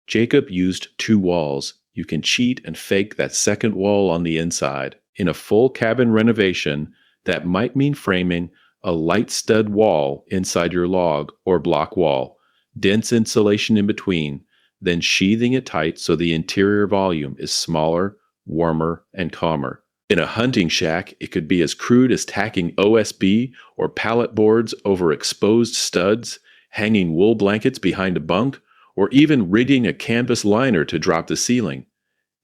Jacob used 2 walls. You can cheat and fake that second wall on the inside. In a full cabin renovation, that might mean framing a light stud wall inside your log or block wall, dense insulation in between, then sheathing it tight so the interior volume is smaller, warmer, and calmer. In a hunting shack, it could be as crude as tacking OSB or pallet boards over exposed studs. hanging wool blankets behind a bunk, or even rigging a canvas liner to drop the ceiling.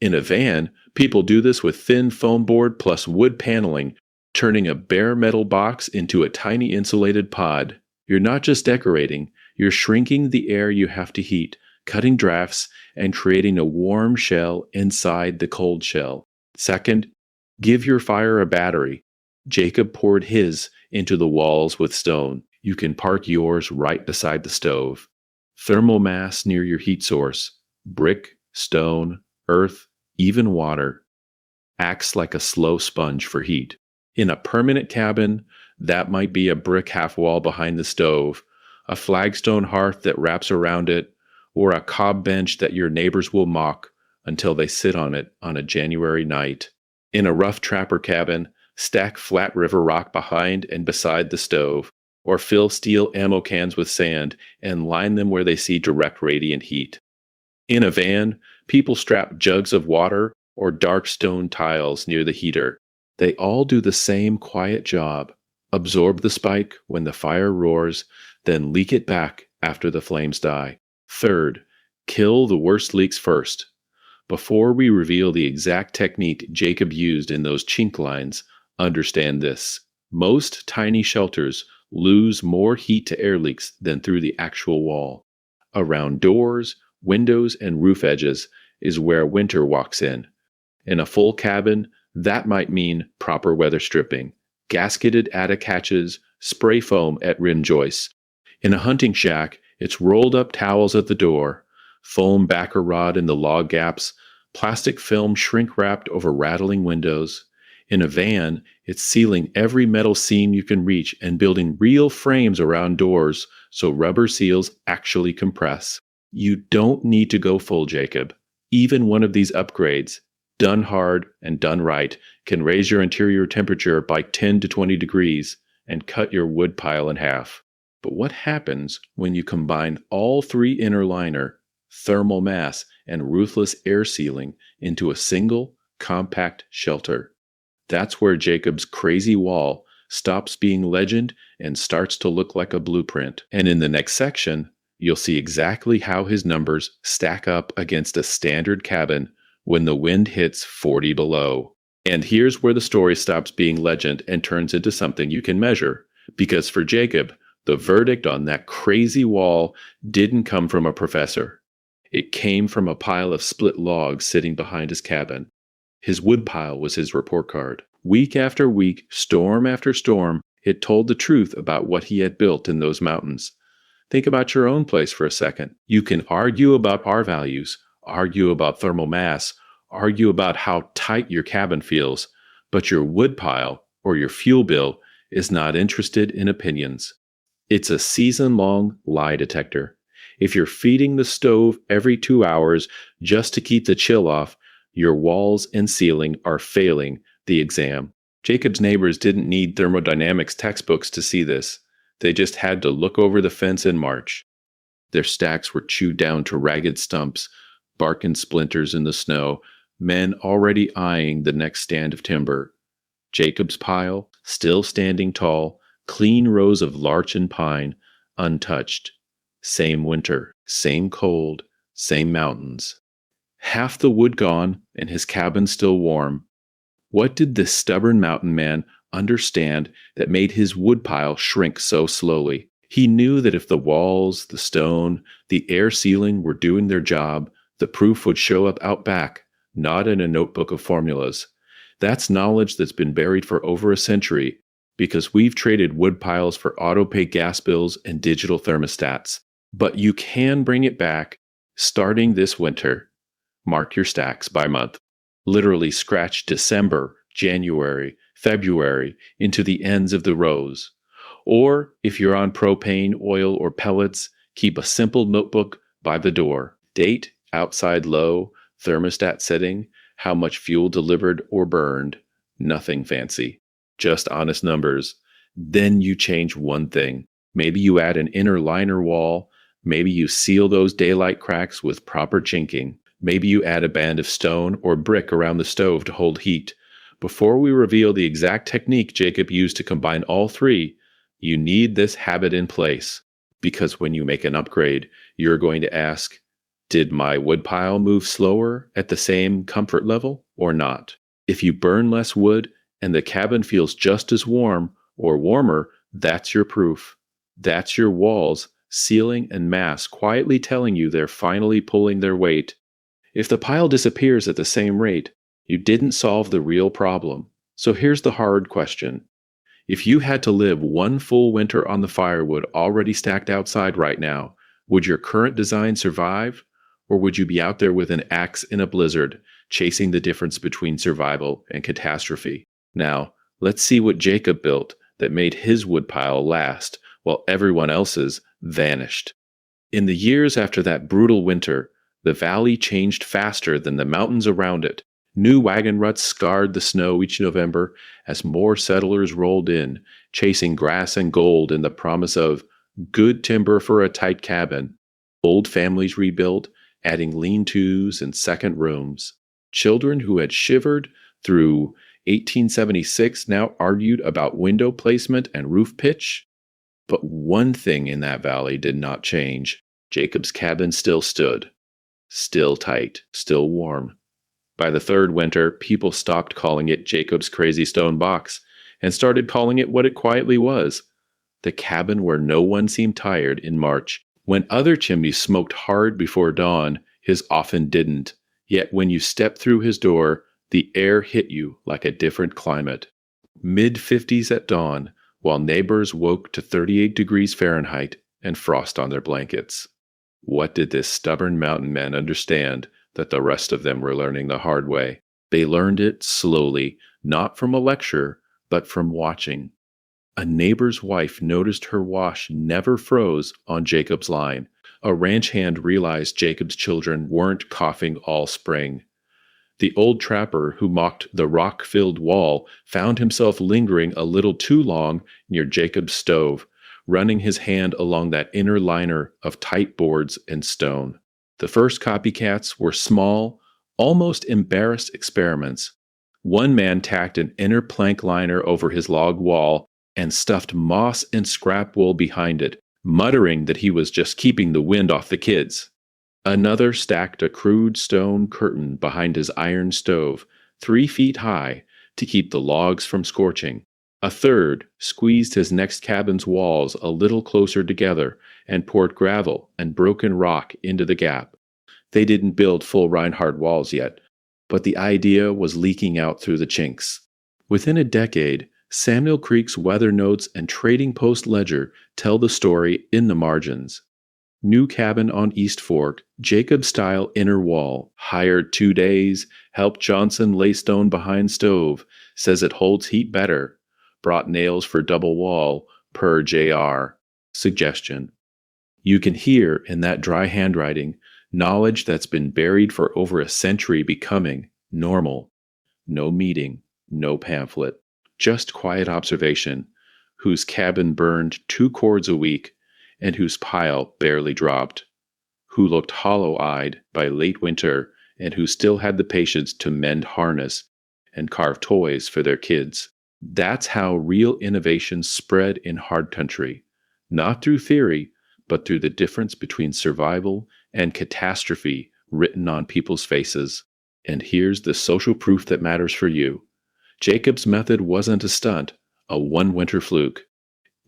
In a van, people do this with thin foam board plus wood paneling, turning a bare metal box into a tiny insulated pod. You're not just decorating, you're shrinking the air you have to heat, cutting drafts, and creating a warm shell inside the cold shell. Second, give your fire a battery. Jacob poured his into the walls with stone. You can park yours right beside the stove. Thermal mass near your heat source. Brick, stone, earth, even water. Acts like a slow sponge for heat. In a permanent cabin, that might be a brick half wall behind the stove, a flagstone hearth that wraps around it, or a cob bench that your neighbors will mock until they sit on it on a January night. In a rough trapper cabin, stack flat river rock behind and beside the stove, or fill steel ammo cans with sand and line them where they see direct radiant heat. In a van, people strap jugs of water or dark stone tiles near the heater. They all do the same quiet job. Absorb the spike when the fire roars, then leak it back after the flames die. Third, kill the worst leaks first. Before we reveal the exact technique Jacob used in those chink lines, understand this. Most tiny shelters lose more heat to air leaks than through the actual wall. Around doors, windows, and roof edges is where winter walks in. In a full cabin, that might mean proper weather stripping, gasketed attic hatches, spray foam at rim joists. In a hunting shack, it's rolled up towels at the door, foam backer rod in the log gaps, plastic film shrink wrapped over rattling windows. In a van, it's sealing every metal seam you can reach and building real frames around doors so rubber seals actually compress. You don't need to go full Jacob. Even one of these upgrades, done hard and done right, can raise your interior temperature by 10 to 20 degrees and cut your wood pile in half. But what happens when you combine all three inner liner, thermal mass, and ruthless air sealing into a single, compact shelter? That's where Jacob's crazy wall stops being legend and starts to look like a blueprint. And in the next section, you'll see exactly how his numbers stack up against a standard cabin when the wind hits 40 below. And here's where the story stops being legend and turns into something you can measure. Because for Jacob, the verdict on that crazy wall didn't come from a professor. It came from a pile of split logs sitting behind his cabin. His wood pile was his report card. Week after week, storm after storm, it told the truth about what he had built in those mountains. Think about your own place for a second. You can argue about R values, argue about thermal mass, argue about how tight your cabin feels, but your wood pile or your fuel bill is not interested in opinions. It's a season-long lie detector. If you're feeding the stove every 2 hours just to keep the chill off, your walls and ceiling are failing the exam. Jacob's neighbors didn't need thermodynamics textbooks to see this. They just had to look over the fence in March. Their stacks were chewed down to ragged stumps, bark and splinters in the snow, men already eyeing the next stand of timber. Jacob's pile, still standing tall, clean rows of larch and pine, untouched. Same winter, same cold, same mountains. Half the wood gone, and his cabin still warm. What did this stubborn mountain man understand that made his woodpile shrink so slowly? He knew that if the walls, the stone, the air sealing were doing their job, the proof would show up out back, not in a notebook of formulas. That's knowledge that's been buried for over a century because we've traded wood piles for auto-pay gas bills and digital thermostats. But you can bring it back starting this winter. Mark your stacks by month. Literally scratch December, January, February into the ends of the rows. Or if you're on propane, oil, or pellets, keep a simple notebook by the door. Date, outside low, thermostat setting, how much fuel delivered or burned. Nothing fancy. Just honest numbers. Then you change one thing. Maybe you add an inner liner wall. Maybe you seal those daylight cracks with proper chinking. Maybe you add a band of stone or brick around the stove to hold heat. Before we reveal the exact technique Jacob used to combine all three, you need this habit in place. because when you make an upgrade, you're going to ask, did my woodpile move slower at the same comfort level or not? If you burn less wood and the cabin feels just as warm or warmer, that's your proof. That's your walls, ceiling, and mass quietly telling you they're finally pulling their weight. If the pile disappears at the same rate, you didn't solve the real problem. So here's the hard question. If you had to live one full winter on the firewood already stacked outside right now, would your current design survive? Or would you be out there with an axe in a blizzard, chasing the difference between survival and catastrophe? Now, let's see what Jacob built that made his woodpile last while everyone else's vanished. In the years after that brutal winter, the valley changed faster than the mountains around it. New wagon ruts scarred the snow each November as more settlers rolled in, chasing grass and gold in the promise of good timber for a tight cabin. Old families rebuilt, adding lean-tos and second rooms. Children who had shivered through 1876 now argued about window placement and roof pitch. But one thing in that valley did not change. Jacob's cabin still stood. Still tight, still warm. By the third winter, people stopped calling it Jacob's crazy stone box and started calling it what it quietly was. The cabin where no one seemed tired in March. When other chimneys smoked hard before dawn, his often didn't. Yet when you stepped through his door, the air hit you like a different climate. Mid-50s at dawn, while neighbors woke to 38 degrees Fahrenheit and frost on their blankets. What did this stubborn mountain man understand that the rest of them were learning the hard way? They learned it slowly, not from a lecture, but from watching. A neighbor's wife noticed her wash never froze on Jacob's line. A ranch hand realized Jacob's children weren't coughing all spring. The old trapper who mocked the rock-filled wall found himself lingering a little too long near Jacob's stove, running his hand along that inner liner of tight boards and stone. The first copycats were small, almost embarrassed experiments. One man tacked an inner plank liner over his log wall and stuffed moss and scrap wool behind it, muttering that he was just keeping the wind off the kids. Another stacked a crude stone curtain behind his iron stove, 3 feet high, to keep the logs from scorching. A third squeezed his next cabin's walls a little closer together and poured gravel and broken rock into the gap. They didn't build full Reinhardt walls yet, but the idea was leaking out through the chinks. Within a decade, Samuel Creek's weather notes and trading post ledger tell the story in the margins. New cabin on East Fork, Jacob-style inner wall, hired 2 days, helped Johnson lay stone behind stove, says it holds heat better, brought nails for double wall, per JR. Suggestion. You can hear in that dry handwriting knowledge that's been buried for over a century becoming normal. No meeting, no pamphlet, just quiet observation, whose cabin burned 2 cords a week, and whose pile barely dropped, who looked hollow-eyed by late winter, and who still had the patience to mend harness and carve toys for their kids. That's how real innovation spread in hard country, not through theory, but through the difference between survival and catastrophe written on people's faces. And here's the social proof that matters for you. Jacob's method wasn't a stunt, a one-winter fluke.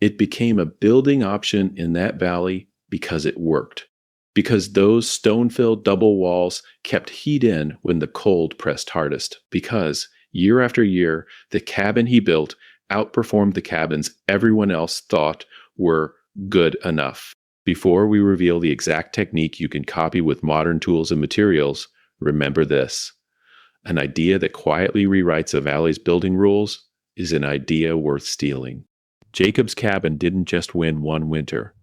It became a building option in that valley because it worked. Because those stone-filled double walls kept heat in when the cold pressed hardest. Because, year after year, the cabin he built outperformed the cabins everyone else thought were good enough. Before we reveal the exact technique you can copy with modern tools and materials, remember this. An idea that quietly rewrites a valley's building rules is an idea worth stealing. Jacob's cabin didn't just win one winter.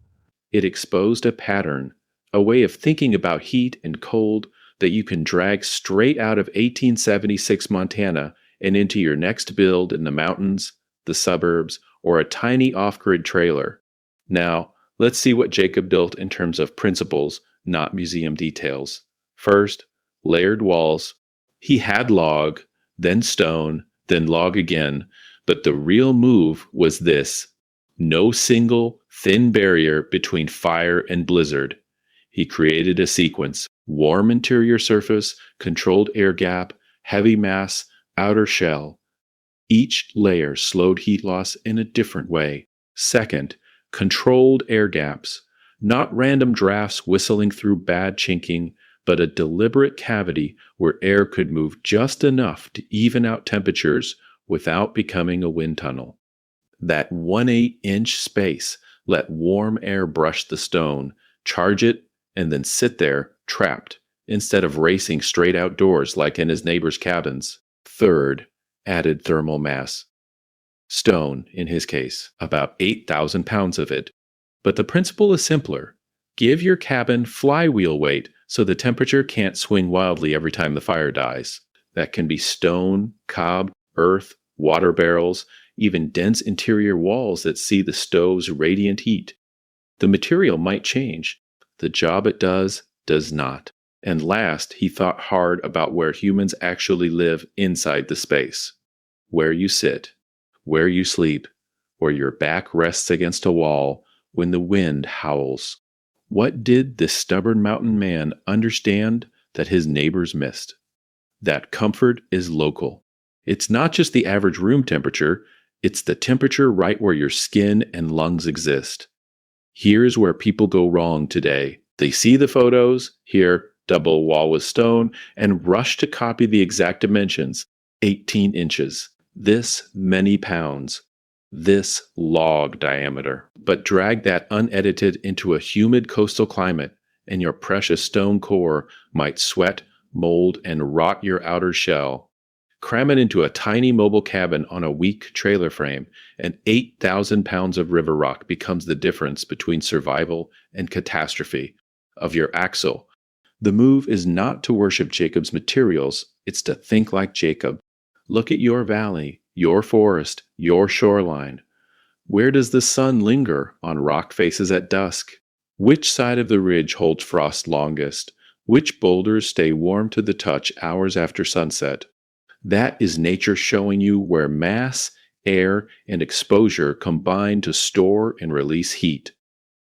It exposed a pattern, a way of thinking about heat and cold that you can drag straight out of 1876 Montana and into your next build in the mountains, the suburbs, or a tiny off-grid trailer. Now, let's see what Jacob built in terms of principles, not museum details. First, layered walls. He had log, then stone, then log again, but the real move was this. No single, thin barrier between fire and blizzard. He created a sequence: warm interior surface, controlled air gap, heavy mass, outer shell. Each layer slowed heat loss in a different way. Second, controlled air gaps. Not random drafts whistling through bad chinking, but a deliberate cavity where air could move just enough to even out temperatures without becoming a wind tunnel. That 1/8-inch space let warm air brush the stone, charge it, and then sit there, trapped, instead of racing straight outdoors like in his neighbors' cabins. Third, added thermal mass. Stone, in his case, about 8,000 pounds of it. But the principle is simpler. Give your cabin flywheel weight so the temperature can't swing wildly every time the fire dies. That can be stone, cob, earth, water barrels, even dense interior walls that see the stove's radiant heat. The material might change. The job it does not. And last, he thought hard about where humans actually live inside the space. Where you sit, where you sleep, where your back rests against a wall when the wind howls. What did this stubborn mountain man understand that his neighbors missed? That comfort is local. It's not just the average room temperature, it's the temperature right where your skin and lungs exist. Here's where people go wrong today. They see the photos, hear double wall with stone, and rush to copy the exact dimensions, 18 inches, this many pounds, this log diameter. But drag that unedited into a humid coastal climate, and your precious stone core might sweat, mold, and rot your outer shell. Cram it into a tiny mobile cabin on a weak trailer frame, and 8,000 pounds of river rock becomes the difference between survival and catastrophe. Of your axle, the move is not to worship Jacob's materials, it's to think like Jacob. Look at your valley, your forest, your shoreline. Where does the sun linger on rock faces at dusk? Which side of the ridge holds frost longest? Which boulders stay warm to the touch hours after sunset? That is nature showing you where mass, air, and exposure combine to store and release heat.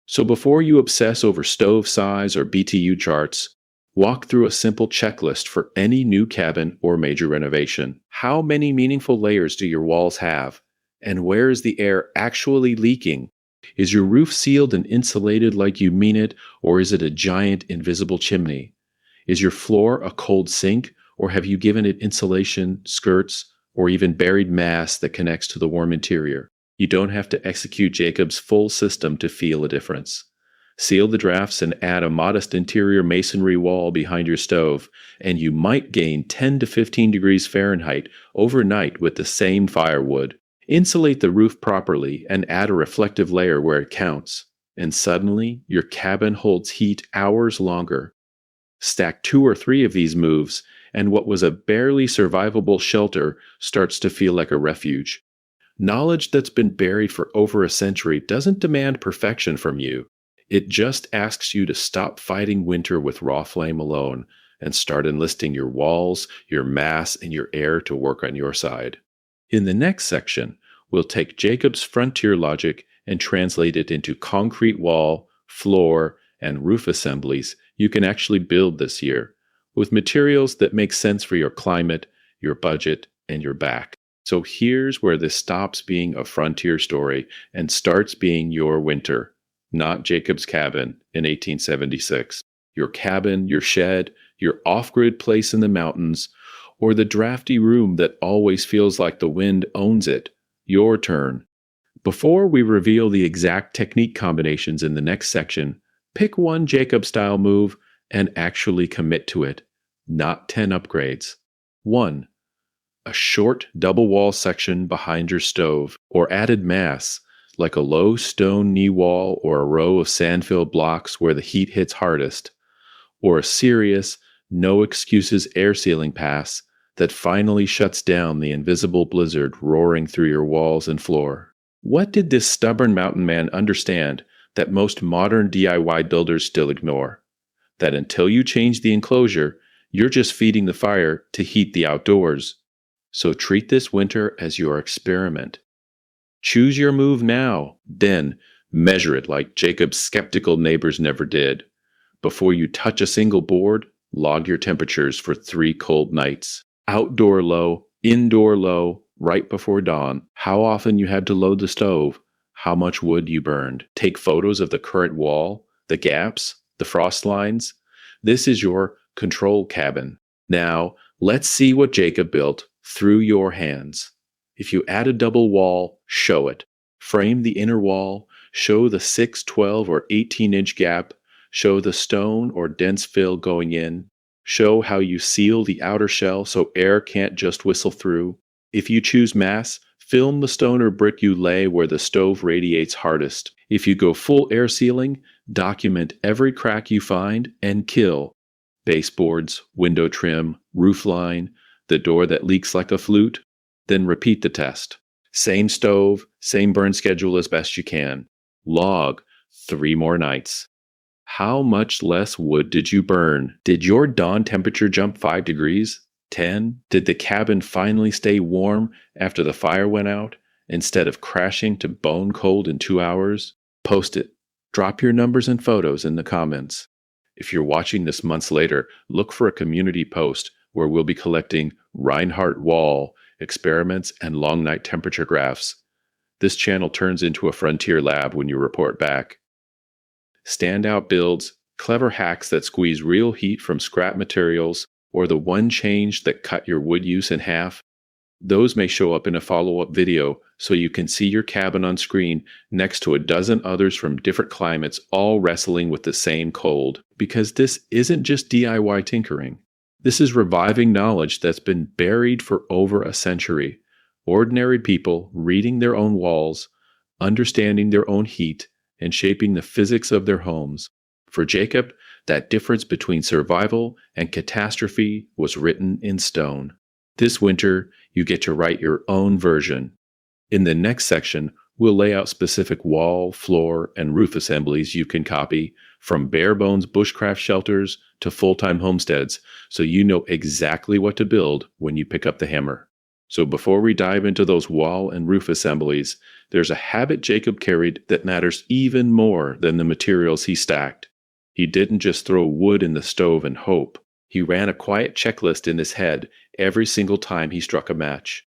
So before you obsess over stove size or BTU charts, walk through a simple checklist for any new cabin or major renovation. How many meaningful layers do your walls have? And where is the air actually leaking? Is your roof sealed and insulated like you mean it, or is it a giant invisible chimney? Is your floor a cold sink, or have you given it insulation, skirts, or even buried mass that connects to the warm interior? You don't have to execute Jacob's full system to feel a difference. Seal the drafts and add a modest interior masonry wall behind your stove, and you might gain 10 to 15 degrees Fahrenheit overnight with the same firewood. Insulate the roof properly and add a reflective layer where it counts, and suddenly your cabin holds heat hours longer. Stack 2 or 3 of these moves, and what was a barely survivable shelter starts to feel like a refuge. Knowledge that's been buried for over a century doesn't demand perfection from you. It just asks you to stop fighting winter with raw flame alone and start enlisting your walls, your mass, and your air to work on your side. In the next section, we'll take Jacob's frontier logic and translate it into concrete wall, floor, and roof assemblies you can actually build this year, with materials that make sense for your climate, your budget, and your back. So here's where this stops being a frontier story and starts being your winter, not Jacob's cabin in 1876. Your cabin, your shed, your off-grid place in the mountains, or the drafty room that always feels like the wind owns it. Your turn. Before we reveal the exact technique combinations in the next section, pick one Jacob-style move and actually commit to it, not 10 upgrades. 1. A short double wall section behind your stove, or added mass, like a low stone knee wall or a row of sand-filled blocks where the heat hits hardest, or a serious, no excuses air sealing pass that finally shuts down the invisible blizzard roaring through your walls and floor. What did this stubborn mountain man understand that most modern DIY builders still ignore? That until you change the enclosure, you're just feeding the fire to heat the outdoors. So treat this winter as your experiment. Choose your move now. Then measure it like Jacob's skeptical neighbors never did. Before you touch a single board, log your temperatures for 3 cold nights. Outdoor low, indoor low, right before dawn. How often you had to load the stove. How much wood you burned. Take photos of the current wall, the gaps, the frost lines. This is your control cabin. Now, let's see what Jacob built through your hands. If you add a double wall, show it. Frame the inner wall, show the 6, 12, or 18-inch gap, show the stone or dense fill going in, show how you seal the outer shell so air can't just whistle through. If you choose mass, film the stone or brick you lay where the stove radiates hardest. If you go full air sealing, document every crack you find and kill. Baseboards, window trim, roof line, the door that leaks like a flute. Then repeat the test. Same stove, same burn schedule as best you can. Log 3 more nights. How much less wood did you burn? Did your dawn temperature jump 5 degrees? 10? Did the cabin finally stay warm after the fire went out, instead of crashing to bone cold in 2 hours? Post it. Drop your numbers and photos in the comments. If you're watching this months later, look for a community post where we'll be collecting Reinhardt wall experiments and long night temperature graphs. This channel turns into a frontier lab when you report back. Standout builds, clever hacks that squeeze real heat from scrap materials, or the one change that cut your wood use in half. Those may show up in a follow-up video so you can see your cabin on screen next to a dozen others from different climates all wrestling with the same cold. Because this isn't just DIY tinkering. This is reviving knowledge that's been buried for over a century. Ordinary people reading their own walls, understanding their own heat, and shaping the physics of their homes. For Jacob, that difference between survival and catastrophe was written in stone. This winter, you get to write your own version. In the next section, we'll lay out specific wall, floor, and roof assemblies you can copy, from bare-bones bushcraft shelters to full-time homesteads, so you know exactly what to build when you pick up the hammer. So before we dive into those wall and roof assemblies, there's a habit Jacob carried that matters even more than the materials he stacked. He didn't just throw wood in the stove and hope. He ran a quiet checklist in his head every single time he struck a match.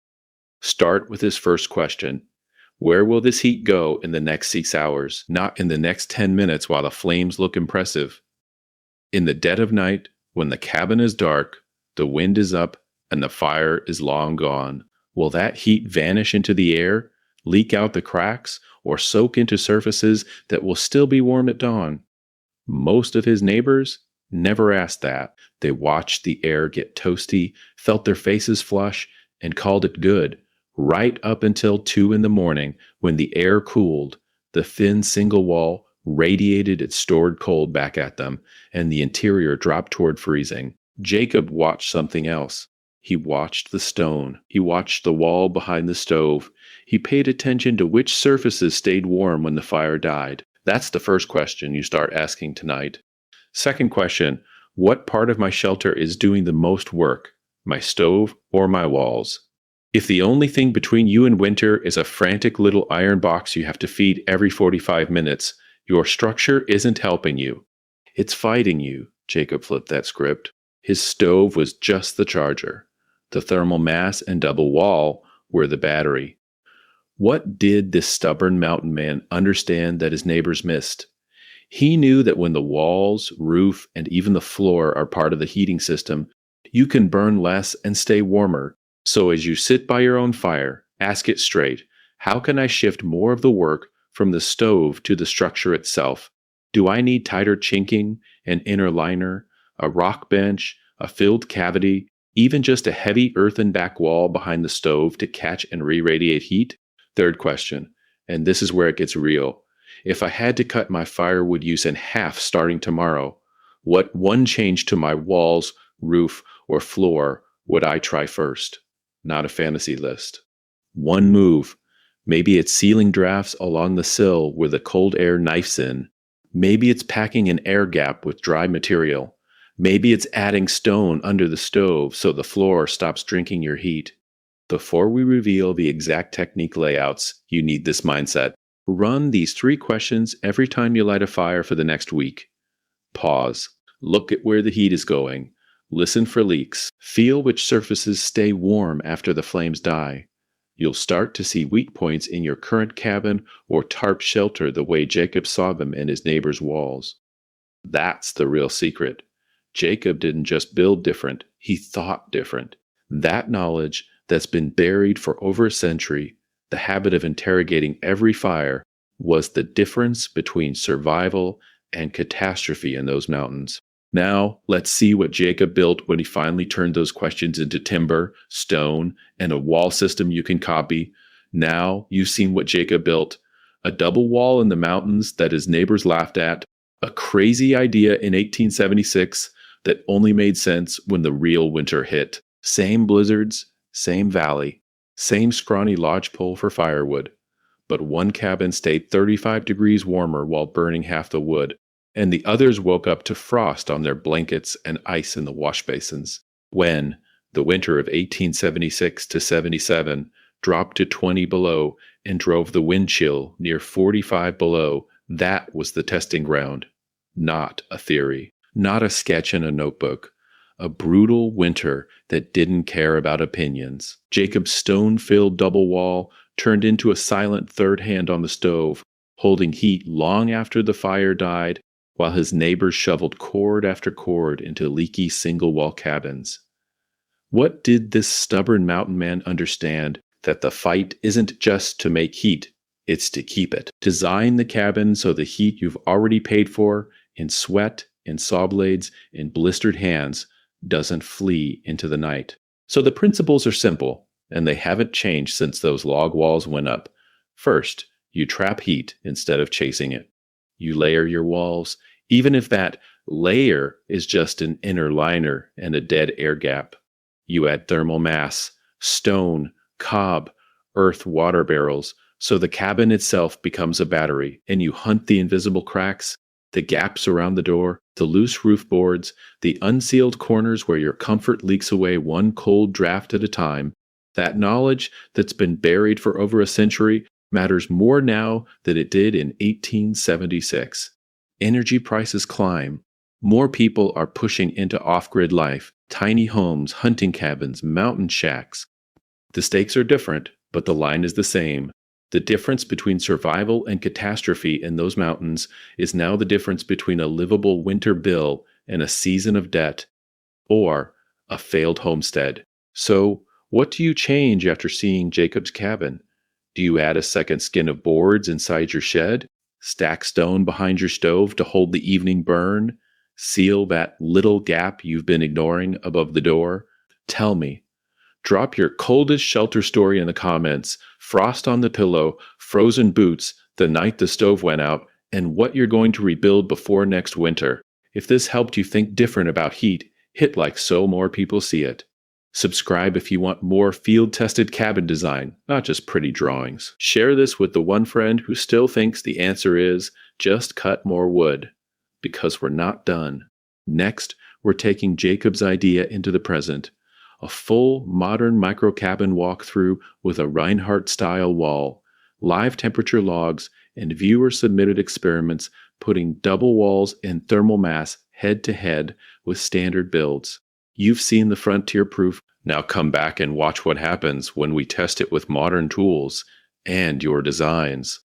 Start with his first question. Where will this heat go in the next 6 hours, not in the next 10 minutes while the flames look impressive? In the dead of night, when the cabin is dark, the wind is up, and the fire is long gone, will that heat vanish into the air, leak out the cracks, or soak into surfaces that will still be warm at dawn? Most of his neighbors never asked that. They watched the air get toasty, felt their faces flush, and called it good, right up until 2 in the morning when the air cooled, the thin single wall radiated its stored cold back at them, and the interior dropped toward freezing. Jacob watched something else. He watched the stone. He watched the wall behind the stove. He paid attention to which surfaces stayed warm when the fire died. That's the first question you start asking tonight. Second question, what part of my shelter is doing the most work? My stove or my walls? If the only thing between you and winter is a frantic little iron box you have to feed every 45 minutes, your structure isn't helping you. It's fighting you. Jacob flipped that script. His stove was just the charger. The thermal mass and double wall were the battery. What did this stubborn mountain man understand that his neighbors missed? He knew that when the walls, roof, and even the floor are part of the heating system, you can burn less and stay warmer. So as you sit by your own fire, ask it straight, how can I shift more of the work from the stove to the structure itself? Do I need tighter chinking, an inner liner, a rock bench, a filled cavity, even just a heavy earthen back wall behind the stove to catch and re-radiate heat? Third question, and this is where it gets real. If I had to cut my firewood use in half starting tomorrow, what one change to my walls, roof, or floor would I try first? Not a fantasy list. One move. Maybe it's sealing drafts along the sill where the cold air knifes in. Maybe it's packing an air gap with dry material. Maybe it's adding stone under the stove so the floor stops drinking your heat. Before we reveal the exact technique layouts, you need this mindset. Run these 3 questions every time you light a fire for the next week. Pause. Look at where the heat is going. Listen for leaks. Feel which surfaces stay warm after the flames die. You'll start to see weak points in your current cabin or tarp shelter the way Jacob saw them in his neighbor's walls. That's the real secret. Jacob didn't just build different, he thought different. That knowledge that's been buried for over a century, the habit of interrogating every fire, was the difference between survival and catastrophe in those mountains. Now, let's see what Jacob built when he finally turned those questions into timber, stone, and a wall system you can copy. Now, you've seen what Jacob built. A double wall in the mountains that his neighbors laughed at. A crazy idea in 1876 that only made sense when the real winter hit. Same blizzards, same valley, same scrawny lodgepole for firewood. But one cabin stayed 35 degrees warmer while burning half the wood, and the others woke up to frost on their blankets and ice in the wash basins. When the winter of 1876 to 77 dropped to 20 below and drove the wind chill near 45 below, that was the testing ground. Not a theory, not a sketch in a notebook. A brutal winter that didn't care about opinions. Jacob's stone-filled double wall turned into a silent third hand on the stove, holding heat long after the fire died, while his neighbors shoveled cord after cord into leaky single-wall cabins. What did this stubborn mountain man understand? That the fight isn't just to make heat, it's to keep it. Design the cabin so the heat you've already paid for, in sweat, in saw blades, in blistered hands, doesn't flee into the night. So the principles are simple, and they haven't changed since those log walls went up. First, you trap heat instead of chasing it. You layer your walls, even if that layer is just an inner liner and a dead air gap. You add thermal mass, stone, cob, earth water barrels, so the cabin itself becomes a battery, and you hunt the invisible cracks, the gaps around the door, the loose roof boards, the unsealed corners where your comfort leaks away one cold draft at a time. That knowledge that's been buried for over a century matters more now than it did in 1876. Energy prices climb. More people are pushing into off-grid life, tiny homes, hunting cabins, mountain shacks. The stakes are different, but the line is the same. The difference between survival and catastrophe in those mountains is now the difference between a livable winter bill and a season of debt, or a failed homestead. So, what do you change after seeing Jacob's cabin? Do you add a second skin of boards inside your shed? Stack stone behind your stove to hold the evening burn? Seal that little gap you've been ignoring above the door? Tell me. Drop your coldest shelter story in the comments, frost on the pillow, frozen boots, the night the stove went out, and what you're going to rebuild before next winter. If this helped you think different about heat, hit like so more people see it. Subscribe if you want more field-tested cabin design, not just pretty drawings. Share this with the one friend who still thinks the answer is just cut more wood. Because we're not done. Next, we're taking Jacob's idea into the present. A full, modern micro-cabin walkthrough with a Reinhardt-style wall, live temperature logs, and viewer-submitted experiments putting double walls and thermal mass head-to-head with standard builds. You've seen the frontier proof. Now come back and watch what happens when we test it with modern tools and your designs.